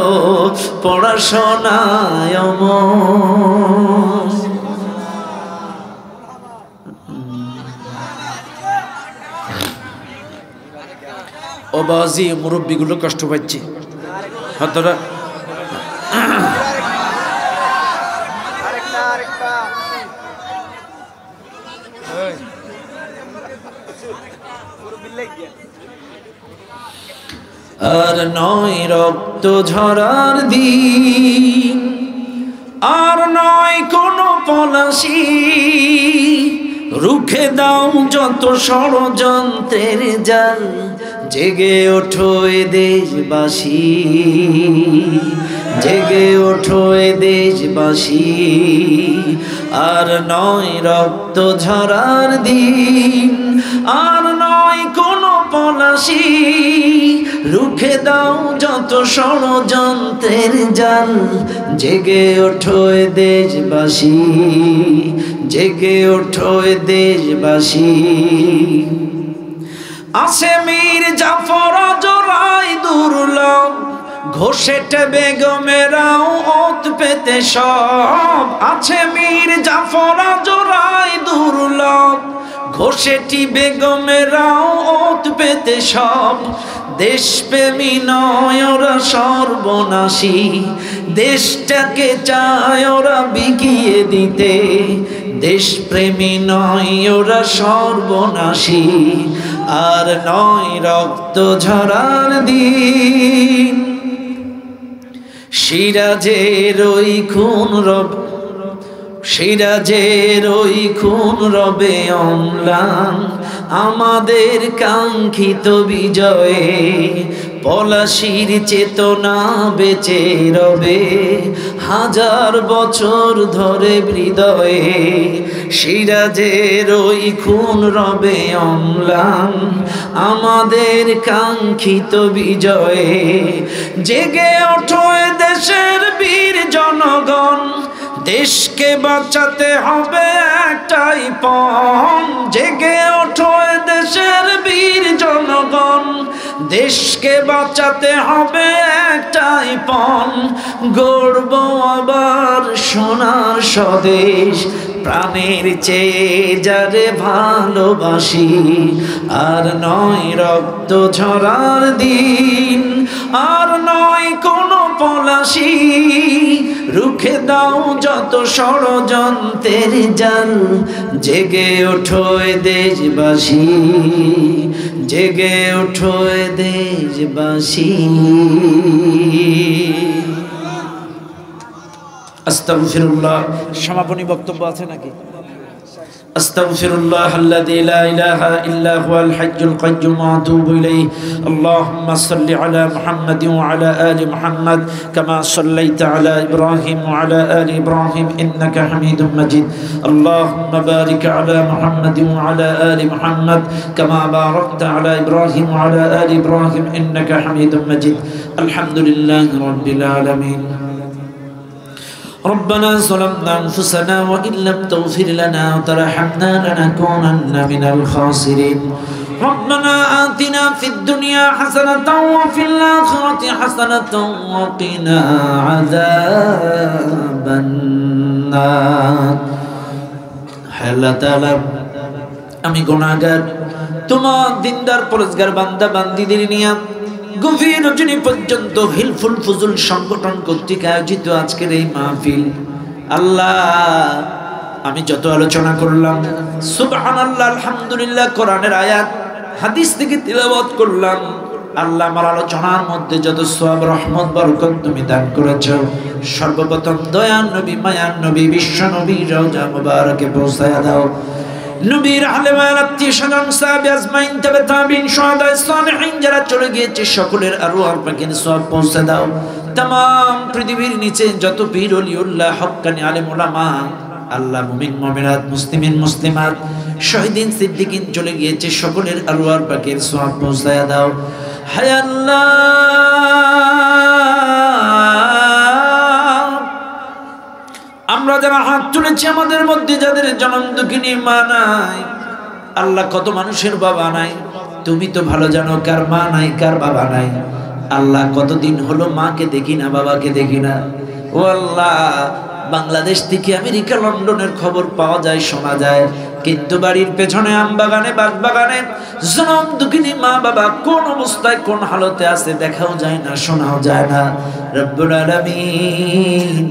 S1: পড়াশোনায় মন ও বাজি মুরব্বীগুলো কষ্ট পাচ্ছে হাতরা আর নয় রক্ত ঝরার দিন, আর নয় কোনো পলাশি, রুখে দাও যত ষড়যন্ত্রের জাল, জেগে ওঠো এ দেশবাসী, জেগে ওঠো এ দেশবাসী। আর নয় রক্ত ঝরার দিন, আর নয় কোনো পলাশি, রুখে দাও যত ষড়যন্ত্রের জাল, জেগে ওঠো এ দেশবাসী, জেগে ওঠো এ দেশবাসী। আসে মীর জাফর জোড়াই দুর্লভ, ঘোষেট বেগমেরাও ওত পেতে সব। আছে মীর জাফর জোড়াই দুর্লভ, ঘোষেটি বেগমেরাও ওত পেতে সব। দেশপ্রেমী নয় ওরা সর্বনাশী, দেশটাকে চায় ওরা বিকিয়ে দিতে। দেশপ্রেমী নয় ওরা সর্বনাশী, আর নয় রক্ত ঝরার দিন। সিরাজের ওই খুন রব, সিরাজের ওই খুন রবে অম্লান, আমাদের কাঙ্ক্ষিত বিজয়ে। পলাশির চেতনা বেঁচে রবে হাজার বছর ধরে হৃদয়ে। সিরাজের ওই খুন রবে অম্লান, আমাদের কাঙ্ক্ষিত বিজয়ে। জেগে ওঠো এ দেশের বীর জনগণ, দেশকে বাঁচাতে হবে একটাই পণ। জেগে ওঠো এ দেশের বীর জনগণ, দেশকে বাঁচাতে হবে একটাই পণ। গর্ব আবার সোনার স্বদেশ, প্রাণের চেয়ে যারে ভালোবাসি। আর নয় রক্ত ঝরার দিন, আর নয় কোনো পলাশি, রুখে দাও যত ষড়যন্ত্রের জাল, জেগে ওঠো এ দেশবাসী, জেগে ওঠো এ দেশবাসী। আস্তাগফিরুল্লাহ। সমাপনী বক্তব্য আছে নাকি? আস্তাগফিরুল্লাহ আল্লাযী লা ইলাহা ইল্লা হুয়াল হাইয়্যুল কাইয়্যুম ওয়া আতুবু ইলাইহি। আল্লাহুম্মা সাল্লি আলা মুহাম্মাদিন ওয়া আলা আলি মুহাম্মাদ কামা সাল্লাইতা আলা ইব্রাহিম ওয়া আলা আলি ইব্রাহিম ইন্নাকা হামিদুম মাজিদ। আল্লাহুম্মা বারিক আলা মুহাম্মাদিন ওয়া আলা আলি মুহাম্মাদ কামা বারাকতা আলা ইব্রাহিম ওয়া আলা আলি ইব্রাহিম ইন্নাকা হামিদুম মাজিদ। আলহামদুলিল্লাহি রাব্বিল আলামিন। ربنا ظلمنا أنفسنا وإن لم تغفر لنا وترحمنا لنكونن من الخاسرين. ربنا آتنا في الدنيا حسنة وفي الآخرة حسنة وقنا عذاب النار. আল্লাহ তাআলা, আমি গুনাহগার, তোমার দিনদার পরেজগার বান্দা বান্দীদের নিয়ে গভীর রজনী পর্যন্ত হিলফুল ফুজুল সংগঠন কর্তৃক আয়োজিত আজকের এই মাহফিল, আল্লাহ আমি যত আলোচনা করলাম, সুবহানাল্লাহ আলহামদুলিল্লাহ, কোরআনের আয়াত হাদিস থেকে তিলাওয়াত করলাম, আল্লাহ আমার আলোচনার মধ্যে যত সওয়াব রহমত বরকত তুমি দান করেছো, সর্বপ্রথম দয়ার নবী মায়ার নবী বিশ্ব নবী রওজা মুবারকে পৌঁছায়া দাও। নবীর আহলে ওয়াল আত্মীয় স্বজন সাহাবী আজমাইন তাবে তাবিন শুহাদা সালিহিন যারা চলে গিয়েছে সকলের আরওয়াহ পাকের সওয়াব পৌঁছে দাও। तमाम পৃথিবীর নিচে যত পীর ওলিউল্লাহ হক্কানি আলেম ওলামা, আল্লাহ মুমিন মুমিনাত মুসলিমিন মুসলিমাত শহীদিন সিদ্দিকিন চলে গিয়েছে সকলের আরওয়াহ পাকের সওয়াব পৌঁছায়া দাও। হায় আল্লাহ, আমরা যারা হাত তুলেছি আমাদের মধ্যে যাদের জনম দুঃখিনী মা নাই, আল্লাহ কত মানুষের বাবা নাই, তুমি তো ভালো জানো কার মা নাই কার বাবা নাই। আল্লাহ কতদিন হলো মাকে দেখি না বাবাকে দেখি না, ও আল্লাহ বাংলাদেশ থেকে আমেরিকা লন্ডনের খবর পাওয়া যায়, শোনা যায়, কিন্তু বাড়ির পেছনে আম বাগানে বাগ বাগানে জনম দুঃখিনী মা বাবা কোন অবস্থায় কোন হালতে আছে দেখাও যায় না, শোনাও যায় না। রব্বুল আলামিন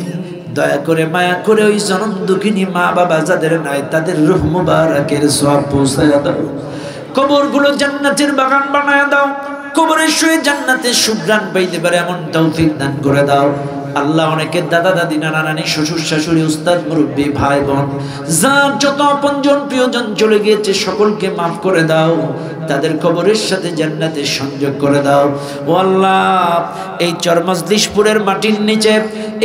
S1: দয়া করে মায়া করে ওই জনম দুঃখিনী মা বাবা যাদের নাই তাদের রূহ মুবারকের সওয়াব পৌঁছায়া দাও, কবরগুলো জান্নাতের বাগান বানায়া দাও, কবরে শুয়ে জান্নাতের সুঘ্রাণ পাইতে পারে এমন তৌফিক দান করে দাও। আল্লাহ অনেকের দাদা দাদি নানা নানি শ্বশুর শাশুড়ি উস্তাদ মুরব্বী ভাই বোন যার যত আপনজন প্রিয়জন চলে গিয়েছে সকলকে মাফ করে দাও, তাদের কবরের সাথে জান্নাতের সংযোগ করে দাও। ও আল্লাহ এই চরমজলিশপুরের মাটির নিচে,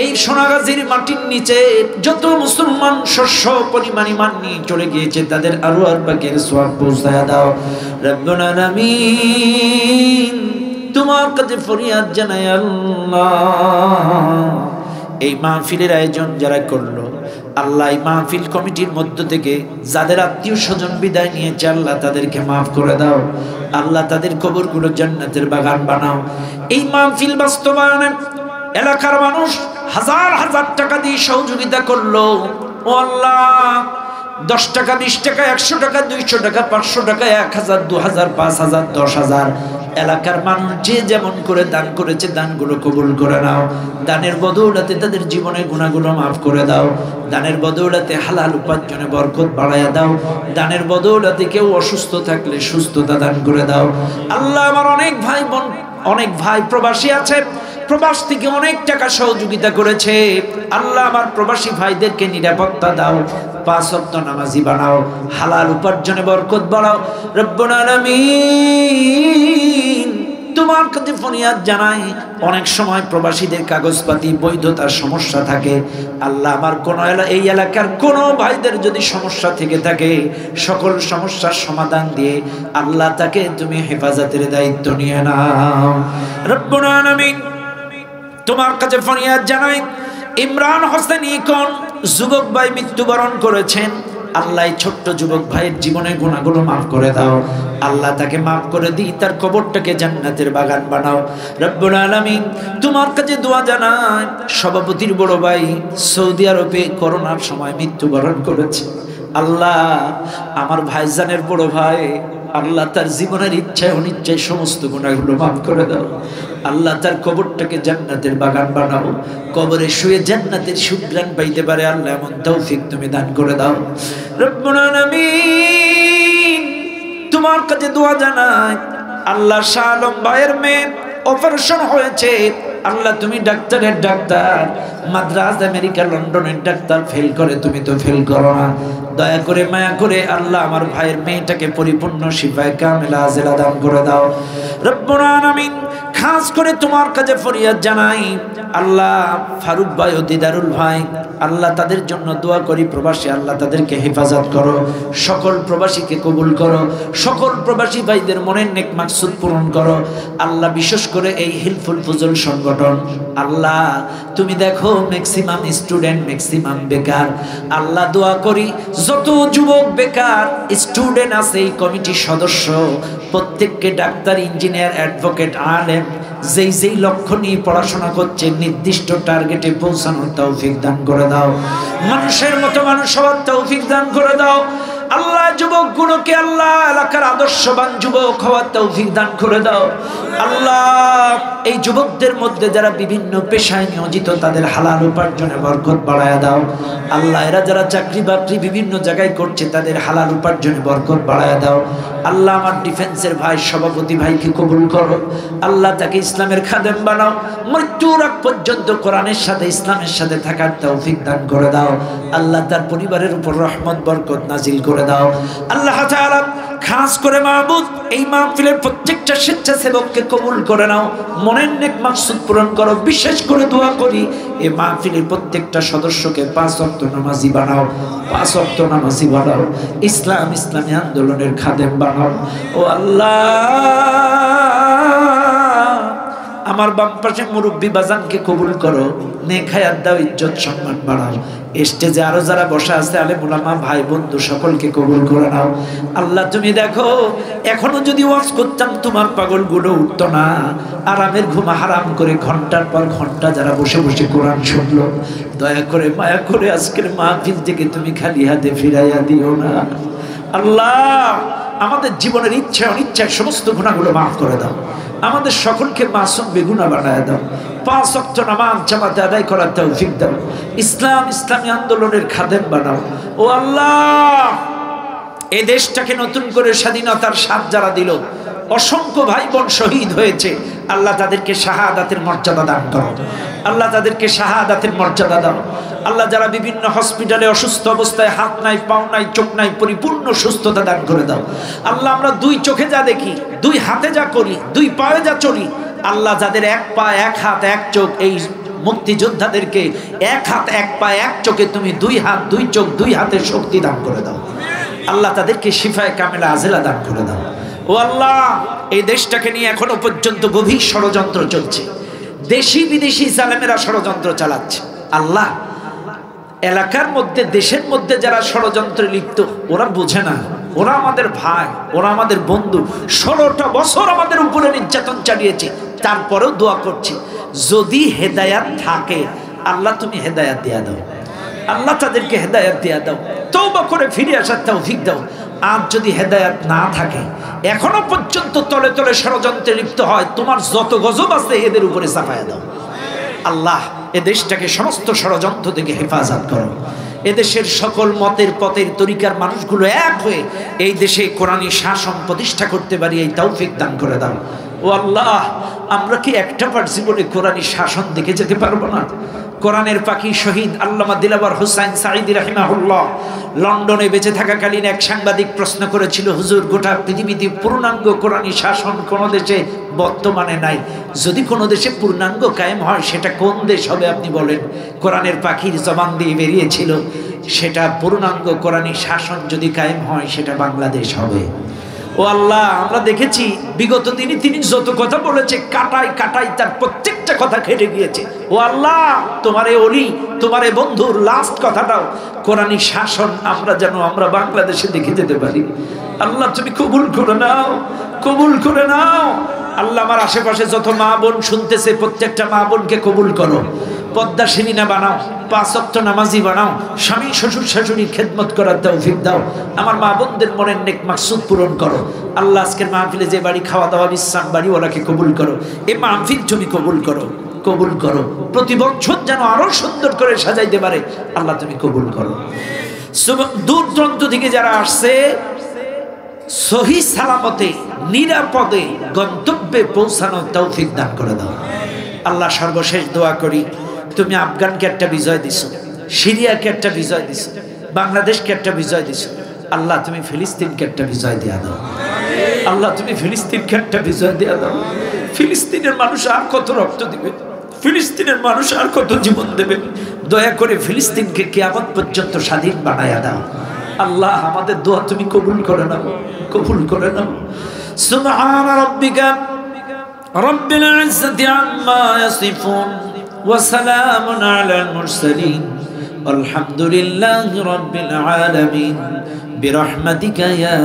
S1: এই সোনাগাজীর মাটির নিচে যত মুসলমান শস্য পরিমাণ ঈমান নিয়ে চলে গিয়েছে তাদের আরওয়াহ পাকের সওয়াব পৌঁছায়া দাও। রব্বুল আলামিন তোমার কাছে ফরিয়াদ জানাই আল্লাহ, এই মাহফিলের আয়োজন যারা করলো আল্লাহ, এই মাহফিল কমিটির মধ্য থেকে যাদের আত্মীয় স্বজন বিদায় নিয়েছে আল্লাহ তাদেরকে মাফ করে দাও। আল্লাহ তাদের কবরগুলো জান্নাতের বাগান বানাও। এই মাহফিল বাস্তবায়নে এলাকার মানুষ হাজার হাজার টাকা দিয়ে সহযোগিতা করলো। ও আল্লাহ 10 টাকা 20 টাকা 100 টাকা 200 টাকা 500 টাকা 1000 2000 5000 10000 এলাকার মানুষ যে যেমন করে দান করেছে দানগুলো কবুল করে নাও। দানের বদৌলতে তাদের জীবনের গুনাহগুলো মাফ করে দাও। দানের বদৌলতে হালাল উপার্জনে বরকত বাড়ায়া দাও। দানের বদৌলতে কেউ অসুস্থ থাকলে সুস্থতা দান করে দাও। আল্লাহ আমার অনেক ভাই বোন অনেক ভাই প্রবাসী আছে, প্রবাস থেকে অনেক টাকা সহযোগিতা করেছে। আল্লাহ আমার প্রবাসী ভাইদেরকে নিরাপত্তা দাও, 5 ওয়াক্ত নামাজি বানাও, হালাল উপার্জনে বরকত বাড়াও। রব্বুল আলামিন তোমার কাছে ফরিয়াদ জানাই, অনেক সময় প্রবাসীদের কাগজপাতি বৈধতার সমস্যা থাকে। আল্লাহ আমার কোন এই এলাকার কোন ভাইদের যদি সমস্যা থেকে থাকে সকল সমস্যার সমাধান দিয়ে আল্লাহ তাকে তুমি হেফাজতের দায়িত্ব নিয়ে নাও। রব্বুল আলামিন তোমার কাছে ফরিয়াদ জানাই, ইমরান হোসেন ইকন যুবক ভাই মৃত্যুবরণ করেছেন। আল্লাহ এই ছোট্ট যুবক ভাইয়ের জীবনে গুনাহগুলো মাফ করে দাও। আল্লাহ তাকে মাফ করে দিই, তার কবরটাকে জান্নাতের বাগান বানাও। রব্বুল আলামিন তোমার কাছে দোয়া জানাই, সভাপতির বড় ভাই সৌদি আরবে করোনার সময় মৃত্যুবরণ করেছে। আল্লাহ আমার ভাইজানের বড় ভাই, আল্লাহ তার জীবনের ইচ্ছায় অনিচ্ছায় সমস্ত গুনাহগুলো মাফ করে দাও। আল্লাহ তার কবরটাকে জান্নাতের বাগান বানাও, কবরে শুয়ে জান্নাতের সুঘ্রাণ পাইতে পারে আল্লাহ এমন তৌফিক তুমি দান করে দাও। রব্বুল আলামিন তোমার কাছে দোয়া জানাই, আল্লাহ শাহ আলম ভাইয়ের মেয়ে অপারেশন হয়েছে। আল্লাহ তুমি ডাক্তারের ডাক্তার, মাদ্রাজ আমেরিকা লন্ডনের ডাক্তার, ফেল করে তুমি তো ফেল করো না। দয়া করে মায়া করে আল্লাহ আমার ভাইয়ের মেয়েটাকে পরিপূর্ণ শিফায়ে কামিলা আজেলা দান করে দাও। রব্বুল আলামিন খাস করে তোমার কাছে ফরিয়াদ জানাই, আল্লাহ ফারুক ভাই ও দিদারুল ভাই, আল্লাহ তাদের জন্য দোয়া করি। প্রবাসী আল্লাহ তাদেরকে হেফাজত করো, সকল প্রবাসীকে কবুল করো, সকল প্রবাসী ভাইদের মনের নেক মাকসুদ পূরণ করো। আল্লাহ বিশেষ করে এই হিলফুল ফুজুল সংগঠন, আল্লাহ তুমি দেখো ম্যাক্সিমাম স্টুডেন্ট, ম্যাক্সিমাম বেকার। আল্লাহ দোয়া করি যত যুবক বেকার স্টুডেন্ট আছে এই কমিটির সদস্য প্রত্যেককে ডাক্তার, ইঞ্জিনিয়ার, অ্যাডভোকেট, আলেম যেই যেই লক্ষ্য নিয়ে পড়াশোনা করছে নির্দিষ্ট টার্গেটে পৌঁছানোর তৌফিক দান করে দাও। মানুষের মতো মানুষ হওয়ার তৌফিক দান করে দাও। আল্লাহ যুবকগুলোকে আল্লাহ এলাকার আদর্শবান যুবক হওয়ার তৌফিক দান করে দাও। আল্লাহ এই যুবকদের মধ্যে যারা বিভিন্ন পেশায় নিয়োজিত তাদের হালাল উপার্জনে বরকত বাড়ায়া দাও। আল্লাহ এরা যারা চাকরি বাকরি বিভিন্ন জায়গায় করছে তাদের হালাল উপার্জনে বরকত বাড়ায়া দাও। আল্লাহ আমার ডিফেন্সের ভাই সভাপতি ভাইকে কবুল করো। আল্লাহ তাকে ইসলামের খাদেম বানাও, মৃত্যুর আগ পর্যন্ত কোরআনের সাথে ইসলামের সাথে থাকার তৌফিক দান করে দাও। আল্লাহ তার পরিবারের উপর রহমত বরকত নাজিল করে দাও। আল্লাহ তাআলা খাস করে মাহবুব এই মাহফিলের প্রত্যেকটা স্বেচ্ছাসেবককে কবুল করে নাও, মনের নেক মাকসুদ পূরণ করো। বিশেষ করে দোয়া করি এই মাহফিলের প্রত্যেকটা সদস্যকে 5 ওয়াক্ত নামাজি বানাও, 5 ওয়াক্ত নামাজি বানাও, ইসলামী আন্দোলনের খাদেম বানাও। ও আল্লাহ আমার বাম পাশে মুরব্বী বাজানকে কবুল করো, নেক হায়াত দাও, ইজ্জত সম্মান বাড়াও। স্টেজে আরো যারা বসা আছে আলেম উলামা ভাই বন্ধু সকলকে কবুল করে নাও। আল্লাহ তুমি দেখো, এখনো যদি ওয়াজ করতাম তোমার পাগলগুলো উঠতো না। আরামের ঘুম হারাম করে ঘন্টার পর ঘন্টা যারা বসে বসে কোরআন শুনলো, দয়া করে মায়া করে আজকের মাহফিল থেকে তুমি খালি হাতে ফিরাইয়া দিও না। আল্লাহ আমাদের জীবনের ইচ্ছা অনিচ্ছায় সমস্ত গুনাহগুলো মাফ করে দাও। আমাদের সকলকে মাসুম বেগুনা বানায় দাও। 5 ওয়াক্ত নামাজ জামাতে আদায় করার তৌফিক দাও। ইসলামী আন্দোলনের খাদেম বানাও। ও আল্লাহ, এই দেশটাকে নতুন করে স্বাধীনতার স্বাদ যারা দিল, অসংখ্য ভাই বোন শহীদ হয়েছে, আল্লাহ তাদেরকে শাহাদাতের মর্যাদা দান করো। আল্লাহ তাদেরকে শাহাদাতের মর্যাদা দাও। আল্লাহ যারা বিভিন্ন হসপিটালে অসুস্থ অবস্থায়, হাত নাই পাও নাই চোখ নাই, পরিপূর্ণ সুস্থতা দান করে দাও। আল্লাহ আমরা 2 চোখে যা দেখি, 2 হাতে যা করি, 2 পায়ে যা চলি, আল্লাহ যাদের 1 পা 1 হাত 1 চোখ, এই মুক্তিযোদ্ধাদেরকে 1 হাত 1 পা 1 চোখে তুমি 2 হাত 2 চোখ 2 হাতের শক্তি দান করে দাও। আল্লাহ তাদেরকে শিফায়ে কামেলা আজেলা দান করে দাও। ও আল্লাহ, এই দেশটাকে নিয়ে এখনো পর্যন্ত গভীর ষড়যন্ত্র চলছে, দেশি বিদেশি জালেমেরা ষড়যন্ত্র চালাচ্ছে। আল্লাহ, এলাকার মধ্যে দেশের মধ্যে যারা ষড়যন্ত্রে লিপ্ত, ওরা বোঝে না, ওরা আমাদের ভাই, ওরা আমাদের বন্ধু। 16টা বছর আমাদের উপরে নির্যাতন চালিয়েছে, তারপরেও দোয়া করছি যদি হেদায়াত থাকে আল্লাহ তুমি হেদায়াত দিয়া দাও। আল্লাহ তাদেরকে হেদায়াত দিয়া দাও, তওবা করে ফিরে আসার তৌফিক দাও। আর যদি হেদায়াত না থাকে, এখনো পর্যন্ত তলে তলে ষড়যন্ত্রে লিপ্ত হয়, তোমার যত গজব আছে এদের উপরে চাপায়া দাও। আল্লাহ এ দেশটাকে সমস্ত ষড়যন্ত্র থেকে হেফাজত করো। এদেশের সকল মতের পথের তরিকার মানুষগুলো এক হয়ে এই দেশে কোরআনী শাসন প্রতিষ্ঠা করতে পারি, এই তৌফিক দান করে দাও। ও আল্লাহ, আমরা কি একটা বার জীবনে কোরআনী শাসন দেখে যেতে পারবো না? কোরআনের পাখি শহীদ আল্লামা দিলওয়ার হোসাইন সাঈদী রাহিমাহুল্লাহ লন্ডনে বেঁচে থাকাকালীন এক সাংবাদিক প্রশ্ন করেছিল, হুজুর গোটা পৃথিবীতে পূর্ণাঙ্গ কোরআনী শাসন কোন দেশে বর্তমানে নাই, যদি কোনো দেশে পূর্ণাঙ্গ কায়েম হয় সেটা কোন দেশ হবে আপনি বলেন? কোরআনের পাখির জবান দিয়ে বেরিয়েছিল, সেটা পূর্ণাঙ্গ কোরআনী শাসন যদি কায়েম হয় সেটা বাংলাদেশ হবে। ও আল্লাহ, আমরা দেখেছি বিগত দিনে তিনি যত কথা বলেছে কাটাই কাটাই তার প্রত্যেকটা কথা খেটে গিয়েছে। ও আল্লাহ, তোমার এই অলি, তোমার এই বন্ধুর লাস্ট কথাটাও কোরআনী শাসন আমরা বাংলাদেশে দেখে যেতে পারি। আল্লাহ তুমি কবুল করে নাও, কবুল করে নাও। আল্লাহ আমার আশেপাশে যত মা বোন শুনতেছে প্রত্যেকটা মা বোনকে কবুল করো, পদ্মাশিনী না বানাও, 5 ওয়াক্ত নামাজি বানাও, স্বামী শ্বশুর শাশুড়ির খেদমত করার তৌফিক দাও। আমার মা বোনদের মনের নেক মাকসুদ পূরণ করো। আল্লাহ আজকের মাহফিলে যে বাড়ি খাওয়া দাওয়া বিশ্রাম বাড়ি, ওনাকে কবুল করো। এই মাহফিল তুমি কবুল করো, কবুল করো। প্রতি বছর যেন আরো সুন্দর করে সাজাইতে পারে, আল্লাহ তুমি কবুল করো। দূর দূরান্ত থেকে যারা আসছে সহি সালামতে নিরাপদে গন্তব্যে পৌঁছানোর তৌফিক দান করে দাও। আল্লাহ সর্বশেষ দোয়া করি, তুমি আফগানকে একটা বিজয় দিছো, সিরিয়াকে একটা বিজয় দিছো, বাংলাদেশকে একটা বিজয় দিছো। আল্লাহ তুমি ফিলিস্তিনকে একটা বিজয় দিয়া দাও। আল্লাহ তুমি ফিলিস্তিনকে একটা বিজয় দিয়া দাও। ফিলিস্তিনের মানুষ আর কত রক্ত দিবে, ফিলিস্তিনের মানুষ আর কত জীবন দেবে? দয়া করে ফিলিস্তিনকে কিয়ামত পর্যন্ত স্বাধীন বানায়া দাও। আল্লাহ আমাদের দোয়া তুমি কবুল করে নাও, কবুল করে নাও। সুবহান রাব্বিকা রাব্বিল ইজ্জাতি আম্মা ইয়াসিফুন ওয়া সালামুন আলাল মুরসালিন আলহামদুলিল্লাহি রাব্বিল আলামিন বিরহমাতিকা ইয়া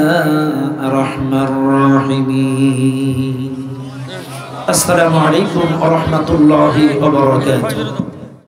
S1: আরহামার রাহিমিন। আসসালামু আলাইকুম ওয়া রাহমাতুল্লাহি ওয়া বারাকাতুহু।